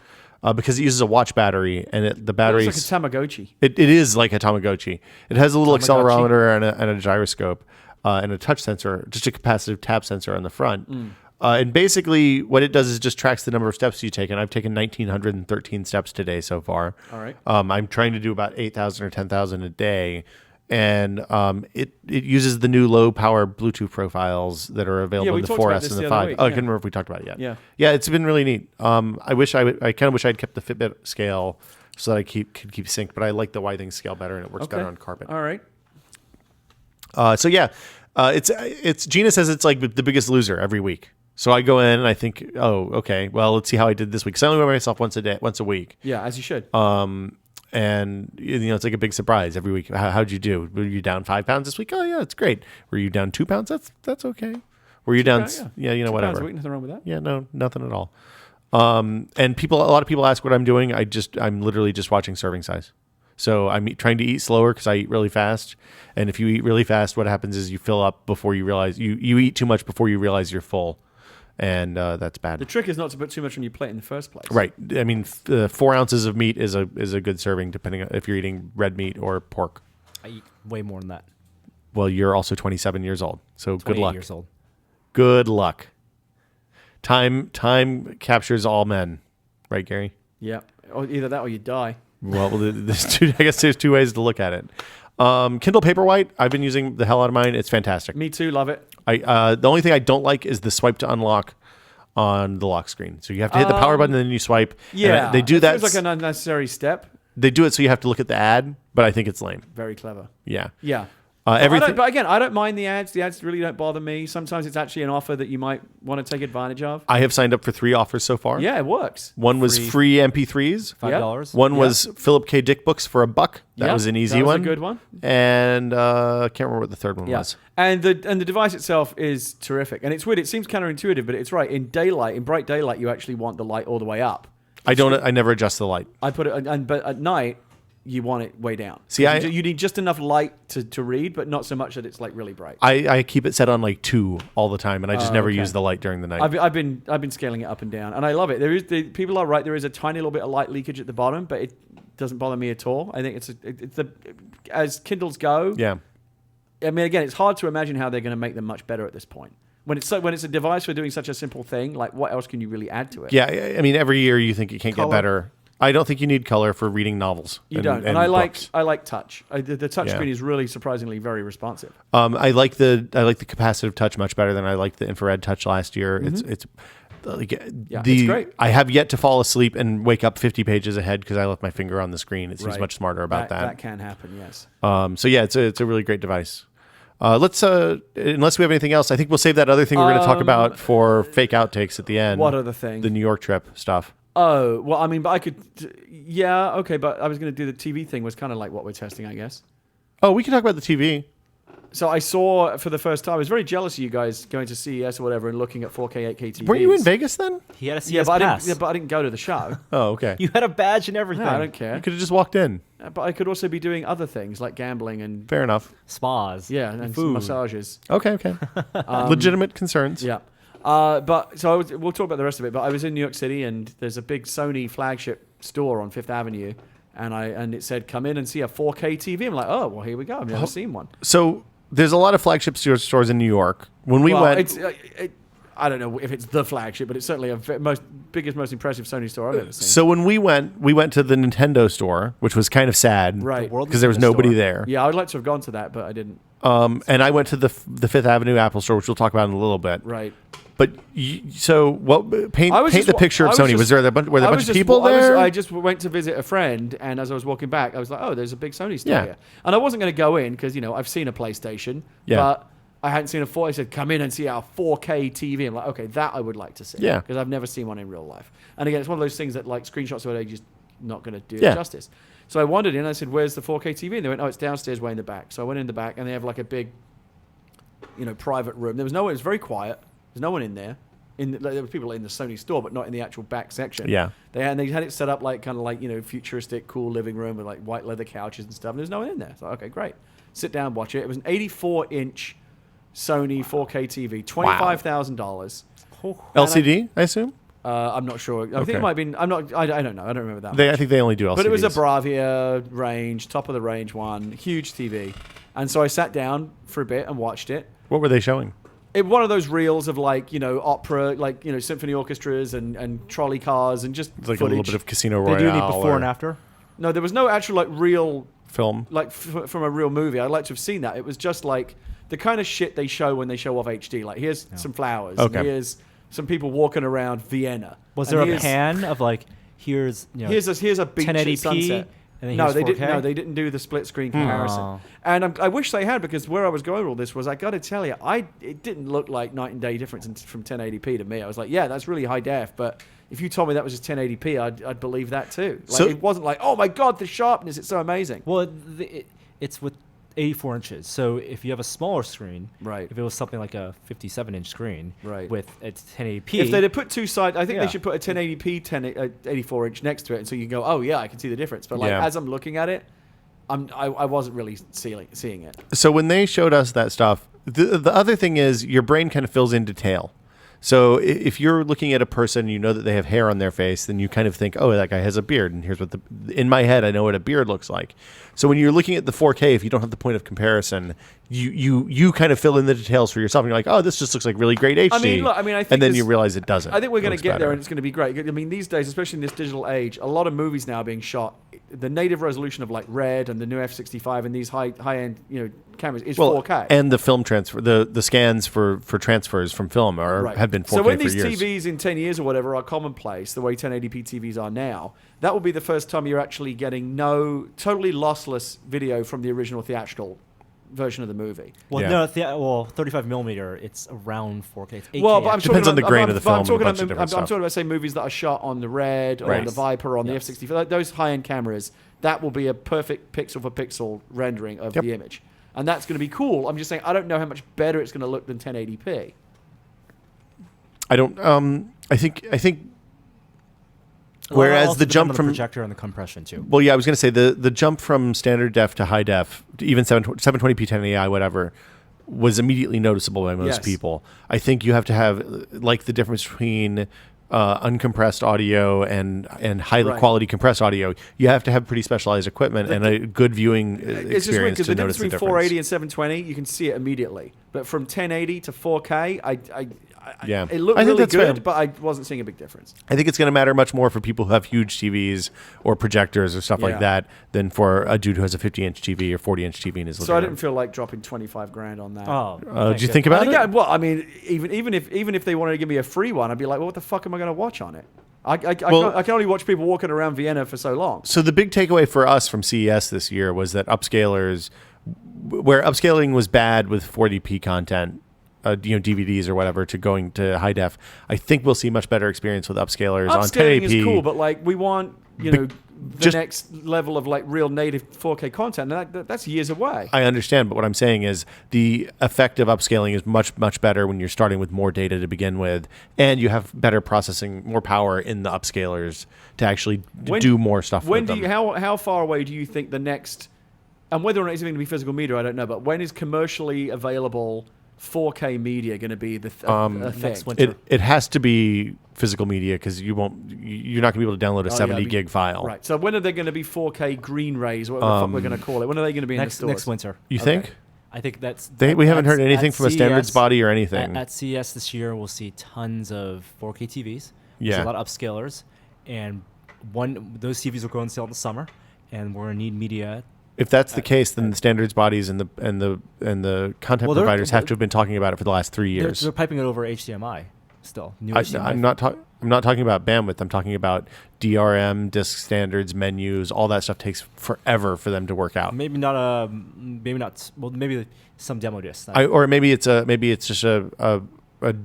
because it uses a watch battery, and the battery It's like a Tamagotchi. It is like a Tamagotchi. It has a little accelerometer and a gyroscope and a touch sensor, just a capacitive tap sensor on the front. And basically, what it does is just tracks the number of steps you take. And I've taken 1,913 steps today so far. All right. I'm trying to do about 8,000 or 10,000 a day. And it uses the new low power Bluetooth profiles that are available in the 4S and the 5. I can't remember if we talked about it yet. Yeah, it's been really neat. I kind of wish I'd kept the Fitbit scale so that I could keep sync, but I like the why things scale better and it works better on carpet. All right. It's Gina says it's like the Biggest Loser every week. So I go in and I think, oh, okay, well, let's see how I did this week. Because I only weigh myself once a week. Yeah, as you should. And it's like a big surprise every week. How'd you do? Were you down 5 pounds this week? Oh yeah, it's great. Were you down 2 pounds? That's okay. Were you down? Yeah, 2 whatever. pounds a week, nothing wrong with that. Yeah, no, nothing at all. And a lot of people ask what I'm doing. I'm literally just watching serving size. So I'm trying to eat slower because I eat really fast. And if you eat really fast, what happens is you fill up before you realize you eat too much before you realize you're full. And that's bad. The trick is not to put too much on your plate in the first place. Right. I mean, 4 ounces of meat is a good serving, depending on if you're eating red meat or pork. I eat way more than that. Well, you're also 27 years old, so good luck. Years old. Good luck. Time captures all men, right, Gary? Yeah. Or either that or you die. Well, I guess there's two ways to look at it. Kindle Paperwhite, I've been using the hell out of mine. It's fantastic. Me too. Love it. The only thing I don't like is the swipe to unlock on the lock screen. So you have to hit the power button and then you swipe. Yeah, they do that. It's like an unnecessary step. They do it so you have to look at the ad, but I think it's lame. Very clever. Yeah. Yeah. Everything. But again, I don't mind the ads. The ads really don't bother me. Sometimes it's actually an offer that you might want to take advantage of. I have signed up for 3 offers so far. Yeah, it works. One was free MP3s. $5. One was Philip K. Dick books for $1. That was an easy one. That was a good one. And I can't remember what the third one was. And the device itself is terrific. And it's weird. It seems counterintuitive, but it's right. In bright daylight, you actually want the light all the way up. I never adjust the light. I put it, but at night, you want it way down. See, you need just enough light to read, but not so much that it's like really bright. I keep it set on like 2 all the time, and I just never use the light during the night. I've been scaling it up and down, and I love it. People are right. There is a tiny little bit of light leakage at the bottom, but it doesn't bother me at all. I think as Kindles go. Yeah. I mean, again, it's hard to imagine how they're going to make them much better at this point. When it's a device for doing such a simple thing, like what else can you really add to it? Yeah, I mean, every year you think it can't get better. I don't think you need color for reading novels. You don't, and I like touch. The touch screen is really surprisingly very responsive. I like the capacitive touch much better than I liked the infrared touch last year. Mm-hmm. It's great. I have yet to fall asleep and wake up 50 pages ahead because I left my finger on the screen. It seems much smarter about that. That can happen, yes. So yeah, it's a really great device. Let's unless we have anything else, I think we'll save that other thing we're going to talk about for fake outtakes at the end. What other thing? The New York trip stuff. Oh, well, I mean, but I could... Yeah, okay, but I was going to do the TV thing was kind of like what we're testing, I guess. Oh, we can talk about the TV. So I saw for the first time, I was very jealous of you guys going to CES or whatever and looking at 4K, 8K TVs. Weren't you in Vegas then? He had a CES pass. But I didn't go to the show. Oh, okay. You had a badge and everything. No, I don't care. You could have just walked in. But I could also be doing other things like gambling and... Fair enough. Spas. Yeah, and food. massages. Okay. Legitimate concerns. Yeah. We'll talk about the rest of it. But I was in New York City, and there's a big Sony flagship store on Fifth Avenue, and it said, "Come in and see a 4K TV." I'm like, "Oh, well, here we go. I've never seen one." So there's a lot of flagship stores in New York. When we went, I don't know if it's the flagship, but it's certainly most impressive Sony store I've ever seen. So when we went to the Nintendo store, which was kind of sad, right? Because there was nobody there. Yeah, I would like to have gone to that, but I didn't. And I went to the Fifth Avenue Apple store, which we'll talk about in a little bit. Right. But paint the picture of Sony. Was there a bunch of people there? I just went to visit a friend, and as I was walking back, I was like, "Oh, there's a big Sony store here." And I wasn't going to go in because I've seen a PlayStation, but I hadn't seen a 4K. I said, "Come in and see our 4K TV." I'm like, "Okay, that I would like to see." Yeah. Because I've never seen one in real life. And again, it's one of those things that like screenshots are just not going to do it justice. So I wandered in. And I said, "Where's the 4K TV?" And they went, "Oh, it's downstairs, way in the back." So I went in the back, and they have like a big, private room. There was no one. It was very quiet. There's no one in there. There were people in the Sony store, but not in the actual back section. Yeah. They had it set up like kind of like futuristic, cool living room with like white leather couches and stuff. And there's no one in there. So okay, great. Sit down, watch it. It was an 84-inch Sony 4K TV, $25,000. LCD, I assume. I'm not sure. I think it might have been. I don't know. I don't remember that. I think they only do LCDs. But it was a Bravia range, top of the range one, huge TV. And so I sat down for a bit and watched it. What were they showing? One of those reels of opera, symphony orchestras and trolley cars and just like footage. a little bit of Casino Royale. They do need before and after. No, there was no actual real film, from a real movie. I'd like to have seen that. It was just like the kind of shit they show when they show off HD. Like here's some flowers. Okay. And here's some people walking around Vienna. Was there a pan of here's here's a beach 1080p at sunset? And then No, they 4K? didn't. No, they didn't do the split screen comparison. Oh. And I wish they had, because where I was going with all this was, I got to tell you, it didn't look like night and day difference from 1080p to me. I was like, yeah, that's really high def, but if you told me that was just 1080p, I'd believe that too. It wasn't like, oh my god, the sharpness, it's so amazing. Well, it's with 84 inches. So if you have a smaller screen, right? If it was something like a 57-inch screen, right, with its 1080p. If they'd have put two sides, I think they should put a 1080p 84-inch next to it, and so you can go, oh yeah, I can see the difference. But as I'm looking at it, I wasn't really seeing it. So when they showed us that stuff, the other thing is your brain kind of fills in detail. So if you're looking at a person, you know that they have hair on their face, then you kind of think, oh, that guy has a beard. And here's what in my head, I know what a beard looks like. So when you're looking at the 4K, if you don't have the point of comparison, you kind of fill in the details for yourself. And you're like, oh, this just looks like really great HD. I think and then you realize it doesn't. I think we're going to get there, and it's going to be great. I mean, these days, especially in this digital age, a lot of movies now are being shot. The native resolution of Red and the new F65 and these high-end cameras is 4K. And the film transfer, the scans for transfers from film have been 4K for years. So when these TVs in 10 years or whatever are commonplace, the way 1080p TVs are now, that will be the first time you're actually getting totally lossless video from the original theatrical version of the movie. Well, 35 millimeter, it's around 4K. It's 8K. Well, but I'm depends on the grain of the film. I'm talking about, say, movies that are shot on the Red or on the Viper or on the F65. Those high-end cameras, that will be a perfect pixel for pixel rendering of the image, and that's going to be cool. I'm just saying, I don't know how much better it's going to look than 1080p. I don't. I think. Whereas the jump from the projector and the compression too. Well, yeah, I was going to say the jump from standard def to high def, to even 720p 1080i, whatever, was immediately noticeable by most people. I think you have to have the difference between uncompressed audio and high quality compressed audio. You have to have pretty specialized equipment and a good viewing experience just weird, to the notice the difference. Between 480 and 720, you can see it immediately, but from 1080 to 4K, it looked really good, fair. But I wasn't seeing a big difference. I think it's going to matter much more for people who have huge TVs or projectors or stuff like that than for a dude who has a 50-inch TV or 40-inch TV in his living room. So I didn't feel like dropping $25,000 on that. Oh, did you think about it? Yeah, well, I mean, even if they wanted to give me a free one, I'd be like, well, what the fuck am I going to watch on it? I can only watch people walking around Vienna for so long. So the big takeaway for us from CES this year was that upscalers, where upscaling was bad with 40p content, DVDs or whatever, to going to high def, I think we'll see much better experience with upscaling on 1080p. Is cool, but we want the next level of real native 4K content. And that's years away. I understand, but what I'm saying is the effect of upscaling is much better when you're starting with more data to begin with, and you have better processing, more power in the upscalers to actually do more stuff with them. How far away do you think the next, and whether or not it's going to be physical media, I don't know, but when is commercially available 4K media going to be the thing? Next winter. It has to be physical media, because you're not going to be able to download a 70 gig file. Right. So when are they going to be 4K green rays, whatever the fuck we're going to call it? When are they going to be in the stores? Next winter. You think? I think we haven't heard anything from a standards body or anything. At CES this year, we'll see tons of 4K TVs. Yeah. There's a lot of upscalers, and those TVs will go on sale in the summer, and we're going to need media. If that's the case, then the standards bodies and the content providers have to have been talking about it for the last 3 years. They're piping it over HDMI still. I'm not talking about bandwidth. I'm talking about DRM, disk standards, menus. All that stuff takes forever for them to work out. Maybe not. Well, maybe some demo discs. Or maybe it's just a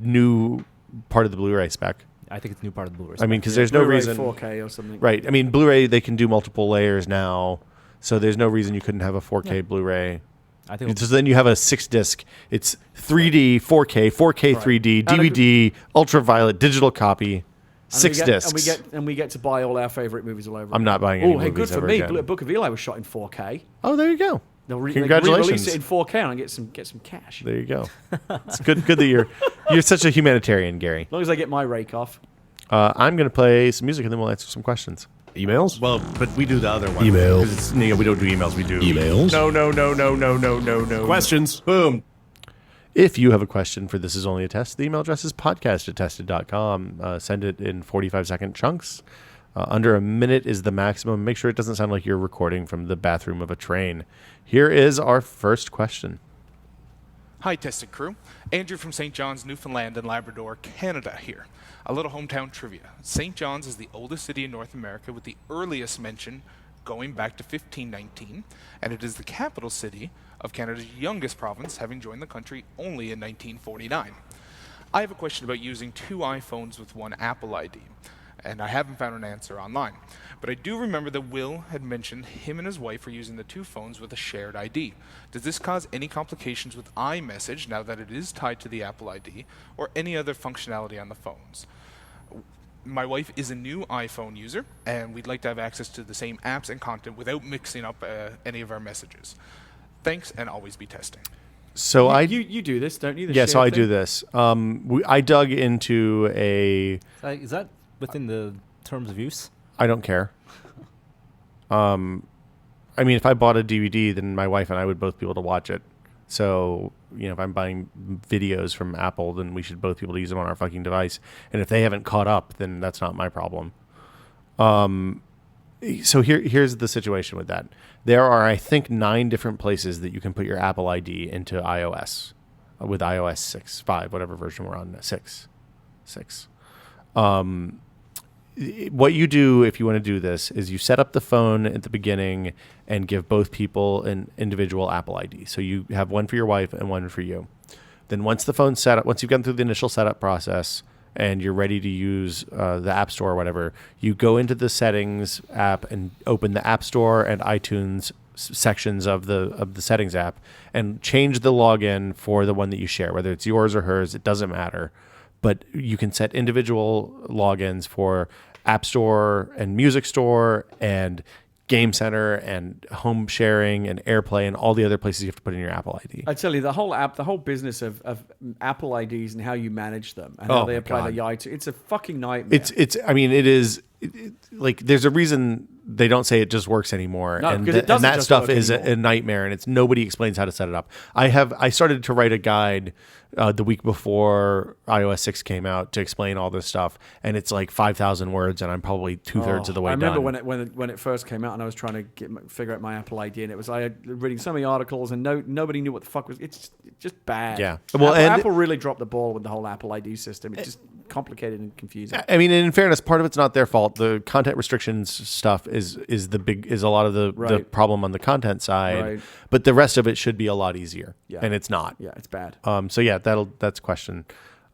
new part of the Blu-ray spec. I think it's a new part of the Blu-ray spec. I mean, because there's no reason 4K or something. Right. I mean, Blu-ray, they can do multiple layers now. So there's no reason you couldn't have a 4K Blu-ray. I think so. Then you have a 6-disc. It's 3D, 4K, 4K 3D, DVD, ultraviolet, digital copy, 6 discs. And we get to buy all our favorite movies all over. I'm not buying any movies good for ever me. Again. Book of Eli was shot in 4K. Oh, there you go. They'll Congratulations. re-release it in 4K and get some cash. There you go. It's good that you're such a humanitarian, Gary. As long as I get my rake off. I'm going to play some music and then we'll answer some questions. Emails? Well, but we do the other one. Emails. Because it's, we don't do emails. We do Emails. No. Questions. Boom. If you have a question for This Is Only a Test, the email address is podcast@tested.com. Send it in 45-second chunks. Under a minute is the maximum. Make sure it doesn't sound like you're recording from the bathroom of a train. Here is our first question. Hi, Tested Crew. Andrew from St. John's, Newfoundland and Labrador, Canada here. A little hometown trivia. St. John's is the oldest city in North America with the earliest mention going back to 1519, and it is the capital city of Canada's youngest province, having joined the country only in 1949. I have a question about using 2 iPhones with 1 Apple ID, and I haven't found an answer online. But I do remember that Will had mentioned him and his wife are using the 2 phones with a shared ID. Does this cause any complications with iMessage now that it is tied to the Apple ID, or any other functionality on the phones? My wife is a new iPhone user, and we'd like to have access to the same apps and content without mixing up any of our messages. Thanks, and always be testing. So You do this, don't you? Yeah, so I do this. I dug into a... Is that within the terms of use? I don't care. I mean, if I bought a DVD, then my wife and I would both be able to watch it. So, if I'm buying videos from Apple, then we should both be able to use them on our fucking device. And if they haven't caught up, then that's not my problem. So here's the situation with that. There are, I think, 9 different places that you can put your Apple ID into iOS with iOS 6, 5, whatever version we're on, 6. What you do if you want to do this is you set up the phone at the beginning and give both people an individual Apple ID. So you have one for your wife and one for you. Then once the phone's set up, once you've gone through the initial setup process and you're ready to use the App Store or whatever, you go into the Settings app and open the App Store and iTunes sections of the Settings app and change the login for the one that you share, whether it's yours or hers, it doesn't matter. But you can set individual logins for App Store and Music Store and Game Center and home sharing and AirPlay and all the other places you have to put in your Apple ID. I tell you, the whole business of Apple IDs and how you manage them and how they apply to iTunes, it's a fucking nightmare. There's a reason they don't say it just works anymore. No, and that stuff is a nightmare, and nobody explains how to set it up. I started to write a guide the week before iOS 6 came out to explain all this stuff, and it's like 5,000 words, and I'm probably 2/3 of the way done. I remember when it first came out, and I was trying to figure out my Apple ID, and I had reading so many articles, and nobody knew what the fuck was. It's just bad. Yeah. Well, Apple really dropped the ball with the whole Apple ID system. It's just complicated and confusing. I mean, in fairness, part of it's not their fault. The content restrictions stuff is a lot of the problem on the content side, but the rest of it should be a lot easier, and it's not. Yeah, it's bad. So yeah, that's question.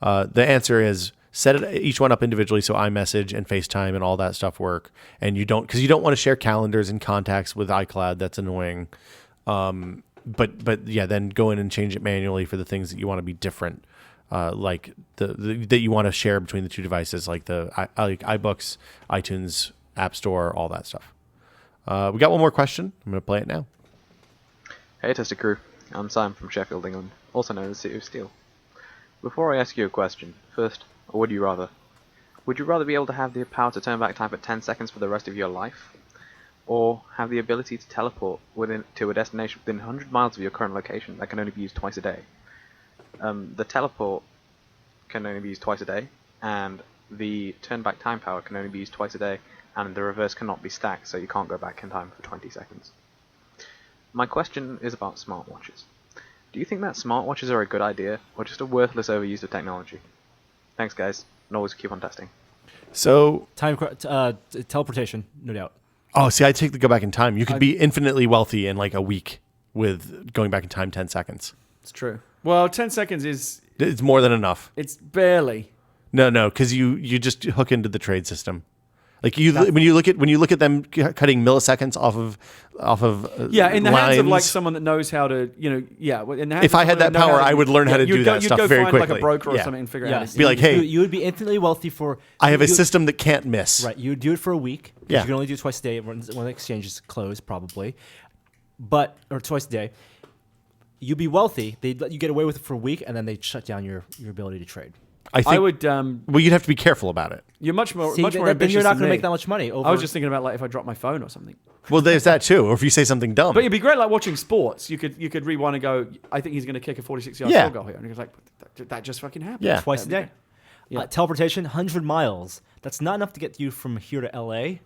The answer is set each one up individually, so iMessage and FaceTime and all that stuff work, and because you don't want to share calendars and contacts with iCloud. That's annoying. But yeah, then go in and change it manually for the things that you want to be different. Like that you want to share between the 2 devices, like like iBooks, iTunes, App Store, all that stuff. We got one more question. I'm going to play it now. Hey, Tested Crew. I'm Sam from Sheffield, England, also known as City of Steel. Before I ask you a question, first, or would you rather? Would you rather be able to have the power to turn back time for 10 seconds for the rest of your life? Or have the ability to teleport to a destination within 100 miles of your current location that can only be used twice a day? The teleport can only be used twice a day, and the turn back time power can only be used twice a day, and the reverse cannot be stacked, so you can't go back in time for 20 seconds. My question is about smartwatches. Do you think that smartwatches are a good idea, or just a worthless overuse of technology? Thanks, guys, and always keep on testing. So Teleportation, no doubt. Oh, see, I take the go back in time. You could be infinitely wealthy in like a week with going back in time 10 seconds. It's true. Well, 10 seconds is... It's more than enough. It's barely. No, because you just hook into the trade system. Like when you look at them cutting milliseconds off of in the lines, hands of like someone that knows how to, in the hands if I had that power, I would learn how to do that stuff very quickly. You'd go find like a broker or something and figure out. Be like, hey, you would be infinitely wealthy for. I have a system that can't miss. Right, you would do it for a week. Yeah, you can only do it twice a day when the exchange is closed, probably. or twice a day. You'd be wealthy. They'd let you get away with it for a week, and then they'd shut down your ability to trade. I think. I would. Well, you'd have to be careful about it. You're much more See, ambitious. then you're not going to make that much money. I was just thinking about like if I drop my phone or something. Well, there's that too. Or if you say something dumb. But it'd be great, like watching sports. You could rewind and go. I think he's going to kick a 46-yard Yeah. field goal here, and he goes like, that just fucking happened. Yeah. Twice a day. Yeah. Teleportation, 100 miles. That's not enough to get you from here to LA,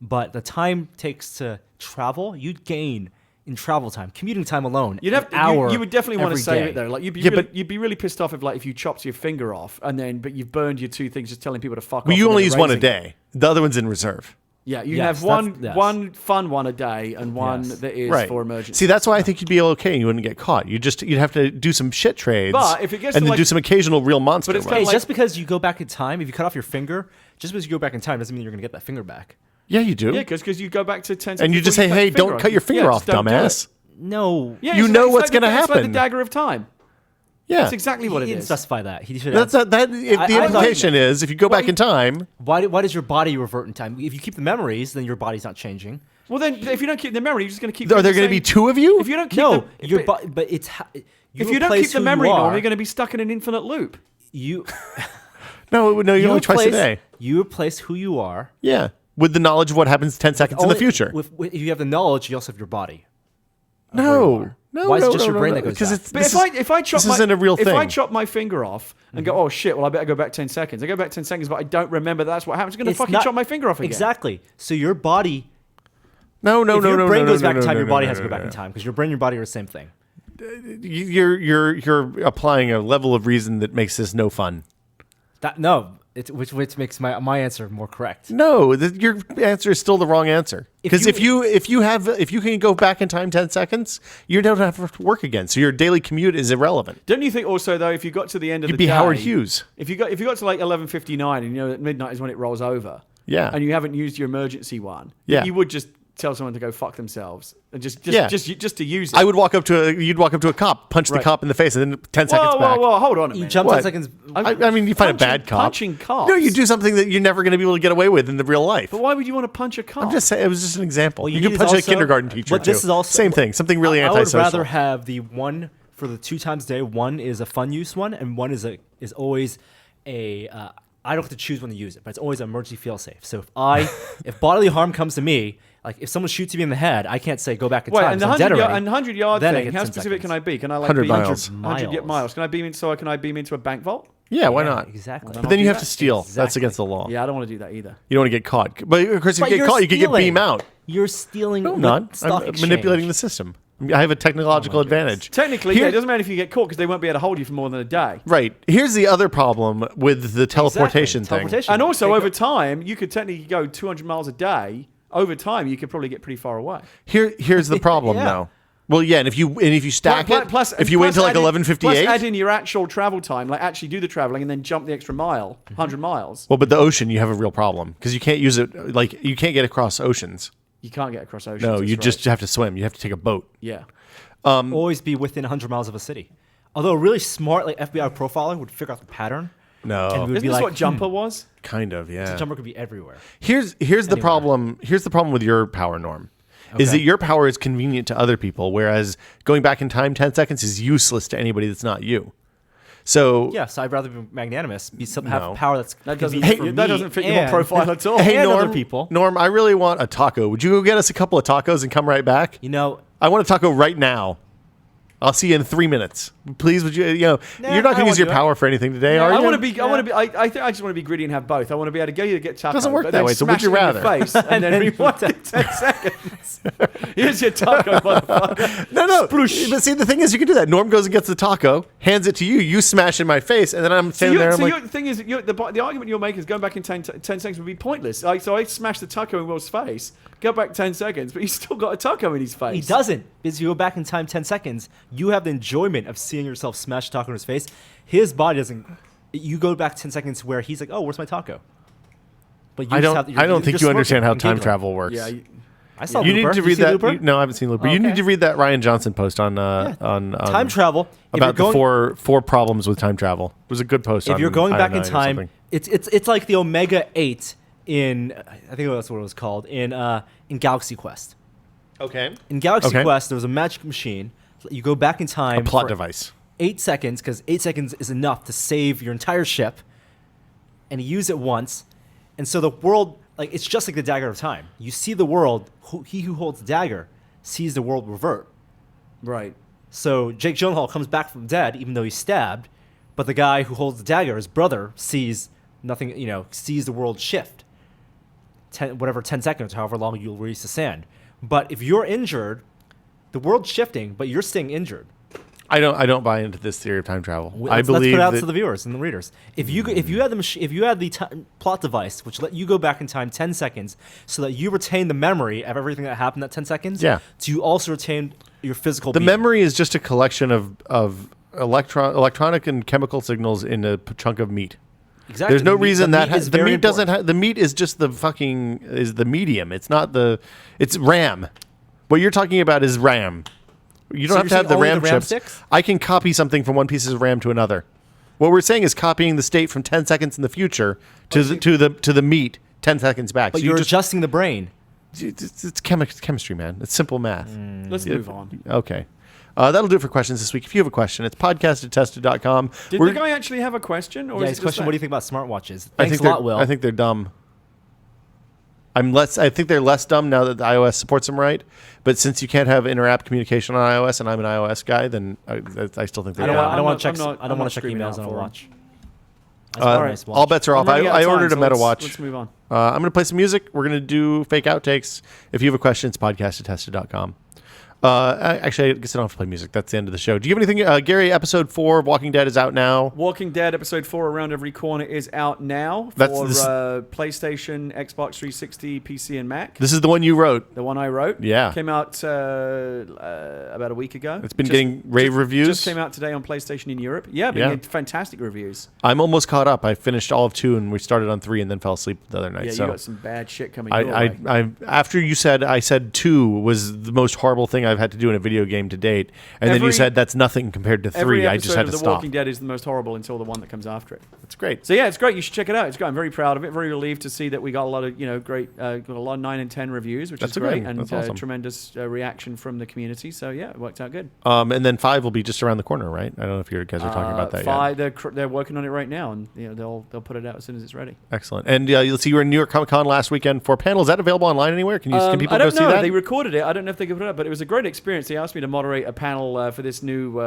but the time takes to travel, you'd gain in travel time, commuting time alone. You'd have an hour. you would definitely want to every save day. it though. Like you'd be Yeah, really, but- you'd be really pissed off if like if you chopped your finger off but you've burned your two things just telling people to fuck off. Well, you and only then use one a erasing it. day. The other one's in reserve. Yeah, you Yes, have one that's- yes. one fun one a day and one Yes. that is Right. for emergency. See, that's why I think you'd be okay. You wouldn't get caught. You'd have to do some shit trades. But if it gets and to, then like- do some occasional real monster. But it's runs. kinda Hey, like- just because you go back in time, if you cut off your finger, just because you go back in time doesn't mean you're going to get that finger back. Yeah, you do. Yeah, because you go back to 10 seconds. And you just say, before "Hey, cut your don't cut your finger Yeah, off, just don't do dumbass." it. No. Yeah, You it's know like- what's it's like gonna the- It's like happen. the dagger of time. Yeah, That's exactly what He it didn't is. specify that. He should That's have. that. If the I- implication is, if you go back in time, Why does your body revert in time? If you keep the memories, then your body's not changing. Well, then if you don't keep the memory, you're just going to keep. are there going to be two of you? If you don't keep No, the, but it's if you don't keep the memory norm, you're going to be stuck in an infinite loop. you No, you only twice a replace- day. You replace who you are. Yeah, with the knowledge of what happens 10 seconds in the Only- future. If you have the knowledge, you also have your body. No. Why is it just your brain that goes Because back? it's But if I chop this isn't a real if I thing. chop my finger off and go, oh shit, well I better go back 10 seconds. I go back 10 seconds, but I don't remember that's what happens. I'm going to fucking chop my finger off again. Exactly. So your body, No, if your brain goes back in time, no, your body no, has to no, go back no. in time because your brain and your body are the same thing. You're applying a level of reason that makes this no fun. Which makes my answer more correct. No, your answer is still the wrong answer. Because if you can go back in time 10 seconds, you don't have to work again. So your daily commute is irrelevant. Don't you think also though, if you got to the end of You'd the be day, Howard Hughes. If you got to like 11:59 and you know that midnight is when it rolls over, Yeah. and you haven't used your emergency one, Yeah. you would just tell someone to go fuck themselves and just to use it. I would walk up to you'd walk up to a cop, punch the Right. cop in the face, and then 10 seconds back. Whoa, hold on a You minute. jump What? 10 seconds. I mean, you find a bad cop. Punching cops. No, you do something that you're never going to be able to get away with in the real life. But why would you want to punch a cop? I'm just saying, it was just an example. Well, you you can need punch is a also- kindergarten teacher but this too. is also- Same thing, something really I would antisocial. rather have the one for the 2 times a day. One is a fun use one, and one is always a. I don't have to choose when to use it, but it's always an emergency fail safe. So if bodily harm comes to me, like if someone shoots me in the head, I can't say go back in Wait, time. and the 'cause I'm dead 100 yard, already. Then I thing, get how 10 specific seconds. can I be? Can I like 100 beam miles. 100 miles. Can I beam into a bank vault? Yeah, why Yeah, not? exactly. But then you have that. to steal. That's Exactly. against the law. Yeah, I don't want to do that either. You don't want to get caught. But of course, if But you get you're caught, you could get stealing. beam out. You're stealing. No, I'm with not. stock I'm exchange. manipulating the system. I have a technological advantage. Technically, Here- yeah, it doesn't matter if you get caught because they won't be able to hold you for more than a day. Right. Here's the other problem with the teleportation thing. Teleportation. And also, They over go- time, you could technically go 200 miles a day. Over time, you could probably get pretty far away. Here's the problem, Yeah. though. Well, yeah, and if you stack Plus- it, plus- if you wait plus until like add in- 11:58. Plus add in your actual travel time, like actually do the traveling and then jump the extra mile, 100 miles. Well, but the ocean, you have a real problem because you can't use it. Like you can't get across oceans. You can't get across oceans. No, that's you right. just have to swim. You have to take a boat. Yeah. always be within 100 miles of a city. Although a really smart like FBI profiler would figure out the pattern. No, And would Isn't be this like, what Jumper was? kind of. Yeah. Jumper could be everywhere. Here's the problem. Here's the problem with your power norm. Is Okay. that your power is convenient to other people, whereas going back in time 10 seconds is useless to anybody that's not you. So Yeah, so I'd rather be magnanimous, No. have power that's That doesn't convenient fit, for that me doesn't fit your whole and- profile at all. hey, and Norm, other people. Norm, I really want a taco. Would you go get us a couple of tacos and come right back? You know, I want a taco right now. I'll see you in 3 minutes. Please, would you? You're not I going to use won't your do it. power for anything today, are you? I want to be. I think I just want to be greedy and have both. I want to be able to go to get taco. Doesn't work but that then way, so would smash you it in your rather? face and then rewind it 10 seconds. Here's your taco, motherfucker. No. But see, the thing is, you can do that. Norm goes and gets the taco, hands it to you. You smash in my face, and then I'm standing there. I'm like, The thing is, the argument you're making is going back in 10 seconds would be pointless. So I smashed the taco in Will's face, go back 10 seconds, but he's still got a taco in his face. he doesn't. Because you go back in time 10 seconds, you have the enjoyment of seeing yourself smash a taco in his face. His body doesn't. You go back 10 seconds where he's like, oh, where's my taco? But you I just don't. have- I don't think you you're understand how smirking time and giggling. travel works. Yeah. I saw You Looper. need to You read see that. Looper? No, I haven't seen Looper. Oh, You need okay. to read that Ryan Johnson post on Time travel. If about you're the going, four problems with time travel. It was a good post. If on you're going back in IO9 or time, something. it's like the Omega 8 in I think that's what it was called in Galaxy Quest. Okay. In Galaxy Quest, there was a magic machine. You go back in time. A plot for device. 8 seconds, because 8 seconds is enough to save your entire ship. And you use it once. And so the world, like, it's just like the dagger of time. You see the world, he who holds the dagger sees the world revert. Right. So Jake Gyllenhaal comes back from dead, even though he's stabbed. But the guy who holds the dagger, his brother, sees nothing, sees the world shift. 10 seconds, however long you'll release the sand. But if you're injured, the world's shifting, but you're staying injured. I don't buy into this theory of time travel. Let's put it out to the viewers and the readers. If you had the plot device which let you go back in time 10 seconds, so that you retain the memory of everything that happened that 10 seconds. Yeah. Do you also retain your physical? The being? memory is just a collection of electronic and chemical signals in a chunk of meat. Exactly. There's no reason that the meat doesn't have. have. The meat is just the medium. It's not it's RAM. What you're talking about is RAM. You don't have to have the RAM chips. Sticks? I can copy something from one piece of RAM to another. What we're saying is copying the state from 10 seconds in the future to the meat 10 seconds back. But So you're adjusting the brain. it's chemistry, man. It's simple math. Let's move on. Okay. That'll do it for questions this week. If you have a question, it's podcast@tested.com. Did the guy actually have a question? Or Yeah, is his it question: just what do you think about smartwatches? I Thanks think a lot, Will. I think they're dumb. I think they're less dumb now that the iOS supports them right. But since you can't have inter-app communication on iOS, and I'm an iOS guy, then I still think they're dumb. I don't want to check. I'm I don't want to check screaming emails out on a for watch. All Nice watch. All bets are off. I'm running out I of time, ordered a so Meta let's- watch. Let's move on. I'm going to play some music. We're going to do fake outtakes. If you have a question, it's podcast@tested.com. Actually, I guess I don't have to play music. That's the end of the show. Do you have anything, Gary? Episode 4 of Walking Dead is out now. Walking Dead episode 4 Around Every Corner is out now for PlayStation, Xbox 360, PC, and Mac. This is the one you wrote. The one I wrote. Yeah. Came out about a week ago. It's been getting rave reviews. Just came out today on PlayStation in Europe. Yeah, been getting fantastic reviews. I'm almost caught up. I finished all of 2 and we started on 3 and then fell asleep the other night. Yeah, so you got some bad shit coming your way. after I said 2 was the most horrible thing I've had to do in a video game to date, and then you said that's nothing compared to 3. I just had to Every episode of The stop. Walking Dead is the most horrible until the one that comes after it. That's great. So yeah, it's great. You should check it out. It's great. I'm very proud of it. Very relieved to see that we got a lot of great, got a lot of 9 and 10 reviews, which is great, and That's awesome. tremendous reaction from the community. So yeah, it worked out good. And then 5 will be just around the corner, right? I don't know if you guys are talking about that 5, yet. they're working on it right now, and they'll put it out as soon as it's ready. Excellent. And you'll see you were in New York Comic Con last weekend for a panel. Is that available online anywhere? Can people I don't go see know. that? They recorded it. I don't know if they could put it up, but it was a great experience. They asked me to moderate a panel for this new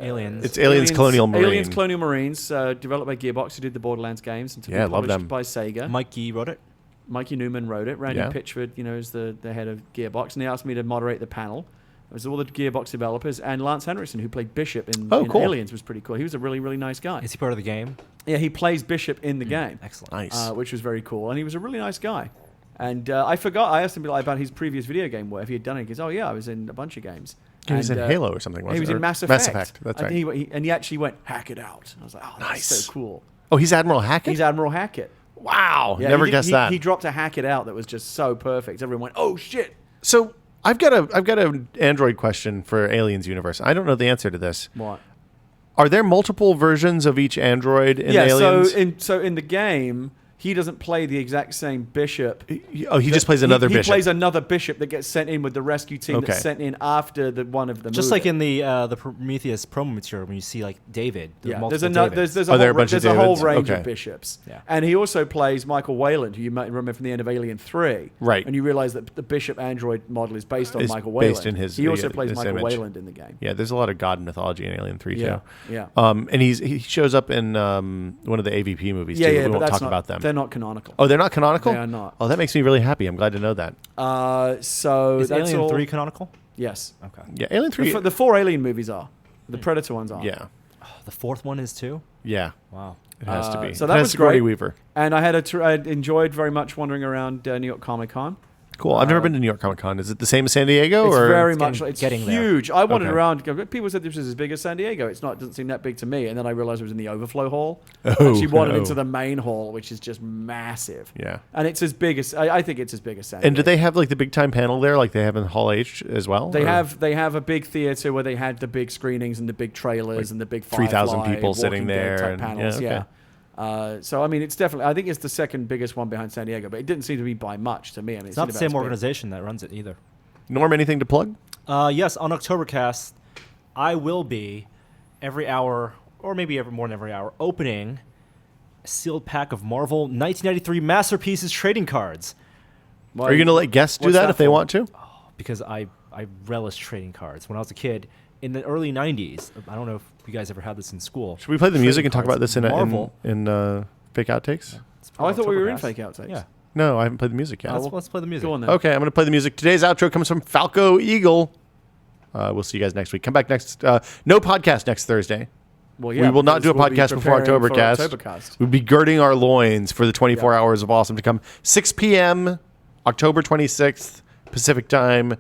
Aliens. It's Aliens Colonial Marine. Aliens Colonial Marines, developed by Gearbox, who did the Borderlands games, and to be Yeah, love published them. by Sega. Mikey wrote it. Mikey Newman wrote it. Randy Yeah. Pitchford, is the head of Gearbox, and they asked me to moderate the panel. It was all the Gearbox developers, and Lance Henriksen, who played Bishop in cool. Aliens, was pretty cool. He was a really, really nice guy. Is he part of the game? Yeah, he plays Bishop in the game. Excellent. Nice. Which was very cool. And he was a really nice guy. And I asked him about his previous video game work, if he had done it. He goes, oh, yeah, I was in a bunch of games. He was in Halo or something, wasn't he was he? in Mass Effect. Mass Effect, that's right. And he actually went, hack it out. I was like, oh, that's Nice. so cool. Oh, he's Admiral Hackett? He's Admiral Hackett. Wow. Yeah, Never guessed that. He dropped a hack it out that was just so perfect. Everyone went, oh, shit. So I've got an Android question for Aliens Universe. I don't know the answer to this. What? Are there multiple versions of each Android in Aliens? So in the game, he doesn't play the exact same Bishop. He just plays another Bishop. He plays another Bishop that gets sent in with the rescue team that's sent in after the one of the Just like in the Prometheus promo material when you see like David. There's Are there a bunch of a whole Davids? range Okay. of bishops. Yeah. And he also plays Michael Wayland, who you might remember from the end of Alien 3. Right. And you realize that the Bishop android model is based on Is Michael based Wayland. in his- he also yeah, plays his Michael image. Wayland in the game. Yeah, there's a lot of God mythology in Alien 3 Yeah, too. yeah. And he shows up in one of the AVP movies too. Yeah, we but won't that's talk not, about them. They're not canonical. Oh, they're not canonical? They are not. Oh, that makes me really happy. I'm glad to know that. So Is that's Alien all. 3 canonical? Yes. Okay. Yeah, Alien 3. The 4 Alien movies are. The Predator ones are. Yeah. The fourth one is too? Yeah. Wow. It has to be. So It that has was Sigourney great. Weaver. And I enjoyed very much wandering around New York Comic Con. Cool. I've never been to New York Comic Con. Is it the same as San Diego? It's or very It's much getting- like it's getting there. huge. I wandered Okay. around. People said this was as big as San Diego. It's not. It doesn't seem that big to me. And then I realized it was in the overflow hall. Oh, Actually wandered oh. into the main hall, which is just massive. Yeah. And it's as big as I think it's as big as San Diego. And do they have like the big time panel there, like they have in Hall H as well? They Or- have a big theater where they had the big screenings and the big trailers and the big 3,000 Firefly, people sitting Walking Dead there type and- panels. yeah, Yeah. okay. So I mean, it's definitely. I think it's the second biggest one behind San Diego, but it didn't seem to be by much to me. I mean, It's not the same organization. organization that runs it either. Norm, anything to plug? Yes, on Octobercast, I will be every hour, or maybe more than every hour, opening a sealed pack of Marvel 1993 Masterpieces trading cards. Are you going to let guests do what's that that if they for? want to? Because I relish trading cards. When I was a kid, in the early 90s, I don't know if you guys ever had this in school. Should we play the music Trading and talk cards, about this in Marvel. fake outtakes? Oh, I thought we were in Octobercast. fake outtakes. Yeah. No, I haven't played the music yet. Let's play the music. Go on then. Okay, I'm going to play the music. Today's outro comes from Falco Eagle. We'll see you guys next week. Come back next. No podcast next Thursday. Well, We will not do a because we'll be podcast before preparing for Octobercast. Octobercast. We'll be girding our loins for the 24 hours of awesome to come. 6 p.m., October 26th, Pacific time.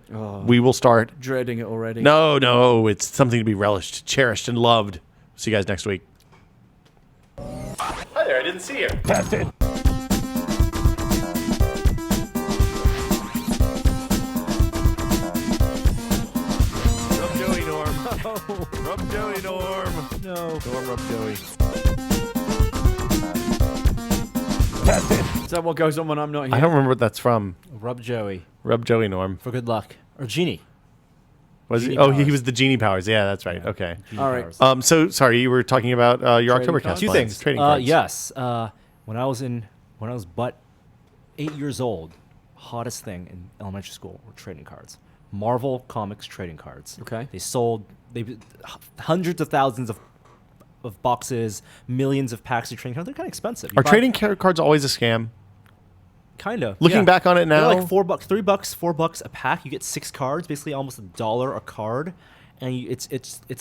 We will start. Dreading it already. No, it's something to be relished, cherished, and loved. See you guys next week. Hi there, I didn't see you. Rub Joey, Norm. Rub Joey, Norm. No. Norm, rub Joey. Is that what goes on when I'm not here? I don't remember what that's from. Rub Joey Rub Joey, Norm. for good luck. Or Genie. Was he? Genie Oh, he powers. was the genie powers. Yeah, that's right. Okay. Genie All right. powers. So sorry, you were talking about your Trading Octobercast cards? Two plans. things. Trading cards. Yes. When I was but 8 years old, hottest thing in elementary school were trading cards. Marvel Comics trading cards. Okay. They sold hundreds of thousands of boxes, millions of packs of trading cards. They're kind of expensive. Are trading cards always a scam? Kind of. Looking back on it now, They're like $4, $3 a pack. You get 6 cards, basically almost $1 a card, and it's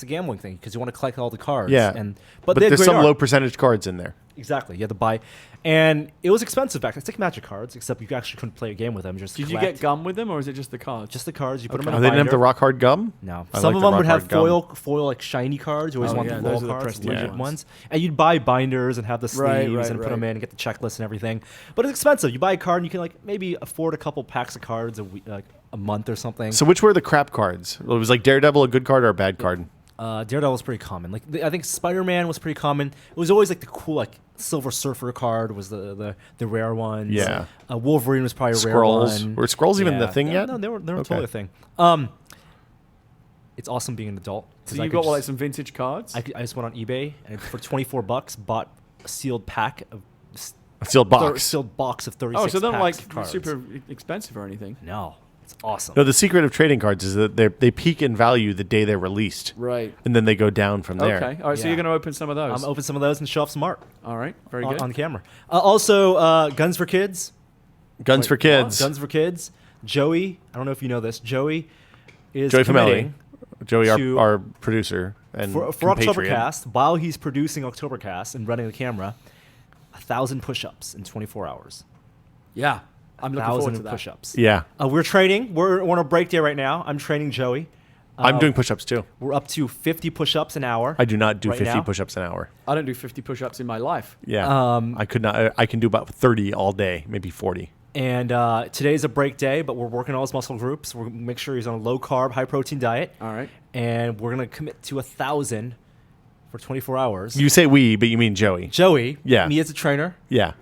a gambling thing because you want to collect all the cards. yeah. But but they had there's great some art. low percentage cards in there. Exactly. You had to buy, and it was expensive back then. It's like Magic cards, except you actually couldn't play a game with them. Just Did you collect get gum with them, or is it just the cards? just the cards? You put them Oh, in a they didn't have the binder. rock hard gum. No, I some like of the them would rock have hard gum. foil like shiny cards. You always Oh, want yeah, the those foil are the cards, prestigious legit ones. ones, and you'd buy binders and have the sleeves Right, and put them right. in and get the checklist and everything. But it's expensive. You buy a card and you can like maybe afford a couple packs of cards a month or something. So which were the crap cards? It was like Daredevil a good card or a bad card? Daredevil was pretty common. Like I think Spider-Man was pretty common. It was always like the cool like Silver Surfer card was the rare ones. Yeah. Wolverine was probably a Scrolls. rare one. Were Scrolls even the Yeah. thing No, yet? No, they were Okay. totally a thing. It's awesome being an adult. 'cause So I you could got like just- some vintage cards? I just went on eBay and for $24 bought a sealed pack of A sealed box. sealed box of 36 oh, so they're not packs like of cards. super expensive or anything. No, it's awesome. No, the secret of trading cards is that they peak in value the day they're released, Right. and then they go down from there. Okay. All right. So Yeah. you're going to open some of those. I'm gonna open some of those and show off some art All right. Very on, good. on camera. Also, Guns for Kids. Guns for Kids. Guns for Kids. Joey, I don't know if you know this. Joey is Joey Famelli. committing Joey, to- our producer and for compatriot. Octobercast, while he's producing Octobercast and running the camera, 1,000 push-ups in 24 hours. Yeah. I'm looking forward to that. push-ups. Yeah, We're training. We're on a break day right now. I'm training Joey. I'm doing push-ups too. We're up to 50 push-ups an hour. I do not do right 50 now. push-ups an hour. I don't do 50 push-ups in my life. Yeah, I could not. I can do about 30 all day, maybe 40. And today's a break day, but we're working all his muscle groups. We're gonna make sure he's on a low-carb, high-protein diet. All right. And we're going to commit to 1,000 for 24 hours. You say we, but you mean Joey. Joey, Yeah. me as a trainer Yeah.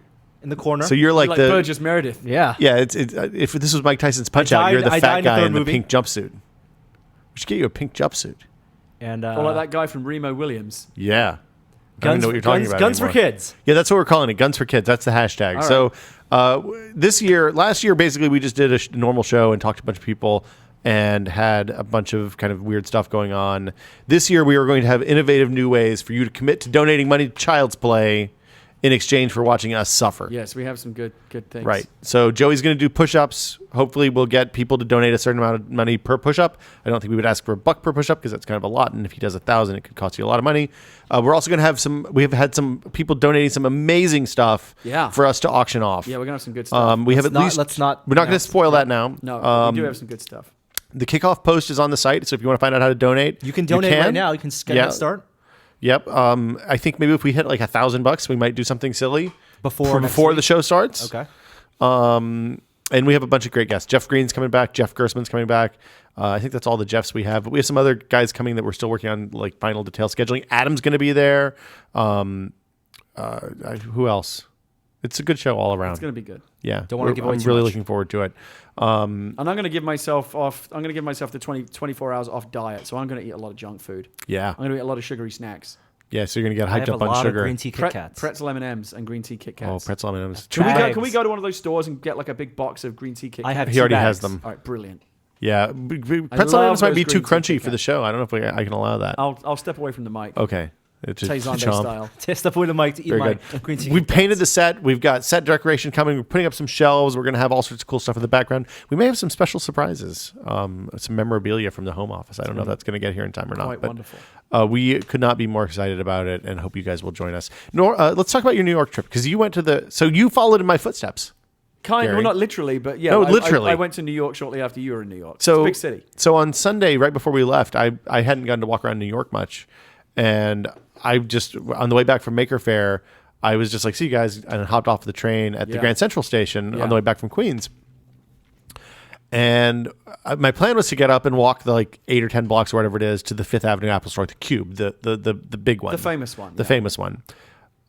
in the corner. So you're like, Like the Burgess Meredith. yeah. yeah. It's if this was Mike Tyson's Punch Out, died- you're the I died fat in the guy third in the movie. pink jumpsuit. We should get you a pink jumpsuit. And Or like that guy from Remo Williams. Yeah. I don't know what you're talking about Guns for anymore. Kids. Yeah, that's what we're calling it. Guns for Kids. That's the hashtag. All So last year, basically, we just did a normal show and talked to a bunch of people and had a bunch of kind of weird stuff going on. This year, we are going to have innovative new ways for you to commit to donating money to Child's Play in exchange for watching us suffer. Yes, we have some good things. Right. So Joey's going to do push-ups. Hopefully we'll get people to donate a certain amount of money per push-up. I don't think we would ask for $1 per push-up because that's kind of a lot. And if he does 1,000, it could cost you a lot of money. We're also going to have we have had some people donating some amazing stuff Yeah. for us to auction off. Yeah, we're going to have some good stuff. We have Let's at not- least, let's not we're not going to announce- spoil that now. No, we do have some good stuff. The kickoff post is on the site. So if you want to find out how to donate, You can donate right now. You can get Yeah. a start Yep. I think maybe if we hit like $1,000, we might do something silly before next the week. show starts. Okay. And we have a bunch of great guests. Jeff Green's coming back. Jeff Gersman's coming back. I think that's all the Jeffs we have. But we have some other guys coming that we're still working on, like final detail scheduling. Adam's going to be there. Who else? It's a good show all around. It's going to be good. Yeah. Don't wanna give away I'm too really much. looking forward to it. And I'm going to give myself off. I'm going to give myself the 24 hours off diet. So I'm going to eat a lot of junk food. Yeah. I'm going to eat a lot of sugary snacks. Yeah, so you're going to get I hyped have up a on lot sugar. of green tea Kit Kats. Pretzel M&Ms and green tea Kit Oh, Kats. pretzel M&Ms. Can we go to one of those stores and get like a big box of green tea Kit Kats? I have He 2 already has bags. them. All right, brilliant. Yeah. Pretzel love M&Ms might those be too green tea crunchy Kit for the Kats. show. I don't know if I can allow that. I'll step away from the mic. Okay. It's just Tay Zonde chomp. style. Test up with the mic to eat Very my good. green tea. We Kit painted Kats. the set. We've got set decoration coming. We're putting up some shelves. We're going to have all sorts of cool stuff in the background. We may have some special surprises, some memorabilia from the home office. I don't know if that's going to get here in time or not. Quite but, wonderful. we could not be more excited about it, and hope you guys will join us. Let's talk about your New York trip, because you went to so you followed in my footsteps. Well, Gary. not literally, but yeah. No, I literally. went to New York shortly after you were in New York. So it's a big city. So on Sunday, right before we left, I hadn't gotten to walk around New York much, and I just on the way back from Maker Faire, I was just like, "See you guys," and hopped off the train at the Yeah. Grand Central Station Yeah. on the way back from Queens. And my plan was to get up and walk the 8 or 10 blocks or whatever it is to the Fifth Avenue Apple Store, the Cube, the big one, The famous one. the yeah. famous one.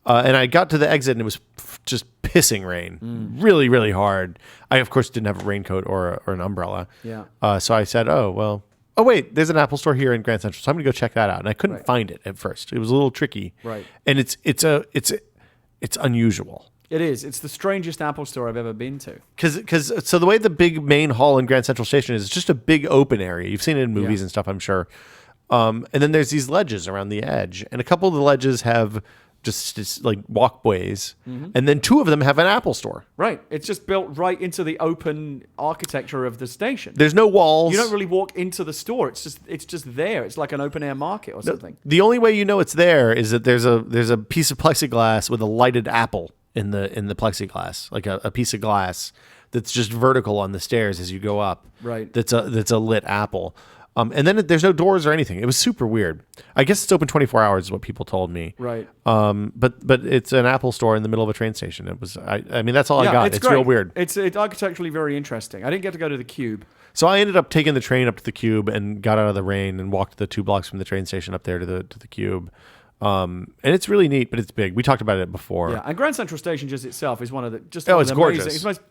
And I got to the exit and it was just pissing rain, Mm. really, really hard. I of course didn't have a raincoat or an umbrella. Yeah. So I said, oh wait, there's an Apple Store here in Grand Central, so I'm gonna go check that out. And I couldn't Right. find it at first. It was a little tricky. Right. And it's unusual. It is. It's the strangest Apple store I've ever been to. So the way the big main hall in Grand Central Station is, it's just a big open area. You've seen it in movies Yeah. and stuff, I'm sure. And then there's these ledges around the edge, and a couple of the ledges have just like walkways, and then 2 of them have an Apple Store. Right. It's just built right into the open architecture of the station. There's no walls. You don't really walk into the store. It's just there. It's like an open air market or something. The only way you know it's there is that there's a piece of plexiglass with a lighted apple in the plexiglass, like a piece of glass that's just vertical on the stairs as you go up. Right. That's a lit apple. And then there's no doors or anything. It was super weird. I guess it's open 24 hours is what people told me. Right. But it's an Apple store in the middle of a train station. It was. I mean, that's all I got. It's great. real weird. It's architecturally very interesting. I didn't get to go to the Cube. So I ended up taking the train up to the Cube and got out of the rain and walked the 2 blocks from the train station up there to the Cube. And it's really neat, but it's big. We talked about it before. Yeah, and Grand Central Station just itself is one of the Oh, one of it's the gorgeous. Amazing, it's the most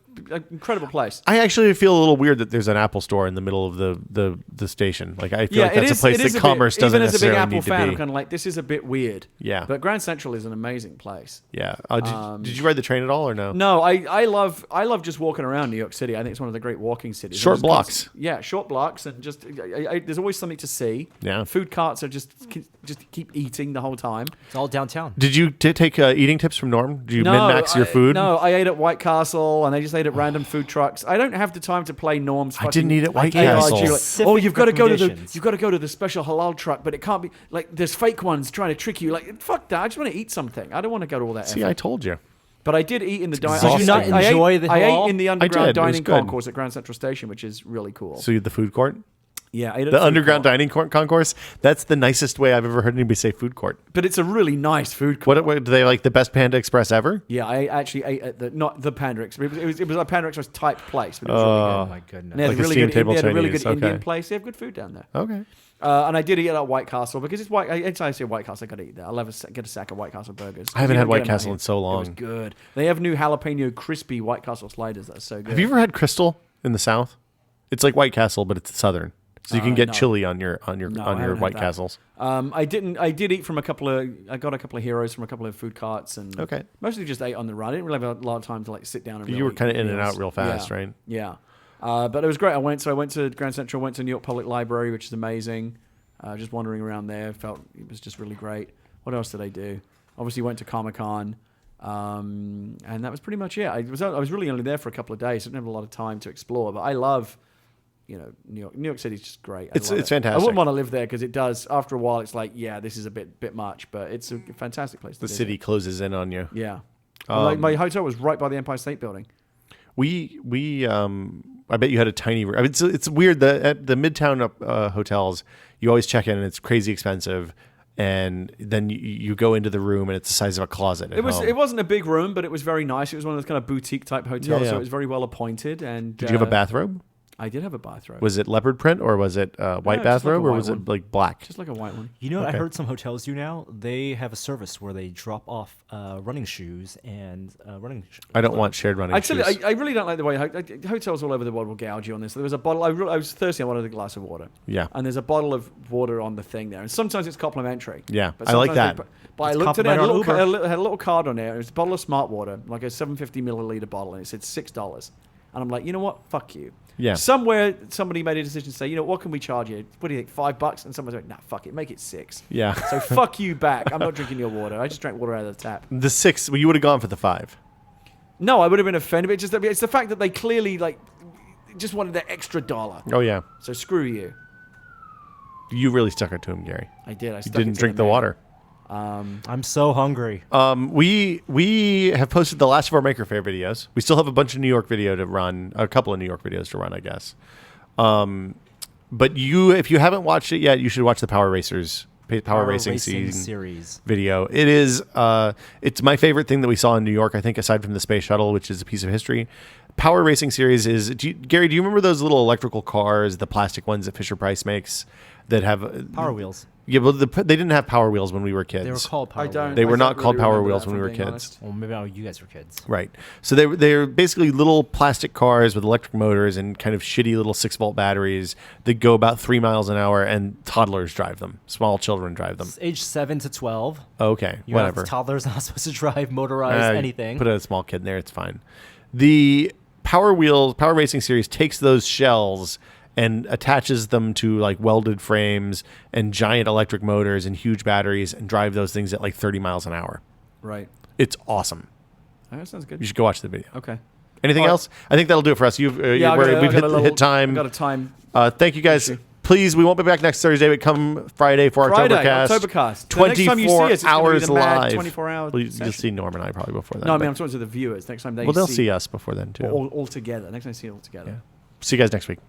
incredible place. I actually feel a little weird that there's an Apple store in the middle of the station. Like I feel like that's a place that commerce doesn't even as a big necessarily Apple need to fan, be. I'm kind of like, this is a bit weird. Yeah. But Grand Central is an amazing place. Yeah. Did you ride the train at all or no? No, I love just walking around New York City. I think it's one of the great walking cities. Short I'm just blocks. yeah, short blocks, and just there's always something to see. Yeah. Food carts are just keep eating the whole time. It's all downtown. Did you take eating tips from Norm? Did you min-max your food? No, I ate at White Castle, and they just ate at random food trucks. I don't have the time to play Norm's. I didn't eat at White ARG, Castle. like, Specific oh, you've got to go to the recommendations. special halal truck, but it can't be like there's fake ones trying to trick you. Like fuck that! I just want to eat something. I don't want to go to all that. See, effort. I told you. But I did eat in the dining. Did you not enjoy the I halal? ate in the I underground did. It was dining good. concourse at Grand Central Station, which is really cool. So you had the food court? Yeah, I ate at The food underground court. dining concourse? That's the nicest way I've ever heard anybody say food court. But it's a really nice food court. What do they like the best Panda Express ever? Yeah, I actually ate at not the Panda Express. It was a Panda Express type place, but it was really good. Oh my goodness. And they had Like a a really steam good, table they had a really Chinese, good Indian okay. place. They have good food down there. Okay. And I did eat at White Castle because it's White. Anytime I say White Castle, I got to eat there. I'll get a sack of White Castle burgers. I haven't You had don't White get them out Castle here. in so It was long. good. They have new jalapeno crispy White Castle sliders that are so good. Have you ever had Crystal in the South? It's like White Castle, but it's southern. So you can get no. chili on your I haven't had White that. Castles. I did eat from a couple of. I got a couple of heroes from a couple of food carts, and Okay. mostly just ate on the run. I didn't really have a lot of time to like sit down and. You really were kind of eat in and meals. out real fast, Yeah. right? Yeah. But it was great. I went to Grand Central, went to New York Public Library, which is amazing. Just wandering around there, felt it was just really great. What else did I do? Obviously went to Comic-Con, and that was pretty much it. I was really only there for a couple of days, so I didn't have a lot of time to explore. But I love, New York. New York City's just great. It's love it. fantastic. I wouldn't want to live there because it does. After a while, it's like, yeah, this is a bit much, but it's a fantastic place to The visit. city closes in on you. Yeah. My hotel was right by the Empire State Building. I bet you had a tiny room. I mean, it's weird that at the Midtown hotels, you always check in and it's crazy expensive, and then you go into the room and it's the size of a closet. At home. It wasn't a big room, but it was very nice. It was one of those kind of boutique type hotels, Yeah. so it was very well appointed. And Did you have a bathrobe? I did have a bathrobe. Was it leopard print or was it white just like a bathrobe or white was one. it like black? Just like a white one. You know what Okay. I heard some hotels do now? They have a service where they drop off running shoes and I don't want shared running Actually, shoes. I really don't like the way hotels all over the world will gouge you on this. There was a bottle. I was thirsty. I wanted a glass of water. Yeah. And there's a bottle of water on the thing there, and sometimes it's complimentary. Yeah, But I like sometimes that. But I It's looked at it. It complimentary had a little card on there. It was a bottle of Smart Water, like a 750 milliliter bottle, and it said $6. And I'm like, you know what? Fuck you. Yeah. Somewhere somebody made a decision to say, you know, what can we charge you? What do you think? $5? And someone's like, nah, fuck it, make it $6. Yeah. So fuck you back. I'm not drinking your water. I just drank water out of the tap. The 6, well, you would have gone for the 5. No, I would have been offended. But it's the fact that they clearly just wanted that extra dollar. Oh, yeah. So screw you. You really stuck it to him, Gary. I did. I You stuck didn't it to drink the man. water. I'm so hungry. We have posted the last of our Maker Faire videos. We still have a bunch of New York video to run, a couple of New York videos to run, I guess. But if you haven't watched it yet, you should watch the Power Racing series video. It is it's my favorite thing that we saw in New York, I think, aside from the space shuttle, which is a piece of history. Power Racing series is Gary, do you remember those little electrical cars, the plastic ones that Fisher Price makes that have Power Wheels. Yeah, but they didn't have Power Wheels when we were kids. They were called Power I don't. Wheels. They were I not don't called really Power remember Wheels that, when we if were I'm being kids. honest. Well, maybe you guys were kids. Right. So they're basically little plastic cars with electric motors and kind of shitty little 6-volt batteries that go about 3 miles an hour, and toddlers drive them. Small children drive them. It's age 7 to 12. Okay, You whatever. Toddlers not supposed to drive motorized anything. Put a small kid in there, it's fine. The Power Racing series takes those shells and attaches them to like welded frames and giant electric motors and huge batteries and drive those things at like 30 miles an hour. Right. It's awesome. Oh, that sounds good. You should go watch the video. Okay. Anything All right. else? I think that'll do it for us. We've hit time. I got a time. Thank you guys. issue. Please, we won't be back next Thursday, but come Friday for Octobercast. Octobercast. The next time you see us, it's gonna be 24 hours the mad live. 24-hour Well, you'll session. see Norm and I probably before that. No, I mean, but- I'm talking to the viewers. Next time they they'll see us before then, too. all together. Next time they see it all together. See you guys next week.